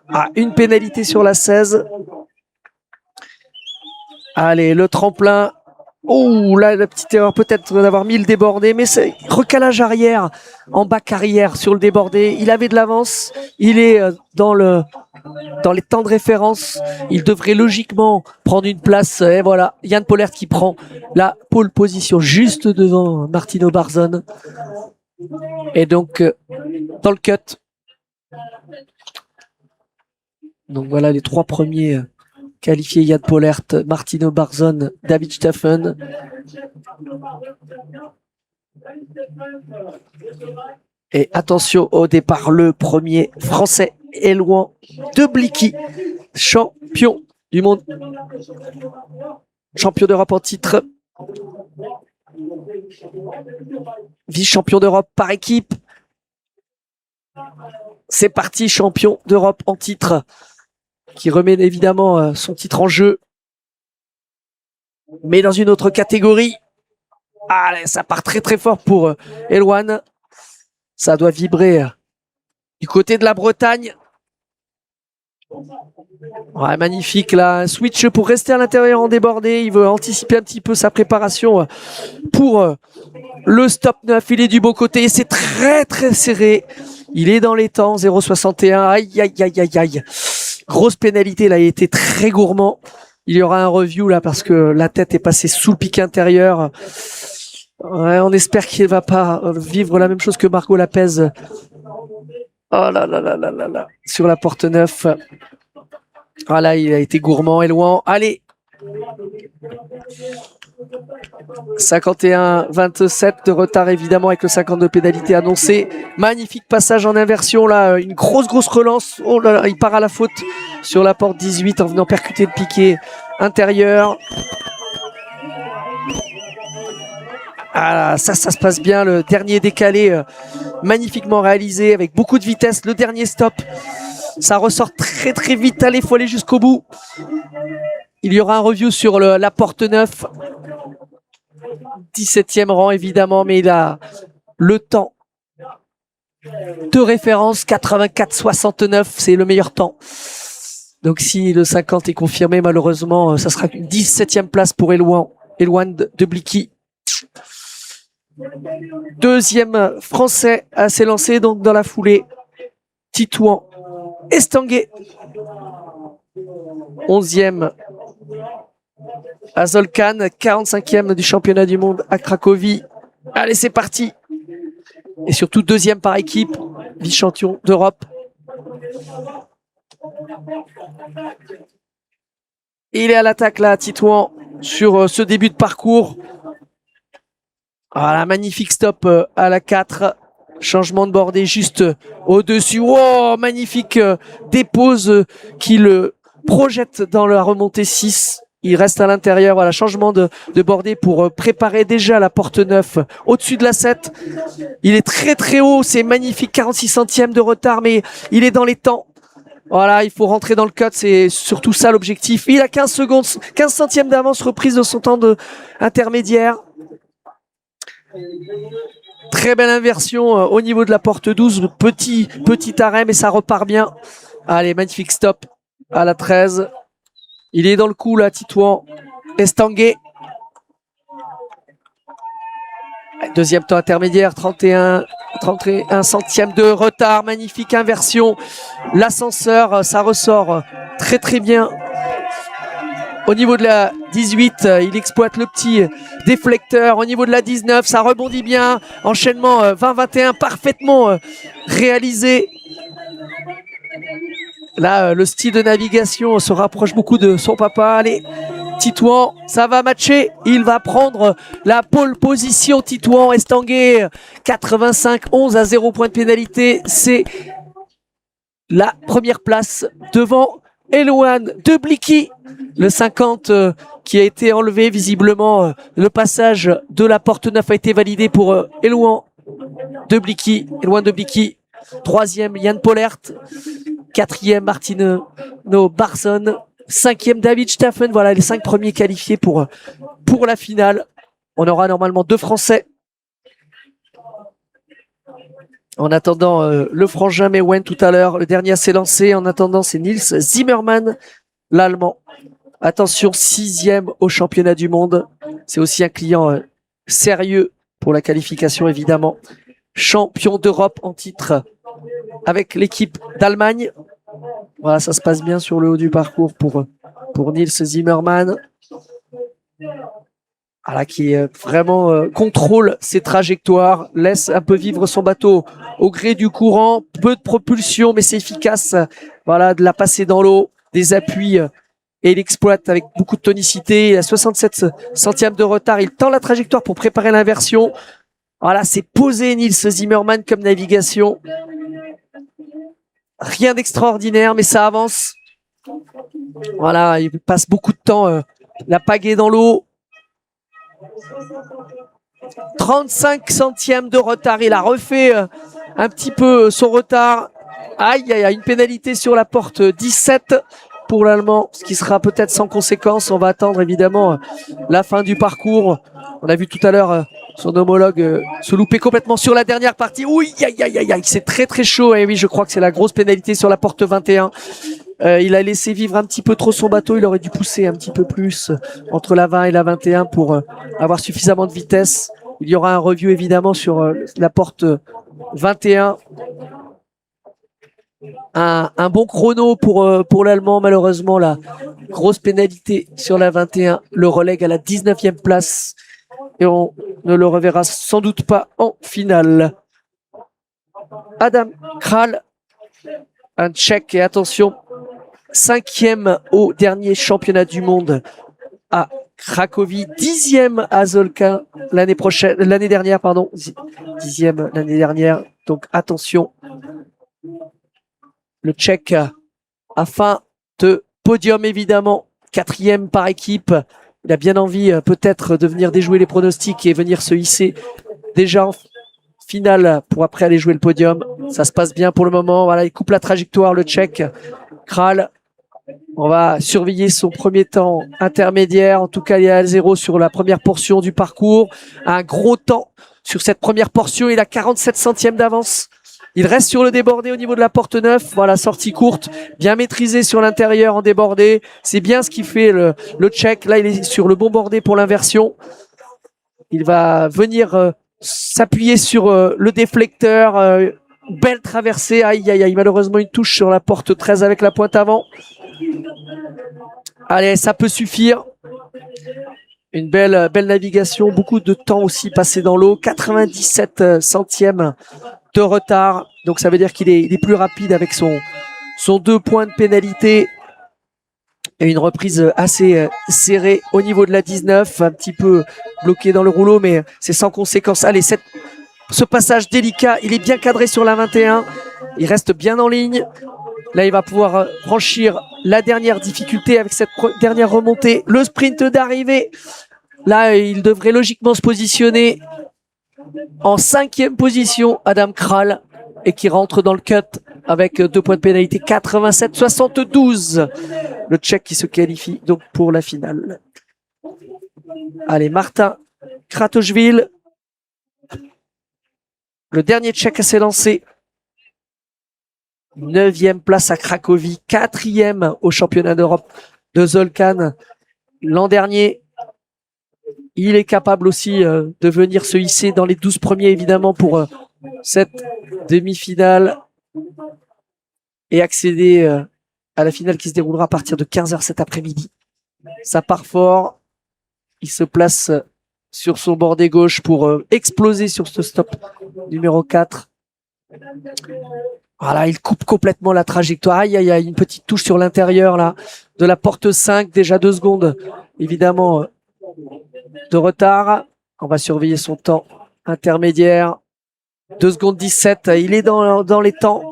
Ah, une pénalité sur la 16. Allez, le tremplin. Oh, là, la petite erreur peut-être d'avoir mis le débordé, mais c'est recalage arrière, en bas carrière sur le débordé. Il avait de l'avance. Il est dans les temps de référence. Il devrait logiquement prendre une place. Et voilà, Jan Pollert qui prend la pole position juste devant Martino Barzon. Et donc, dans le cut. Donc voilà les 3 premiers qualifiés. Jan Pollert, Martino Barzon, David Staffen. Et attention au départ, le premier français, Elouan de Blicky, champion du monde, champion d'Europe en titre, vice-champion d'Europe par équipe. C'est parti, champion d'Europe en titre, qui remet évidemment son titre en jeu, mais dans une autre catégorie. Allez, ça part très très fort pour Elwan. Ça doit vibrer du côté de la Bretagne. Ouais, magnifique là, un switch pour rester à l'intérieur en débordé. Il veut anticiper un petit peu sa préparation pour le stop 9. Il est du beau côté, c'est très très serré. Il est dans les temps, 0,61. Aïe aïe aïe aïe aïe. Grosse pénalité là, il était très gourmand. Il y aura un review là parce que la tête est passée sous le pic intérieur. Ouais, on espère qu'il va pas vivre la même chose que Margot Lapez. Oh là là là là là là. Sur la porte 9. Ah là, il a été gourmand, Elouan. Allez. 51-27 de retard évidemment avec le 52 pénalité annoncé. Magnifique passage en inversion là, une grosse relance. Oh là là, il part à la faute sur la porte 18 en venant percuter le piquet intérieur. Ah, ça se passe bien. Le dernier décalé magnifiquement réalisé avec beaucoup de vitesse. Le dernier stop, ça ressort très très vite. Allez, faut aller jusqu'au bout. Il y aura un review sur la porte 9. 17e rang évidemment, mais il a le temps de référence. 84-69, c'est le meilleur temps. Donc si le 50 est confirmé, malheureusement, ça sera une 17e place pour Elwan de Blicky. Deuxième français à s'élancer donc dans la foulée. Titouan Estanguet. 11e Azolkan, 45e du championnat du monde à Cracovie. Allez, c'est parti. Et surtout deuxième par équipe, vice-champion d'Europe. Il est à l'attaque là, Titouan, sur ce début de parcours. Voilà, magnifique stop à la 4. Changement de bordée juste au-dessus. Oh, magnifique dépose qui le projette dans la remontée 6. Il reste à l'intérieur. Voilà, changement de bordée pour préparer déjà la porte 9 au-dessus de la 7. Il est très très haut. C'est magnifique. 46 centièmes de retard, mais il est dans les temps. Voilà, il faut rentrer dans le cut. C'est surtout ça l'objectif. Il a 15 secondes, 15 centièmes d'avance, reprise de son temps de intermédiaire. Très belle inversion au niveau de la porte 12. Petit arrêt, mais ça repart bien. Allez, magnifique stop à la 13. Il est dans le coup là, Titouan Estanguet. Deuxième temps intermédiaire, 31 centièmes de retard. Magnifique inversion. L'ascenseur, ça ressort très très bien. Au niveau de la 18, il exploite le petit déflecteur. Au niveau de la 19, ça rebondit bien. Enchaînement 20-21, parfaitement réalisé. Là, le style de navigation se rapproche beaucoup de son papa. Allez, Titouan, ça va matcher. Il va prendre la pole position. Titouan Estanguet, 85-11 à 0 point de pénalité. C'est la première place devant Elwan de Blicky. Le 50 qui a été enlevé visiblement. Le passage de la porte 9 a été validé pour Elwan de Blicky. Elwan de Blicky. Troisième, Yann Pollert. Quatrième, Martino Barson. Cinquième, David Staffen. Voilà les 5 premiers qualifiés pour la finale. On aura normalement 2 Français. En attendant, le frangin Mewen tout à l'heure. Le dernier à s'élancer. En attendant, c'est Nils Zimmermann, l'Allemand. Attention, 6e au championnat du monde. C'est aussi un client sérieux pour la qualification, évidemment. Champion d'Europe en titre avec l'équipe d'Allemagne. Voilà, ça se passe bien sur le haut du parcours pour Nils Zimmermann. Voilà, qui vraiment contrôle ses trajectoires, laisse un peu vivre son bateau au gré du courant. Peu de propulsion, mais c'est efficace. Voilà, de la passer dans l'eau, des appuis. Et il exploite avec beaucoup de tonicité. Il a 67 centièmes de retard. Il tend la trajectoire pour préparer l'inversion. Voilà, c'est posé Nils Zimmermann comme navigation. Rien d'extraordinaire, mais ça avance. Voilà, il passe beaucoup de temps. La pagaie dans l'eau. 35 centièmes de retard. Il a refait un petit peu son retard. Aïe, aïe, aïe, une pénalité sur la porte 17 pour l'Allemand, ce qui sera peut-être sans conséquence. On va attendre évidemment la fin du parcours On a vu tout à l'heure son homologue se louper complètement sur la dernière partie. Oui, aïe, aïe, aïe, aïe, c'est très très chaud. Et oui, je crois que c'est la grosse pénalité sur la porte 21. Il a laissé vivre un petit peu trop son bateau. Il aurait dû pousser un petit peu plus entre la 20 et la 21 pour avoir suffisamment de vitesse. Il y aura un review évidemment sur la porte 21. Un bon chrono pour l'Allemand. Malheureusement, la grosse pénalité sur la 21 le relègue à la 19e place. Et on ne le reverra sans doute pas en finale. Adam Kral, un Tchèque, et attention, 5e au dernier championnat du monde à Cracovie, 10e à Zolka l'année dernière, pardon, 10e l'année dernière. Donc attention, le Tchèque a faim de podium évidemment, 4e par équipe. Il a bien envie peut-être de venir déjouer les pronostics et venir se hisser déjà en finale pour après aller jouer le podium. Ça se passe bien pour le moment. Voilà, il coupe la trajectoire, le Tchèque. Kral, on va surveiller son premier temps intermédiaire. En tout cas, il est à 0 sur la première portion du parcours. Un gros temps sur cette première portion. Il a 47 centièmes d'avance. Il reste sur le débordé au niveau de la porte 9. Voilà, sortie courte, bien maîtrisée sur l'intérieur en débordé. C'est bien ce qui fait le Tchèque. Là, il est sur le bon bordé pour l'inversion. Il va venir s'appuyer sur le déflecteur. Belle traversée. Aïe, aïe, aïe. Malheureusement, une touche sur la porte 13 avec la pointe avant. Allez, ça peut suffire. Une belle navigation. Beaucoup de temps aussi passé dans l'eau. 97 centièmes de retard. Donc, ça veut dire qu'il est plus rapide avec son 2 points de pénalité. Et une reprise assez serrée au niveau de la 19. Un petit peu bloqué dans le rouleau, mais c'est sans conséquence. Allez, ce passage délicat, il est bien cadré sur la 21. Il reste bien en ligne. Là, il va pouvoir franchir la dernière difficulté avec cette dernière remontée. Le sprint d'arrivée. Là, il devrait logiquement se positionner en 5e position, Adam Kral, et qui rentre dans le cut avec 2 points de pénalité, 87-72. Le Tchèque qui se qualifie donc pour la finale. Allez, Martin Kratochvil, le dernier Tchèque à s'élancer. 9e place à Cracovie, 4e au championnat d'Europe de Zolkan l'an dernier. Il est capable aussi de venir se hisser dans les 12 premiers, évidemment, pour cette demi-finale et accéder à la finale qui se déroulera à partir de 15h cet après-midi. Ça part fort. Il se place sur son bordé gauche pour exploser sur ce stop numéro 4. Voilà, il coupe complètement la trajectoire. Aïe, aïe, aïe, une petite touche sur l'intérieur là de la porte 5. Déjà 2 secondes, évidemment, de retard. On va surveiller son temps intermédiaire. 2 secondes 17. Il est dans les temps.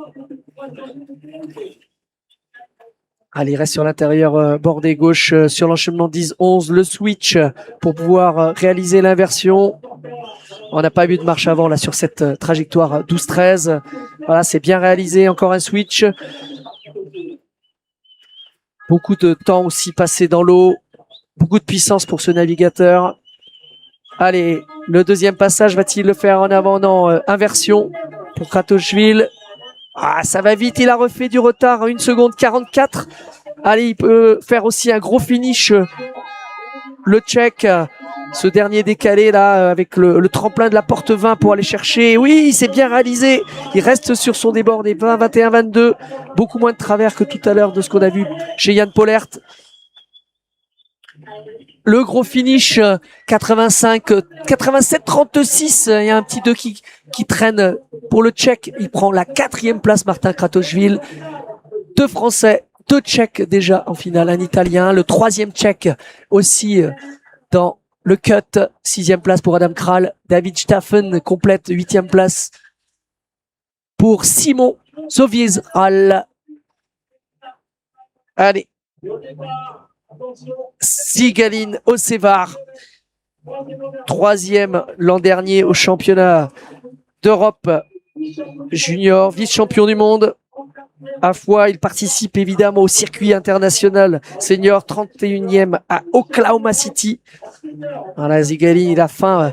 Allez, il reste sur l'intérieur bordé gauche sur l'enchaînement 10-11. Le switch pour pouvoir réaliser l'inversion. On n'a pas eu de marche avant là sur cette trajectoire 12-13. Voilà, c'est bien réalisé. Encore un switch. Beaucoup de temps aussi passé dans l'eau. Beaucoup de puissance pour ce navigateur. Allez, le deuxième passage, va-t-il le faire en avant? Non, inversion pour Kratochvil. Ah, ça va vite, il a refait du retard, 1 seconde 44. Allez, il peut faire aussi un gros finish. Le Tchèque, ce dernier décalé là, avec le tremplin de la porte 20 pour aller chercher. Oui, c'est bien réalisé. Il reste sur son débordé 20, 21, 22. Beaucoup moins de travers que tout à l'heure de ce qu'on a vu chez Jan Pollert. Le gros finish 87-36. Il y a un petit 2 qui traîne pour le Tchèque. Il prend la 4e place, Martin Kratochvil. 2 Français, 2 Tchèques déjà en finale, un Italien. Le 3e Tchèque aussi dans le cut. 6e place pour Adam Kral. David Staffen complète 8e place pour Simon Sowiezral. Allez. Sigaline Osevar, 3e l'an dernier au championnat d'Europe junior, vice-champion du monde. à fois. Il participe évidemment au circuit international senior 31e à Oklahoma City. Voilà, Zigali, il a faim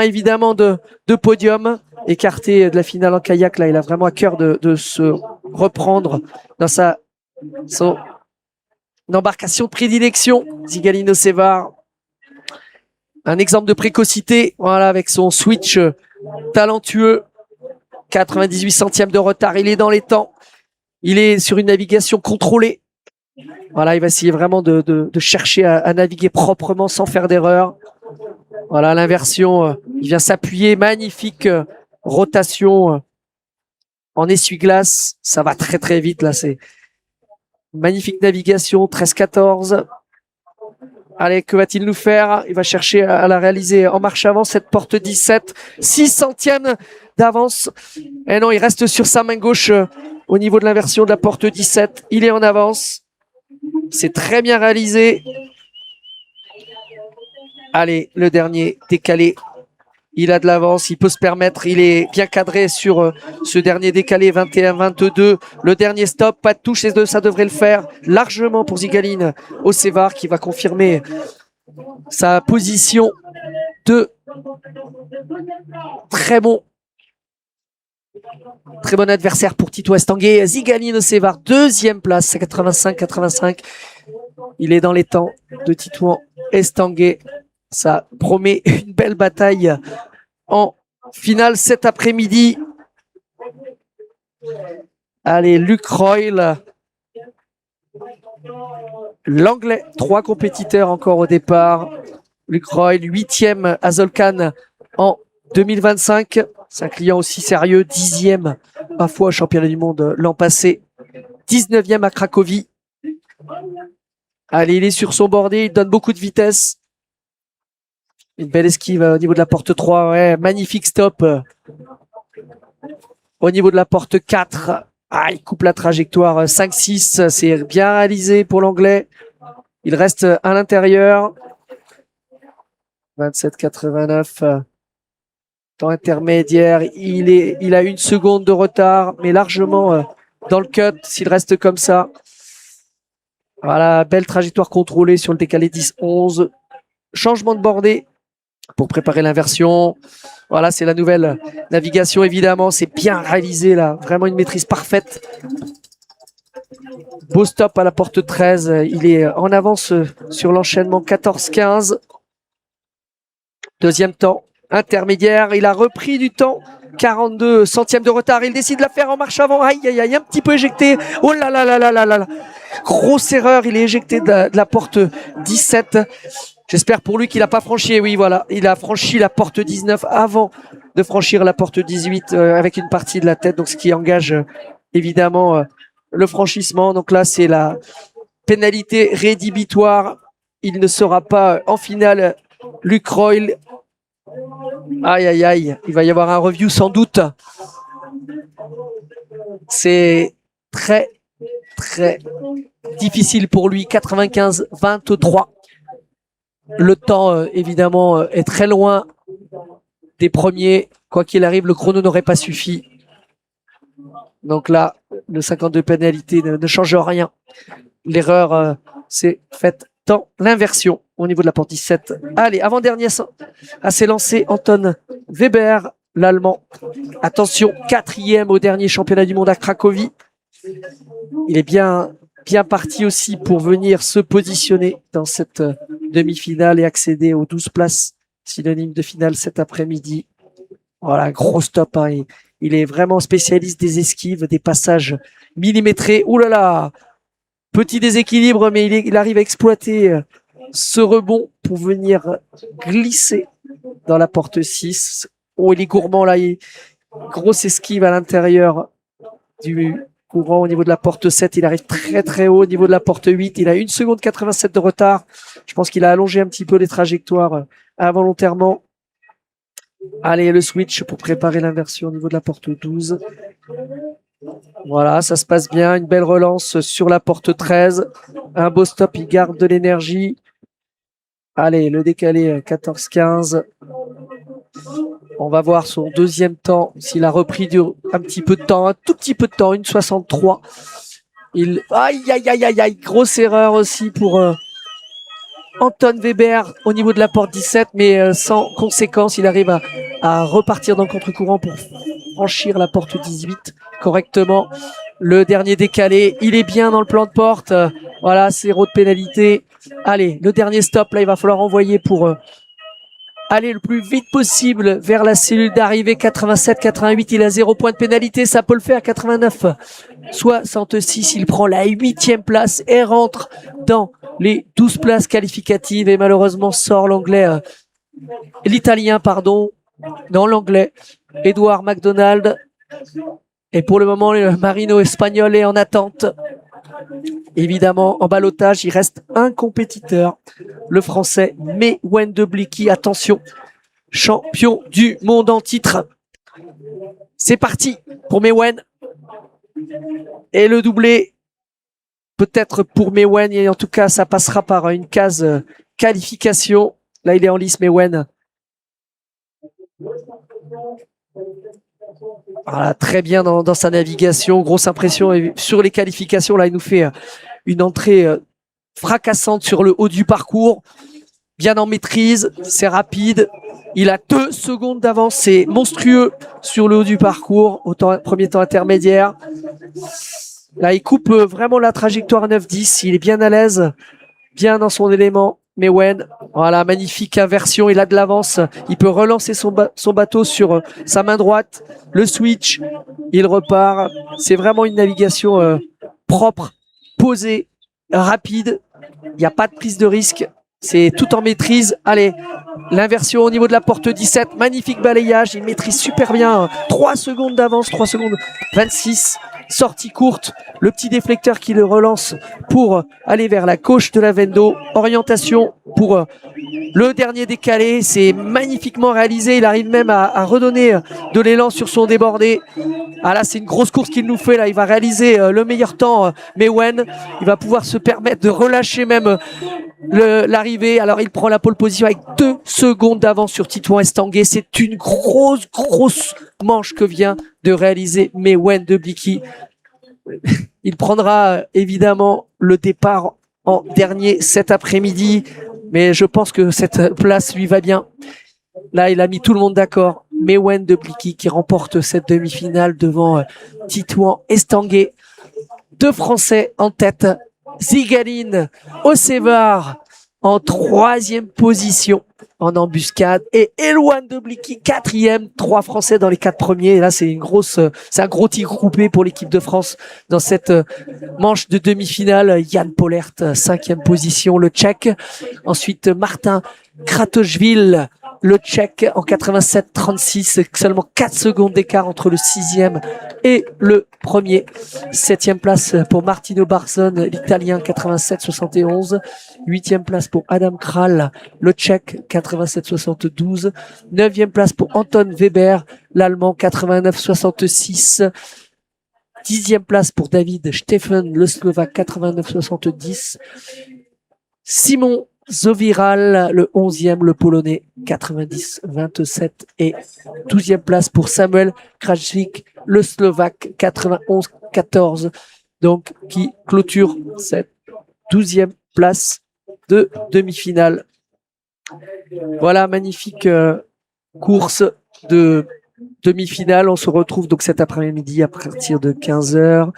évidemment de podium. Écarté de la finale en kayak, là, il a vraiment à cœur de se reprendre dans son embarcation de prédilection. Zigalino Sevar, un exemple de précocité, voilà, avec son switch talentueux. 98 centièmes de retard, il est dans les temps. Il est sur une navigation contrôlée. Voilà, il va essayer vraiment de chercher à naviguer proprement sans faire d'erreur. Voilà, l'inversion, il vient s'appuyer, magnifique rotation en essuie-glace. Ça va très très vite là, c'est magnifique navigation, 13-14. Allez, que va-t-il nous faire? Il va chercher à la réaliser en marche avant, cette porte 17, 6 centièmes d'avance. Et non, il reste sur sa main gauche au niveau de l'inversion de la porte 17. Il est en avance. C'est très bien réalisé. Allez, le dernier décalé. Il a de l'avance, il peut se permettre, il est bien cadré sur ce dernier décalé, 21-22. Le dernier stop, pas de touche, et ça devrait le faire largement pour Zigaline Osevar qui va confirmer sa position de très bon adversaire pour Tito Estanguet. Zigaline Osevar, deuxième place, 85-85. Il est dans les temps de Tito Estanguet. Ça promet une belle bataille en finale cet après-midi. Allez, Luke Royle, l'anglais, 3 compétiteurs encore au départ. Luke Royle, 8e à Zolcan en 2025. C'est un client aussi sérieux, 10e à fois au championnat du monde l'an passé, 19e à Cracovie. Allez, il est sur son bordé, il donne beaucoup de vitesse. Une belle esquive au niveau de la porte 3. Ouais, magnifique stop. Au niveau de la porte 4. Ah, il coupe la trajectoire 5-6. C'est bien réalisé pour l'anglais. Il reste à l'intérieur. 27-89. Temps intermédiaire. Il a 1 seconde de retard, mais largement dans le cut s'il reste comme ça. Voilà, belle trajectoire contrôlée sur le décalé 10-11. Changement de bordée pour préparer l'inversion. Voilà, c'est la nouvelle navigation, évidemment. C'est bien réalisé, là. Vraiment une maîtrise parfaite. Beau stop à la porte 13. Il est en avance sur l'enchaînement 14-15. Deuxième temps intermédiaire. Il a repris du temps. 42 centièmes de retard. Il décide de la faire en marche avant. Aïe, aïe, aïe, un petit peu éjecté. Oh là là là là là là. Grosse erreur. Il est éjecté de la porte 17. J'espère pour lui qu'il n'a pas franchi. Oui, voilà, il a franchi la porte 19 avant de franchir la porte 18 avec une partie de la tête, donc ce qui engage évidemment le franchissement. Donc là, c'est la pénalité rédhibitoire. Il ne sera pas en finale. Luke Royle. Aïe, aïe, aïe. Il va y avoir un review sans doute. C'est très, très difficile pour lui. 95-23. Le temps, évidemment, est très loin des premiers. Quoi qu'il arrive, le chrono n'aurait pas suffi. Donc là, le 52 pénalité ne change rien. L'erreur s'est faite dans l'inversion au niveau de la porte 17. Allez, avant-dernier à s'élancer, Anton Weber, l'Allemand. Attention, 4e au dernier championnat du monde à Cracovie. Il est bien parti aussi pour venir se positionner dans cette demi-finale et accéder aux 12 places synonymes de finale cet après-midi. Voilà, gros stop. Hein. Il est vraiment spécialiste des esquives, des passages millimétrés. Ouh là là, petit déséquilibre, mais il arrive à exploiter ce rebond pour venir glisser dans la porte 6. Oh, il est gourmand là. Grosse esquive à l'intérieur du courant au niveau de la porte 7. Il arrive très très haut au niveau de la porte 8. Il a 1 seconde 87 de retard. Je pense qu'il a allongé un petit peu les trajectoires involontairement. Allez, le switch pour préparer l'inversion au niveau de la porte 12. Voilà, ça se passe bien. Une belle relance sur la porte 13. Un beau stop, il garde de l'énergie. Allez, le décalé 14-15. On va voir son deuxième temps, s'il a repris un petit peu de temps, un tout petit peu de temps, 1,63. Aïe, aïe, aïe, aïe, aïe, grosse erreur aussi pour Anton Weber au niveau de la porte 17, mais sans conséquence. Il arrive à repartir dans le contre-courant pour franchir la porte 18 correctement. Le dernier décalé, il est bien dans le plan de porte. Voilà, 0 de pénalité. Allez, le dernier stop, là, il va falloir envoyer pour aller le plus vite possible vers la cellule d'arrivée. 87-88, il a 0 point de pénalité, ça peut le faire. 89-66, il prend la 8e place et rentre dans les 12 places qualificatives et malheureusement sort l'italien, dans l'anglais, Edouard McDonald. Et pour le moment, le Marino espagnol est en attente. Évidemment, en ballottage, il reste un compétiteur, le français Mewen de Blicky. Attention, champion du monde en titre. C'est parti pour Mewen. Et le doublé, peut-être pour Mewen, et en tout cas, ça passera par une case qualification. Là, il est en lice, Mewen. Voilà, très bien dans sa navigation, grosse impression. Et sur les qualifications, là, il nous fait une entrée fracassante sur le haut du parcours. Bien en maîtrise, c'est rapide. Il a 2 secondes d'avance, c'est monstrueux sur le haut du parcours, au premier temps intermédiaire. Là, il coupe vraiment la trajectoire 9-10. Il est bien à l'aise, bien dans son élément. Mewen, voilà, magnifique inversion, il a de l'avance, il peut relancer son bateau sur sa main droite, le switch, il repart. C'est vraiment une navigation propre, posée, rapide, il n'y a pas de prise de risque, c'est tout en maîtrise. Allez, l'inversion au niveau de la porte 17, magnifique balayage, il maîtrise super bien, 3 secondes d'avance, 3 secondes 26. Sortie courte, le petit déflecteur qui le relance pour aller vers la gauche de la Vendo. Orientation pour le dernier décalé, c'est magnifiquement réalisé. Il arrive même à redonner de l'élan sur son débordé. Ah là, c'est une grosse course qu'il nous fait là. Il va réaliser le meilleur temps, Mewen. Il va pouvoir se permettre de relâcher même l'arrivée. Alors il prend la pole position avec 2 secondes d'avance sur Titouan Estanguet. C'est une grosse manche que vient de réaliser Mewen de Blicky. Il prendra évidemment le départ en dernier cet après-midi, mais je pense que cette place lui va bien. Là, il a mis tout le monde d'accord. Mewen de Blicky qui remporte cette demi-finale devant Titouan Estanguet. 2 Français en tête. Zigaline Osevar en 3e position en embuscade et Elouane de Blicky 4e, 3 Français dans les 4 premiers. Et là, c'est un gros tigre groupé pour l'équipe de France dans cette manche de demi-finale. Yann Pollert, 5e position, le Tchèque. Ensuite, Martin Kratochvil, le Tchèque en 87-36, seulement 4 secondes d'écart entre le 6e et le premier. 7e place pour Martino Barzon, l'Italien, 87-71. 8e place pour Adam Kral, le Tchèque, 87-72. 9e place pour Anton Weber, l'Allemand, 89-66. 10e place pour David Steffen, le Slovaque, 89-70. Simon Zoviral, le 11e, le Polonais, 90-27. Et 12e place pour Samuel Krajcik, le Slovaque, 91-14. Donc, qui clôture cette 12e place de demi-finale. Voilà, magnifique course de demi-finale. On se retrouve donc cet après-midi à partir de 15h.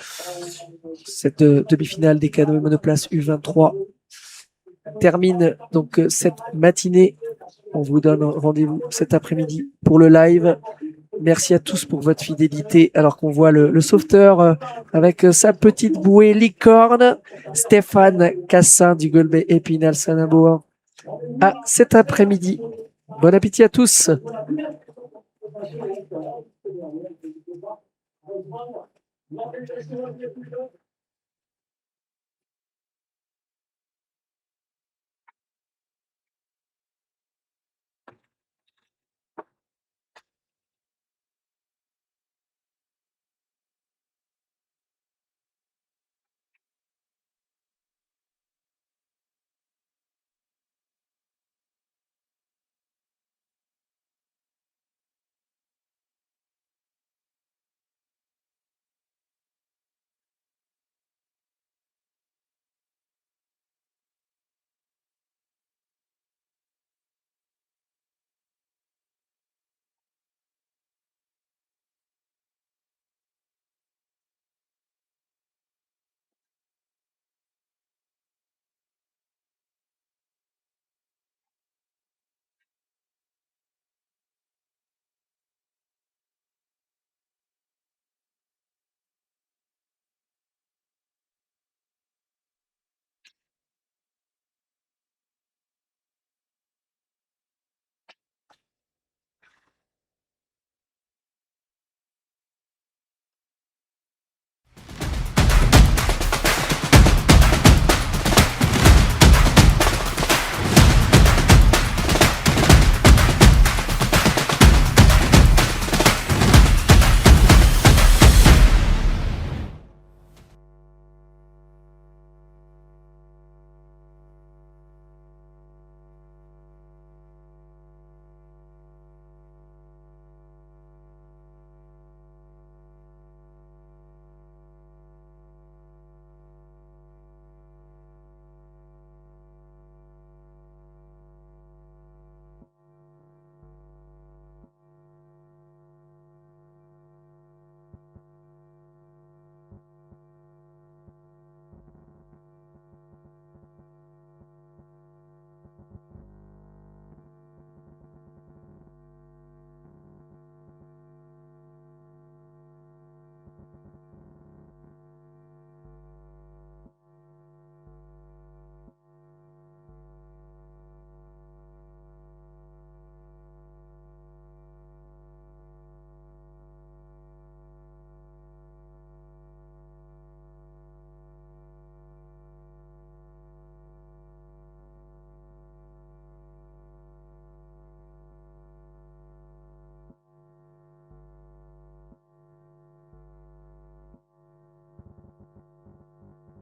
Cette demi-finale des canoës monoplace U23 termine donc cette matinée. On vous donne rendez-vous cet après-midi pour le live. Merci à tous pour votre fidélité. Alors qu'on voit le sauveteur avec sa petite bouée licorne, Stéphane Cassin du Golbet Épinal Saint-Nabour, à cet après-midi. Bon appétit à tous.